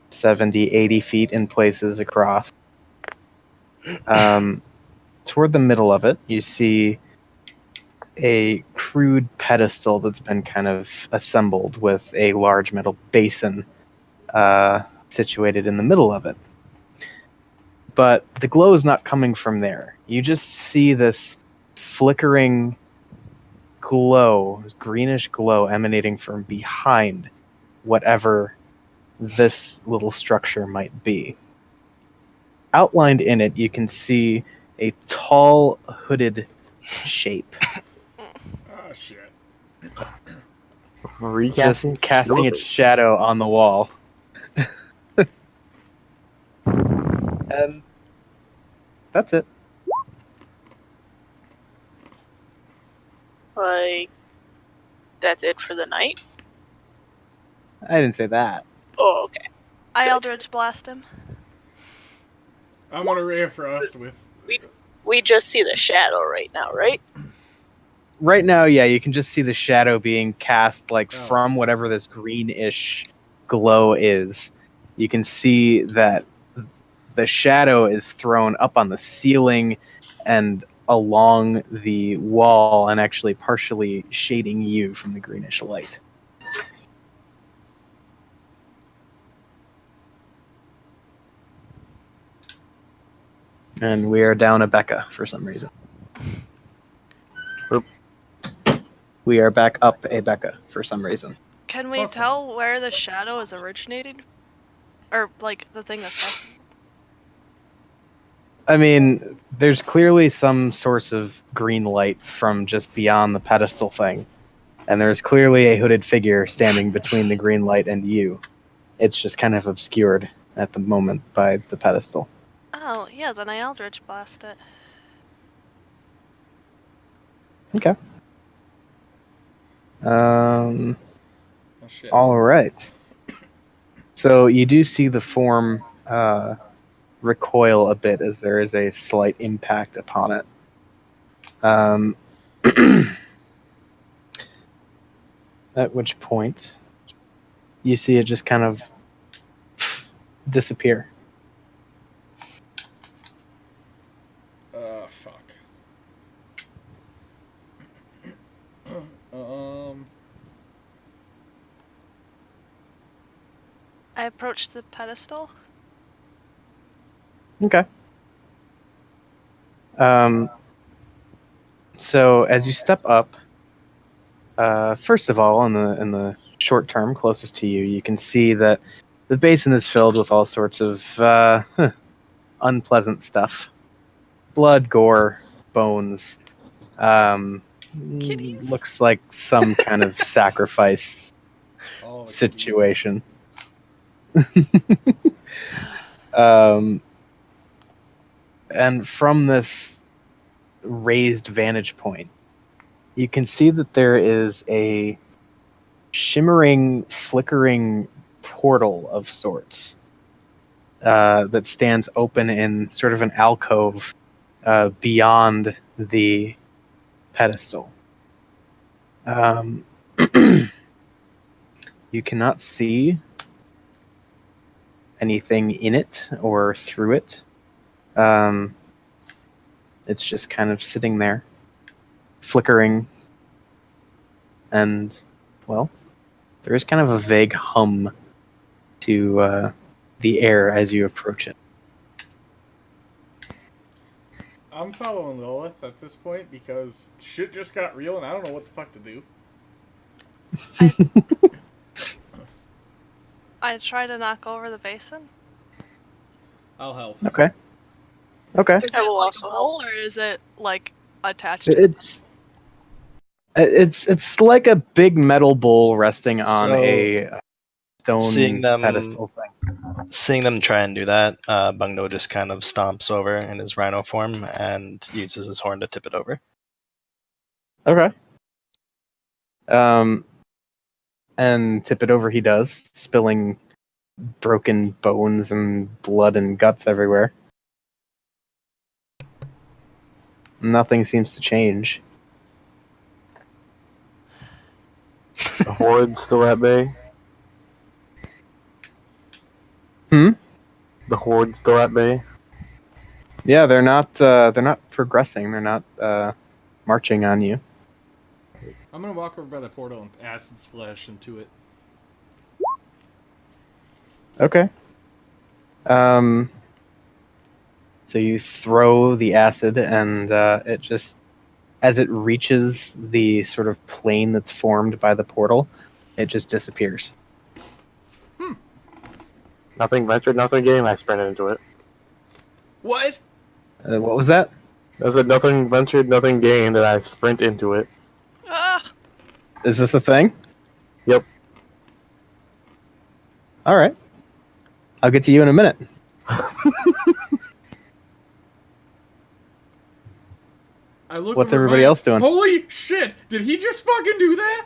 70, 80 feet in places across. Toward the middle of it, you see a crude pedestal that's been kind of assembled with a large metal basin situated in the middle of it. But the glow is not coming from there. You just see this flickering glow, greenish glow emanating from behind whatever this little structure might be. Outlined in it, you can see a tall, hooded shape. Oh, shit. Just casting its shadow on the wall. And that's it. Like, that's it for the night? I didn't say that. Oh, okay. I Eldritch Blast him. I'm gonna Ray of Frost with... We just see the shadow right now, right? Right now, yeah, you can just see the shadow being cast from whatever this greenish glow is. You can see that the shadow is thrown up on the ceiling and along the wall and actually partially shading you from the greenish light. And we are down a Becca for some reason. Oop. We are back up a Becca for some reason. Can we tell where the shadow is originating? Or, like, the thing that's... I mean, there's clearly some source of green light from just beyond the pedestal thing. And there's clearly a hooded figure standing between the green light and you. It's just kind of obscured at the moment by the pedestal. Oh, yeah, then I Eldritch Blast it. Okay. Oh, shit. All right. So you do see the form recoil a bit as there is a slight impact upon it. At which point you see it just kind of disappear. Fuck. I approach the pedestal. Okay. So as you step up, first of all, in the short term closest to you, you can see that the basin is filled with all sorts of unpleasant stuff: blood, gore, bones. Looks like some kind of sacrifice situation. And from this raised vantage point, you can see that there is a shimmering, flickering portal of sorts that stands open in sort of an alcove beyond the pedestal. You cannot see anything in it or through it. It's just kind of sitting there, flickering, and, well, there is kind of a vague hum to the air as you approach it. I'm following Lilith at this point because shit just got real and I don't know what the fuck to do. I try to knock over the basin. I'll help. Okay. Is it like a hole, or is it like attached to It's like a big metal bowl resting on a stone Seeing them- pedestal thing. Seeing them try and do that, Bungdo just kind of stomps over in his rhino form and uses his horn to tip it over. Okay. And tip it over he does, spilling broken bones and blood and guts everywhere. Nothing seems to change. The Horde's still at bay? Hmm? The Horde's still at bay? Yeah, they're not progressing. They're not marching on you. I'm gonna walk over by the portal and acid splash into it. Okay. So you throw the acid, and it just, as it reaches the sort of plane that's formed by the portal, it just disappears. Nothing ventured, nothing gained. I sprinted into it. What? What was that? I said nothing ventured, nothing gained, and I sprint into it. Ah! Is this a thing? Yep. All right. I'll get to you in a minute. I look What's over everybody else doing? Holy shit! Did he just fucking do that?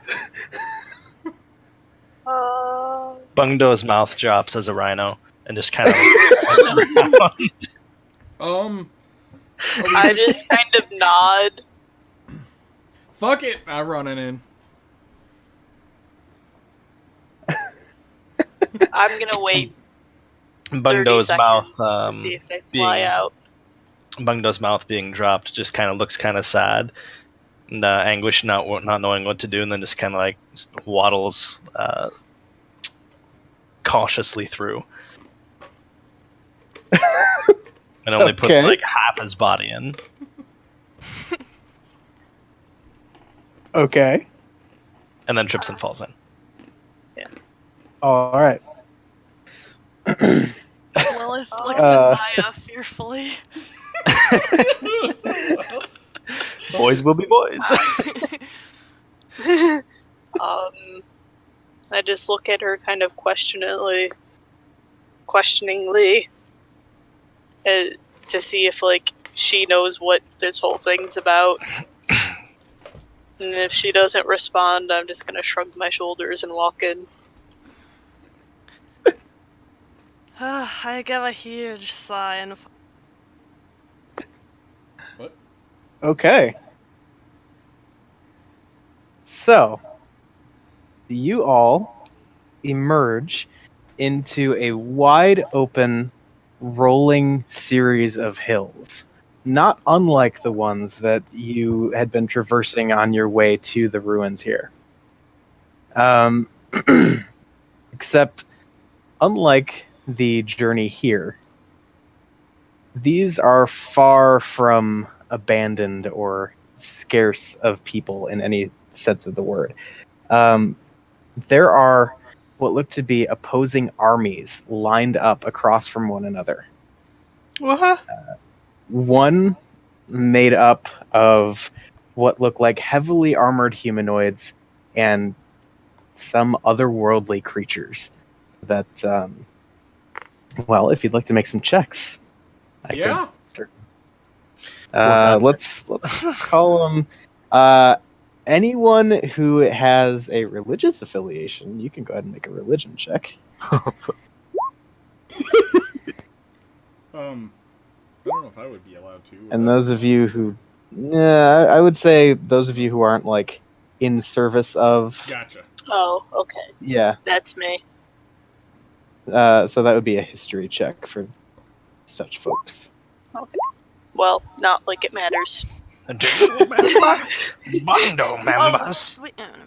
Bungdo's mouth drops as a rhino and just kind of. I just kind of nod. Fuck it! I'm running in. I'm gonna wait 30 Bungdo's seconds mouth, to see if they fly being- out. Bungdo's mouth being dropped just kind of looks kind of sad. And Anguish not knowing what to do, and then just kind of like waddles cautiously through. And only puts Okay. like half his body in. Okay. And then trips and falls in. All right. Lilith looks at Maya fearfully. Boys will be boys. I just look at her kind of questioningly, to see if like she knows what this whole thing's about. And if she doesn't respond, I'm just gonna shrug my shoulders and walk in. I give a huge sigh and Okay. So, you all emerge into a wide open, rolling series of hills, not unlike the ones that you had been traversing on your way to the ruins here. Except, unlike the journey here, these are far from abandoned or scarce of people in any sense of the word. There are what look to be opposing armies lined up across from one another. What? One made up of what look like heavily armored humanoids and some otherworldly creatures that, well, if you'd like to make some checks, I Yeah. could. Let's call them. Anyone who has a religious affiliation, you can go ahead and make a religion check. I don't know if I would be allowed to. And those of you who, I would say those of you who aren't like in service of, Gotcha. Oh, okay. yeah. That's me. So that would be a history check for such folks. Okay. Well, not like it matters. Do you remember Bungdo members? wait, no, never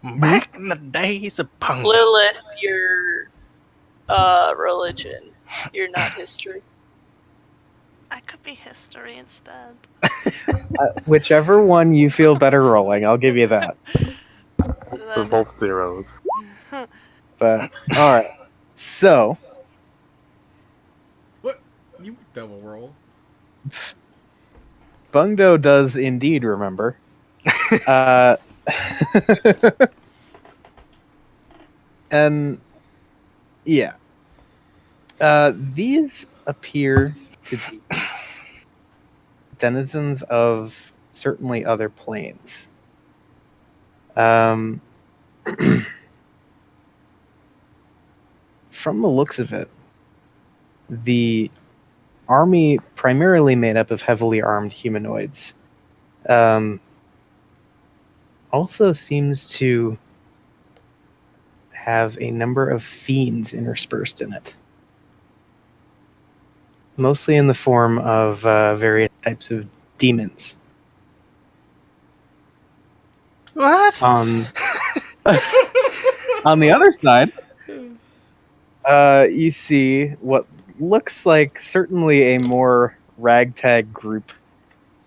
mind. Back in the days of Bungdo. Lilith, your religion. You're not history. I could be history instead. Whichever one you feel better rolling, I'll give you that. For both zeros. But all right, so What? You double roll. Bungdo does indeed remember. And yeah, these appear to be denizens of certainly other planes. From the looks of it, the army primarily made up of heavily armed humanoids. Also seems to have a number of fiends interspersed in it. Mostly in the form of various types of demons. What? On the other side, you see what looks like certainly a more ragtag group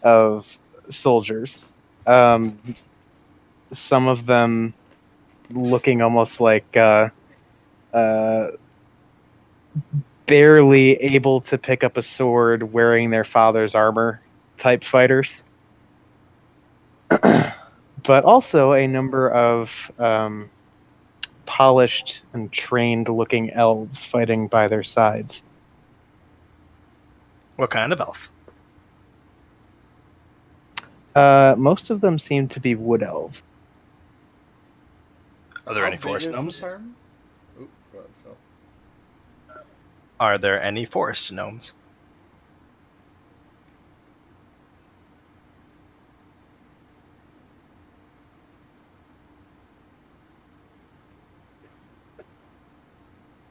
of soldiers. Some of them looking almost like barely able to pick up a sword, wearing their father's armor type fighters. But also a number of polished and trained looking elves fighting by their sides. What kind of elf? Most of them seem to be wood elves. Are there How any big forest is the gnomes? farm? Oop, go ahead, Phil. Are there any forest gnomes?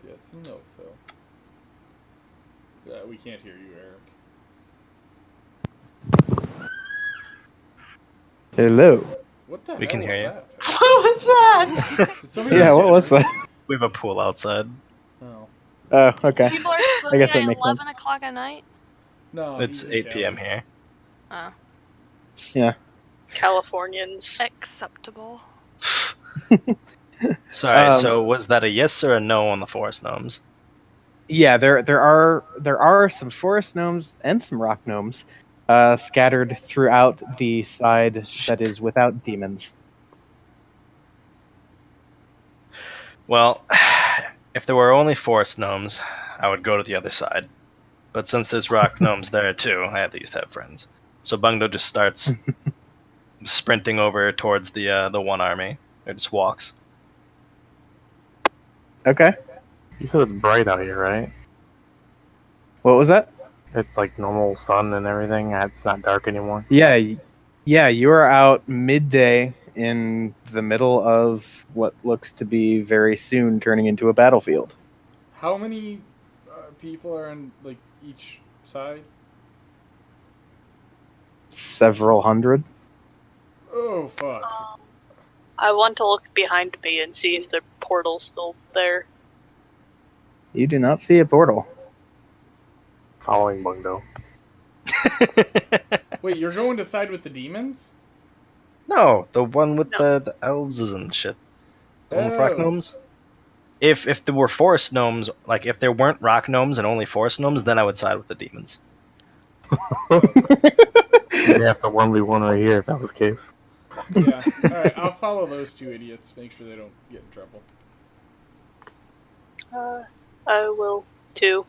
Yeah, it's a no, Phil. We can't hear you, Eric. Hello. What the We hell can was hear you. that? What was that? Did somebody Yeah, just what was generate? that? We have a pool outside. Oh. Oh, okay. People are I sleeping guess that at makes sense. 11 o'clock at night? No, It's he's in 8 p.m. Cali. here. Oh. Yeah. Californians. Acceptable. Sorry, Um, so was that a yes or a no on the forest gnomes? Yeah, there are some forest gnomes and some rock gnomes scattered throughout the side that is without demons. Well, if there were only forest gnomes, I would go to the other side. But since there's rock gnomes there too, I at least have friends. So Bungdo just starts sprinting over towards the one army. It just walks. Okay. You said it's bright out here, right? What was that? It's like normal sun and everything. It's not dark anymore. Yeah, you are out midday in the middle of what looks to be very soon turning into a battlefield. How many people are on like each side? Several hundred. Oh fuck! I want to look behind me and see if the portal's still there. You do not see a portal. Following Bungdo. Wait, you're going to side with the demons? No, the one with No. the elves and shit. The one with rock Oh. gnomes. If there were forest gnomes, like if there weren't rock gnomes and only forest gnomes, then I would side with the demons. You'd have to 1v1 right here if that was the case. Yeah. Alright, I'll follow those two idiots. Make sure they don't get in trouble. I will too.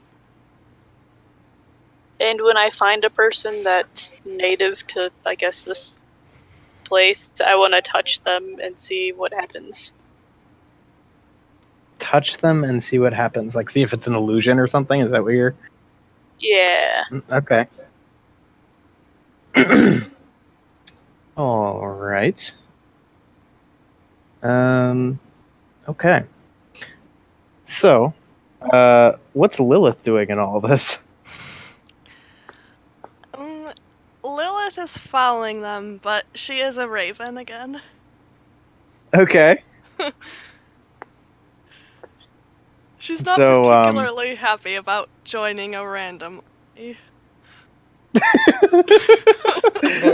And when I find a person that's native to, I guess, this place, I want to touch them and see what happens. Touch them and see what happens. Like, see if it's an illusion or something. Is that what you're? Yeah. Okay. All right. Okay. So, what's Lilith doing in all this? Lilith is following them, but she is a raven again. Okay. She's not So, particularly happy about joining a random.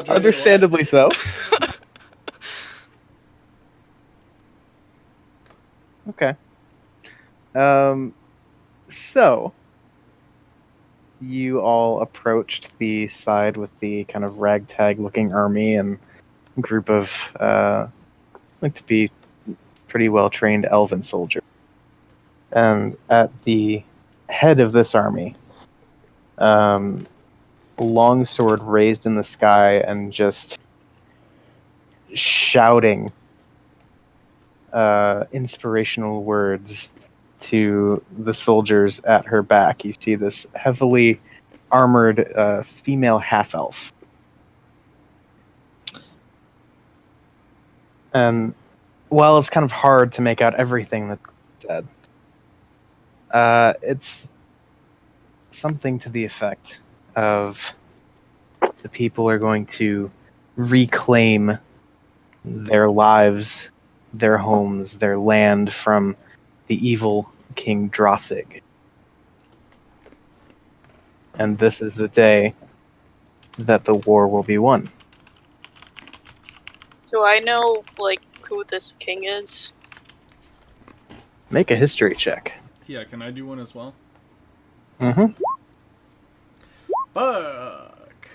Understandably so. Okay. So you all approached the side with the kind of ragtag-looking army and group of look to be pretty well-trained elven soldiers. And at the head of this army, longsword raised in the sky and just shouting inspirational words to the soldiers at her back. You see this heavily armored female half-elf. And while it's kind of hard to make out everything that's said, it's something to the effect of the people are going to reclaim their lives, their homes, their land from the evil King Drossig. And this is the day that the war will be won. Do I know, like, who this king is? Make a history check. Yeah, can I do one as well? Mm-hmm. Fuck!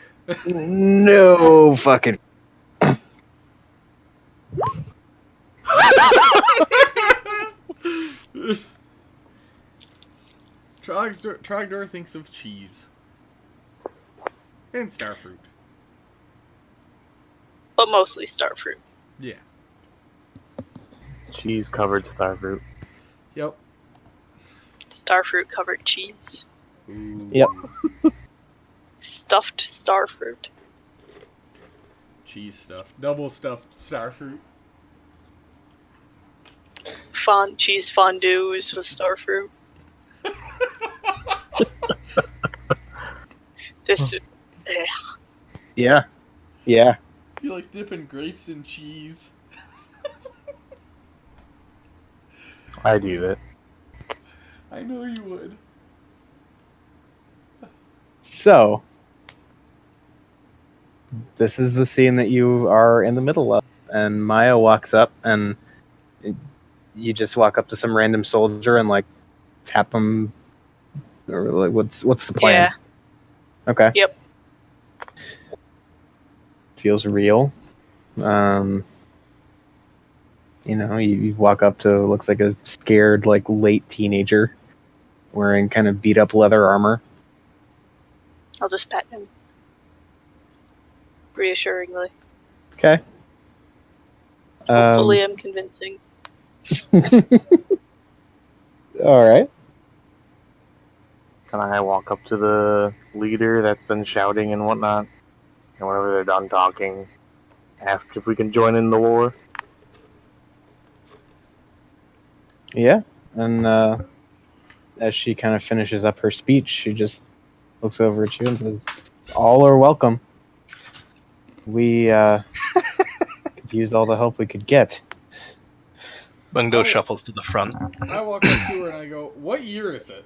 No fucking... Trogdor thinks of cheese. And starfruit. But mostly starfruit. Yeah. Cheese covered starfruit. Yep. Starfruit covered cheese. Ooh. Yep. Stuffed starfruit. Cheese stuff. Double stuffed starfruit. Cheese fondues with starfruit. This. Yeah. Yeah. You like dipping grapes in cheese. I do that. I know you would. So, this is the scene that you are in the middle of, and Maya walks up, and you just walk up to some random soldier and like tap him, or like what's the plan? Yeah. Okay. Yep. Feels real. You walk up to looks like a scared like late teenager, wearing kind of beat up leather armor. I'll just pat him. Reassuringly. Okay. Hopefully I'm convincing. All right. Can I walk up to the leader that's been shouting and whatnot? And whenever they're done talking, ask if we can join in the war? Yeah, and as she kind of finishes up her speech, she just looks over at you and says, "All are welcome. We could use all the help we could get." Bungdo shuffles to the front. I walk up to her and I go, "What year is it?"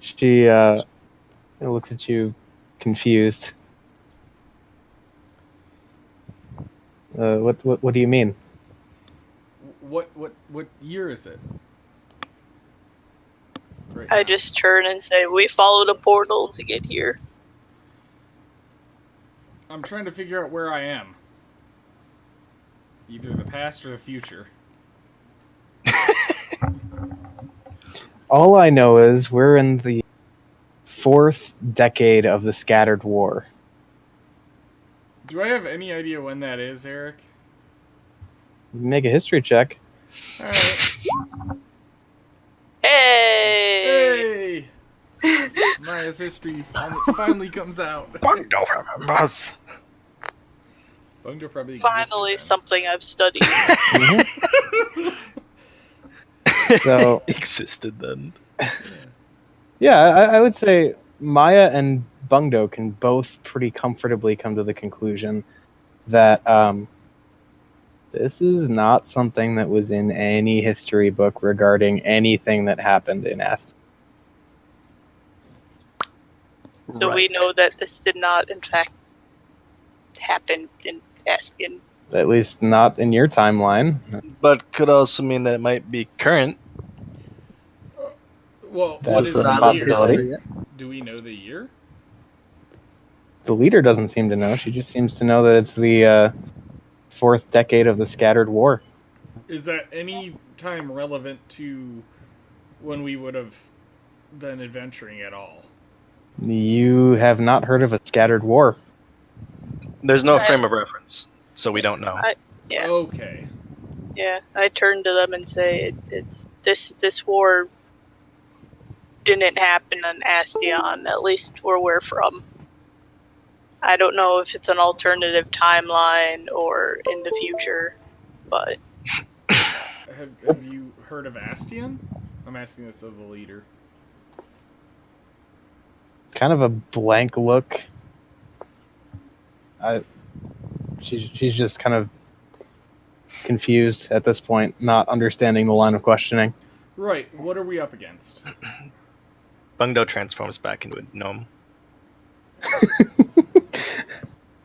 She looks at you, confused. What do you mean? What year is it? Right I now. just turn and say, we followed a portal to get here. I'm trying to figure out where I am. Either the past or the future. All I know is we're in the 4th decade of the Scattered War. Do I have any idea when that is, Eric? Make a history check. Alright. Hey! Hey! Maya's history finally comes out. Bungdo remembers. Bungdo probably existed Finally then. something I've studied. So Existed then. yeah, I would say Maya and Bungdo can both pretty comfortably come to the conclusion that this is not something that was in any history book regarding anything that happened in Aston. So we know that this did not, in fact, happen in Askin. At least not in your timeline. But could also mean that it might be current. Well, That's what is a the possibility. year? Do we know the year? The leader doesn't seem to know. She just seems to know that it's the fourth decade of the Scattered War. Is that any time relevant to when we would have been adventuring at all? You have not heard of a Scattered War. There's no frame of reference, so we don't know. Yeah. Okay. Yeah, I turn to them and say, "It's this war didn't happen on Astion, at least where we're from. I don't know if it's an alternative timeline or in the future, but..." Have you heard of Astion? I'm asking this of the leader. Kind of a blank look. She's just kind of confused at this point, not understanding the line of questioning. Right, what are we up against? Bungdo transforms back into a gnome.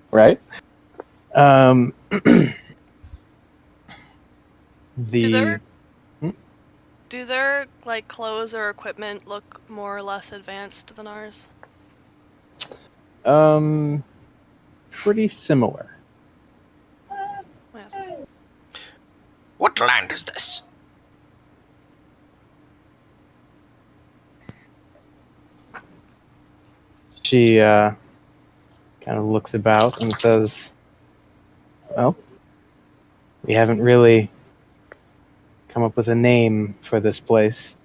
Right? Do their like clothes or equipment look more or less advanced than ours? Pretty similar. Yeah. What land is this? She kind of looks about and says, "Well, we haven't really come up with a name for this place.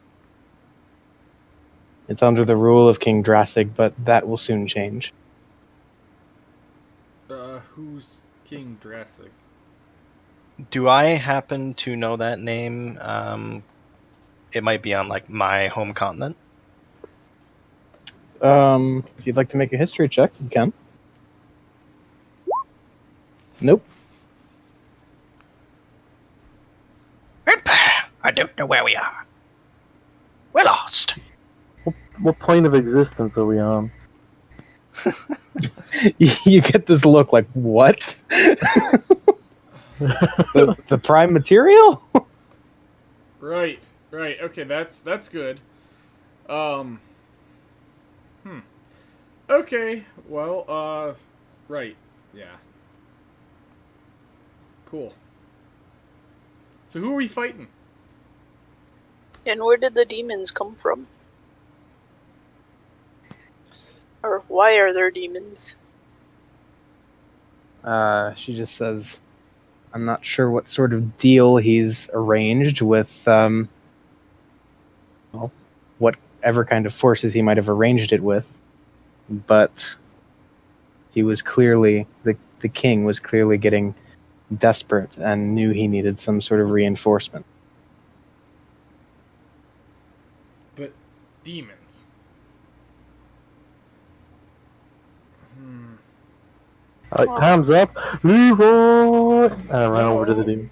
It's under the rule of King Drassig, but that will soon change." Who's King Drassig? Do I happen to know that name? It might be on like my home continent. If you'd like to make a history check, you can. Nope. I don't know where we are. We're lost. What plane of existence are we on? You get this look like, what? the prime material? Right. Okay, that's good. Okay, well, right. Yeah. Cool. So who are we fighting? And where did the demons come from? Or why are there demons? She just says, "I'm not sure what sort of deal he's arranged with, well, whatever kind of forces he might have arranged it with, but he was clearly, the king was clearly getting desperate and knew he needed some sort of reinforcement." But demons. Alright, time's up. Leroy! And I run over to the demon.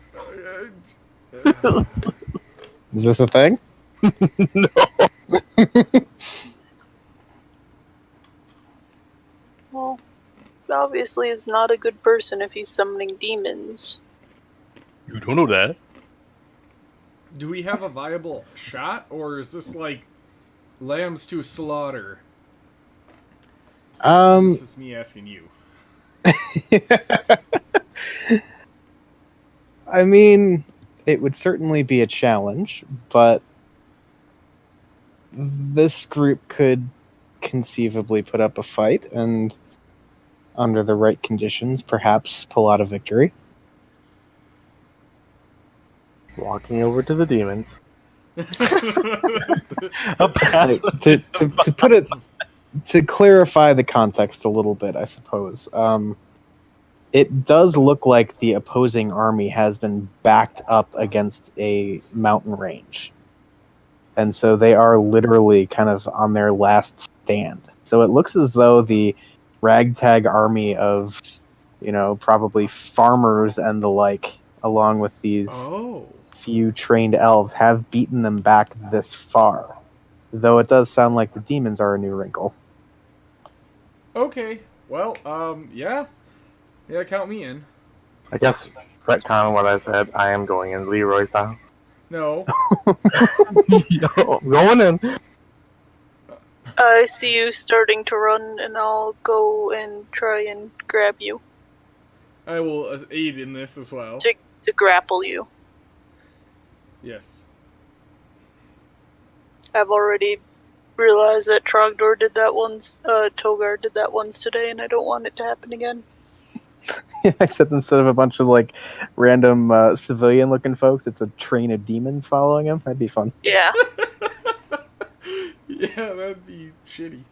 Is this a thing? No. Well, obviously he's not a good person if he's summoning demons. You don't know that. Do we have a viable shot, or is this like lambs to slaughter? This is me asking you. I mean, it would certainly be a challenge, but this group could conceivably put up a fight and, under the right conditions, perhaps pull out a victory. Walking over to the demons. To put it, to clarify the context a little bit, I suppose. It does look like the opposing army has been backed up against a mountain range. And so they are literally kind of on their last stand. So it looks as though the ragtag army of, probably farmers and the like, along with these few trained elves, have beaten them back this far. Though it does sound like the demons are a new wrinkle. Okay, well, yeah. Yeah, count me in. I guess, retcon what I said, I am going in Leroy style. No. Yo, I'm going in. I see you starting to run, and I'll go and try and grab you. I will aid in this as well. To grapple you. Yes. I've already realized that Trogdor did that once, Togar did that once today, and I don't want it to happen again. Except instead of a bunch of like random civilian-looking folks, it's a train of demons following him. That'd be fun. Yeah. Yeah, that'd be shitty.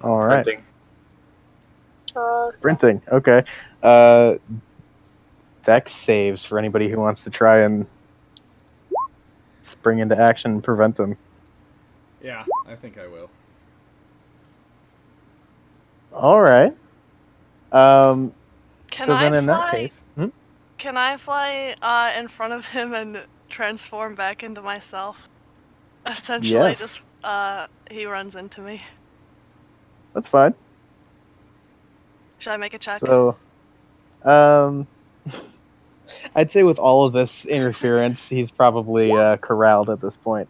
All right. Printing. Sprinting. Okay. Dex saves for anybody who wants to try and spring into action and prevent them. Yeah, I think I will. All right. Can So I then in that fly? case, Can I fly in front of him and transform back into myself? Essentially, Yes. just he runs into me. that's fine. Should I make a check? So, I'd say with all of this interference, he's probably corralled at this point.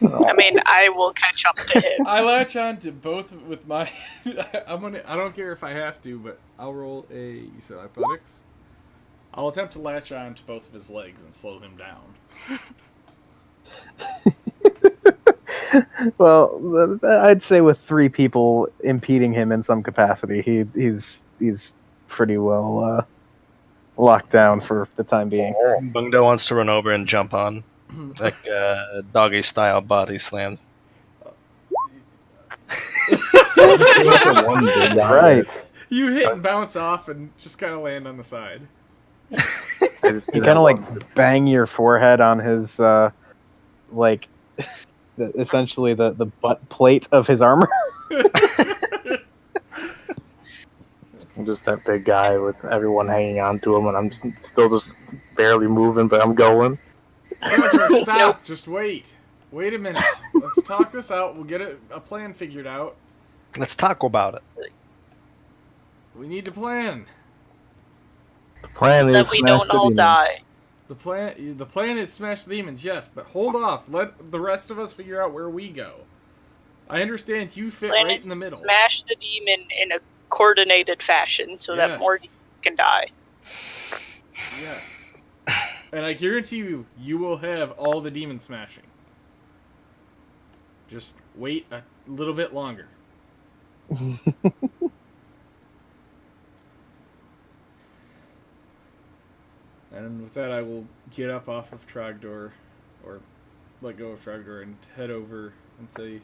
I mean, I will catch up to him. I latch on to both with my. I don't care if I have to, but I'll roll a. You said athletics. I'll attempt to latch on to both of his legs and slow him down. Well, I'd say with 3 people impeding him in some capacity, he's pretty well locked down for the time being. Bungdo wants to run over and jump on, like doggy style body slam. Right. You hit and bounce off and just kind of land on the side. You kind of like bang your forehead on his like essentially the butt plate of his armor. I'm just that big guy with everyone hanging on to him, and I'm still just barely moving, but I'm going. Roger, stop. Just wait. Wait a minute. Let's talk this out. We'll get a plan figured out. Let's talk about it. We need to plan. The plan That is we smash don't the all demon. die. The plan is smash the demons, yes, but hold off. Let the rest of us figure out where we go. I understand you fit Plan right is in the middle. smash the demon in a coordinated fashion so that more demons can die. Yes. And I guarantee you, you will have all the demon smashing. Just wait a little bit longer. And with that, I will get up off of Trogdor, or let go of Trogdor, and head over and say,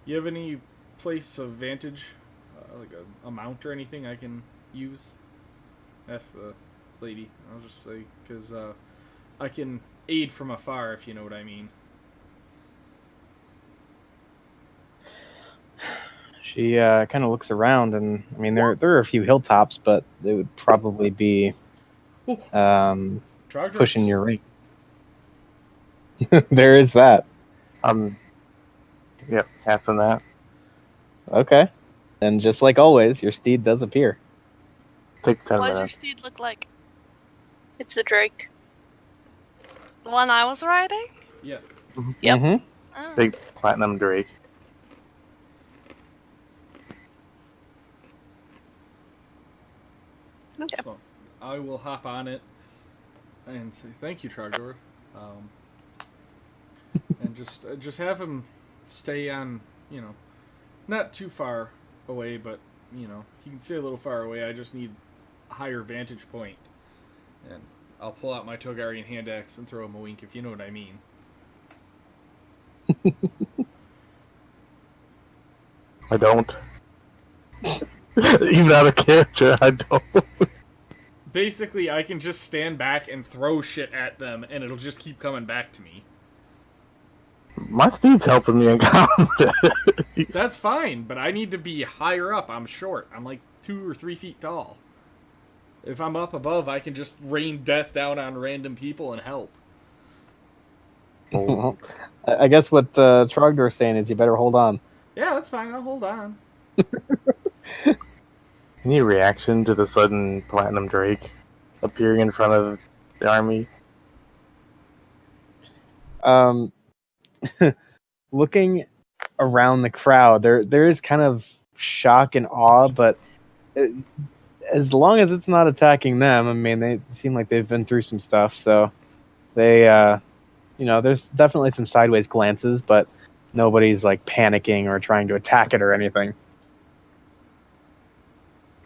you have any place of vantage, like a mount or anything I can use? Ask the lady. I'll just say, because I can aid from afar, if you know what I mean. She kind of looks around, and I mean there are a few hilltops, but it would probably be Trogdor pushing your rate. There is that. Yep, passing that. Okay. And just like always, your steed does appear. Takes 10 What does your minutes. steed look like? It's a Drake. The one I was riding? Yes. Yep. Mm-hmm. Oh. Big platinum Drake. Okay. So I will hop on it and say thank you, Trogdor, and just have him stay on, not too far away, but he can stay a little far away. I just need a higher vantage point, and I'll pull out my Togarian hand axe and throw him a wink, if you know what I mean. I don't. Even out of character, I don't. Basically, I can just stand back and throw shit at them, and it'll just keep coming back to me. My steed's helping me in combat. That's fine, but I need to be higher up. I'm short. I'm like 2 or 3 feet tall. If I'm up above, I can just rain death down on random people and help. I guess what Trogdor's saying is you better hold on. Yeah, that's fine. I'll hold on. Any reaction to the sudden platinum Drake appearing in front of the army? looking around the crowd, there is kind of shock and awe, but as long as it's not attacking them, I mean, they seem like they've been through some stuff, so they, there's definitely some sideways glances, but nobody's like panicking or trying to attack it or anything. I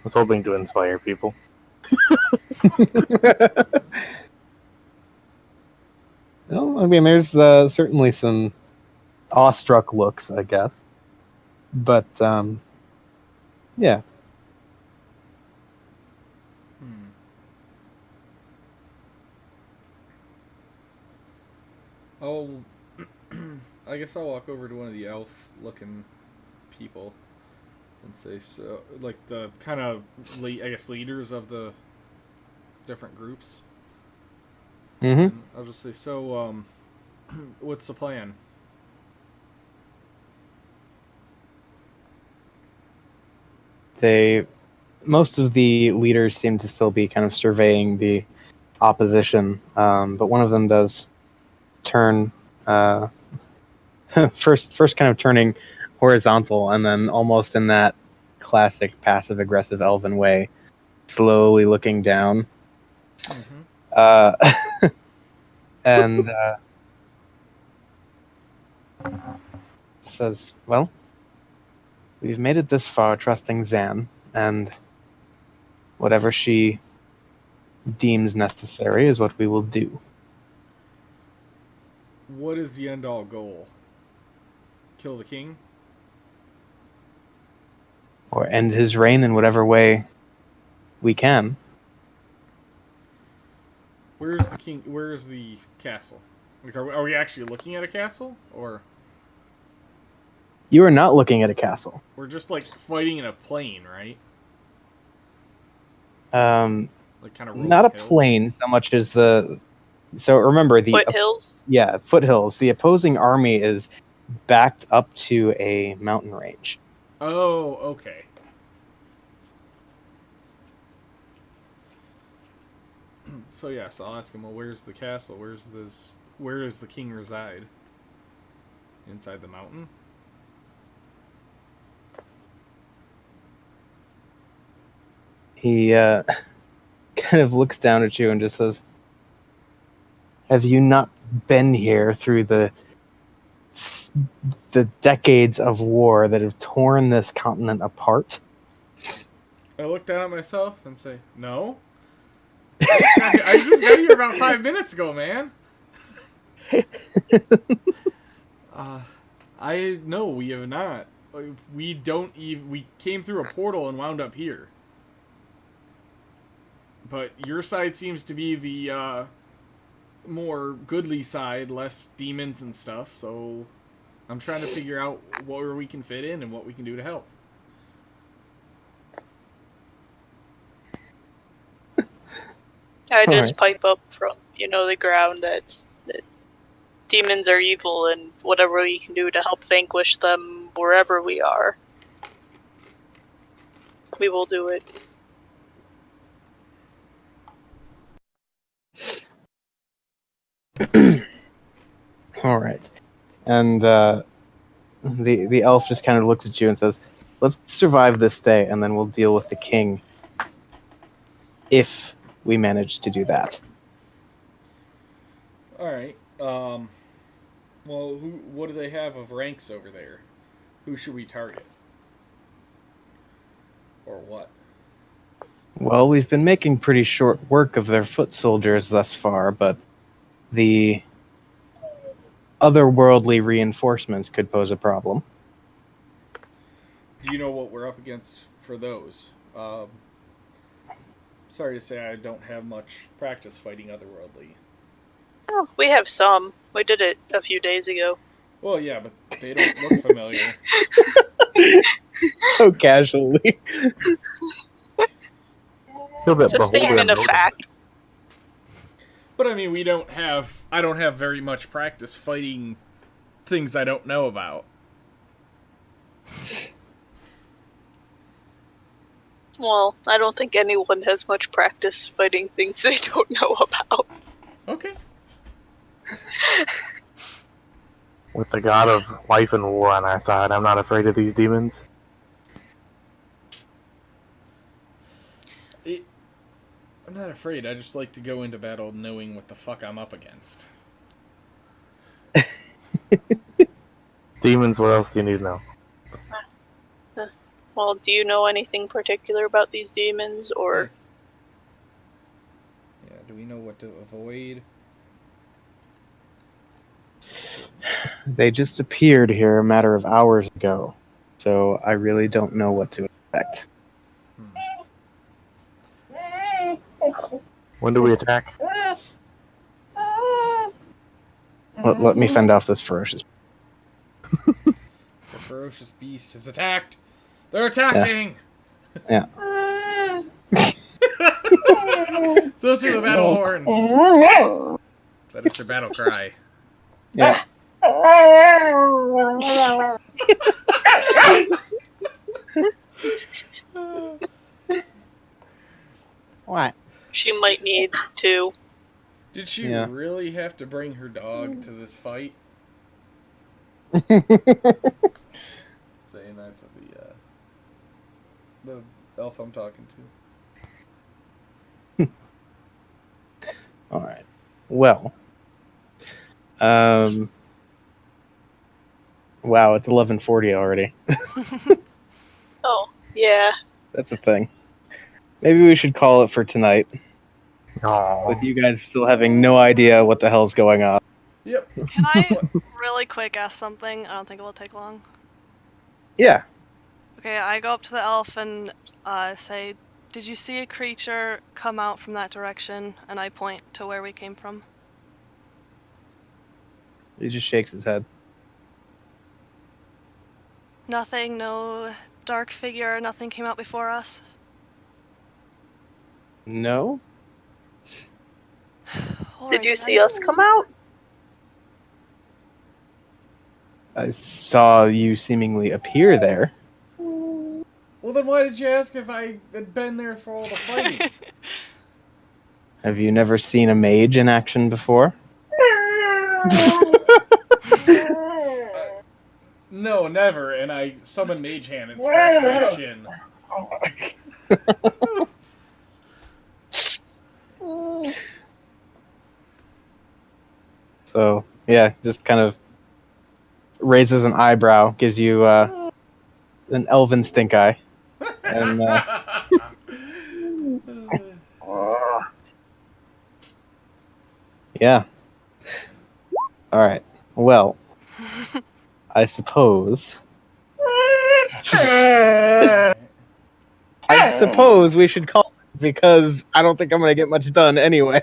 was hoping to inspire people. Well, I mean, there's certainly some awestruck looks, I guess. But, yeah. Oh, I guess I'll walk over to one of the elf-looking people and say, so, like the kind of, leaders of the different groups. Mm-hmm. And I'll just say, so, what's the plan? Most of the leaders seem to still be kind of surveying the opposition, but one of them does turn, first kind of turning horizontal, and then almost in that classic passive-aggressive elven way, slowly looking down. Mm-hmm. And says, well, we've made it this far trusting Zan, and whatever she deems necessary is what we will do. What is the end-all goal? Kill the king? Or end his reign in whatever way we can. Where's the king? Where's the castle? Like, are we actually looking at a castle, or You are not looking at a castle. we're just like fighting in a plain, right? Like kind of Not a plain so much as the. So remember the Foothills? Yeah, foothills. The opposing army is backed up to a mountain range. Oh, okay. So yes, I'll ask him. Well, where's the castle? Where does the king reside? Inside the mountain? He kind of looks down at you and just says, "Have you not been here through the decades of war that have torn this continent apart?" I look down at myself and say, "No. I just got here about 5 minutes ago, man." No, we have not. We don't even. We came through a portal and wound up here. But your side seems to be the more goodly side, less demons and stuff. So I'm trying to figure out where we can fit in and what we can do to help. I just pipe up from, the ground that demons are evil and whatever we can do to help vanquish them wherever we are, we will do it. All right. And the elf just kind of looks at you and says, "Let's survive this day, and then we'll deal with the king if we manage to do that." All right. Well, what do they have of ranks over there? Who should we target? Or what? Well, we've been making pretty short work of their foot soldiers thus far, but the otherworldly reinforcements could pose a problem. Do you know what we're up against for those? Sorry to say I don't have much practice fighting otherworldly. Oh, we have some. We did it a few days ago. Well, yeah, but they don't look familiar. So casually. It's a statement of fact. But I mean, I don't have very much practice fighting things I don't know about. Well, I don't think anyone has much practice fighting things they don't know about. Okay. With the god of life and war on our side, I'm not afraid of these demons. I'm not afraid. I just like to go into battle knowing what the fuck I'm up against. Demons, what else do you need to know? Well, do you know anything particular about these demons, or... Yeah, do we know what to avoid? They just appeared here a matter of hours ago, so I really don't know what to expect. When do we attack? Let me fend off this ferocious. The ferocious beast has attacked! They're attacking! Yeah. Those are the battle horns! That is their battle cry. Yeah. What? She might need to. Did she Yeah. really have to bring her dog to this fight? Saying that to the elf I'm talking to. All right. Well. Wow, it's 11:40 already. Oh, yeah. That's a thing. Maybe we should call it for tonight, Oh, with you guys still having no idea what the hell's going on. Yep. Can I really quick ask something? I don't think it will take long. Yeah. Okay, I go up to the elf and say, "Did you see a creature come out from that direction?" And I point to where we came from. He just shakes his head. Nothing, no dark figure, nothing came out before us. No? Did you see us come out? I saw you seemingly appear there. Well, then why did you ask if I had been there for all the fighting? Have you never seen a mage in action before? No, never. And I summon Mage Hand and scratch my shin. So, yeah, just kind of raises an eyebrow, gives you an elven stink eye. And, yeah. Alright. Well, I suppose we should call it, because I don't think I'm going to get much done anyway.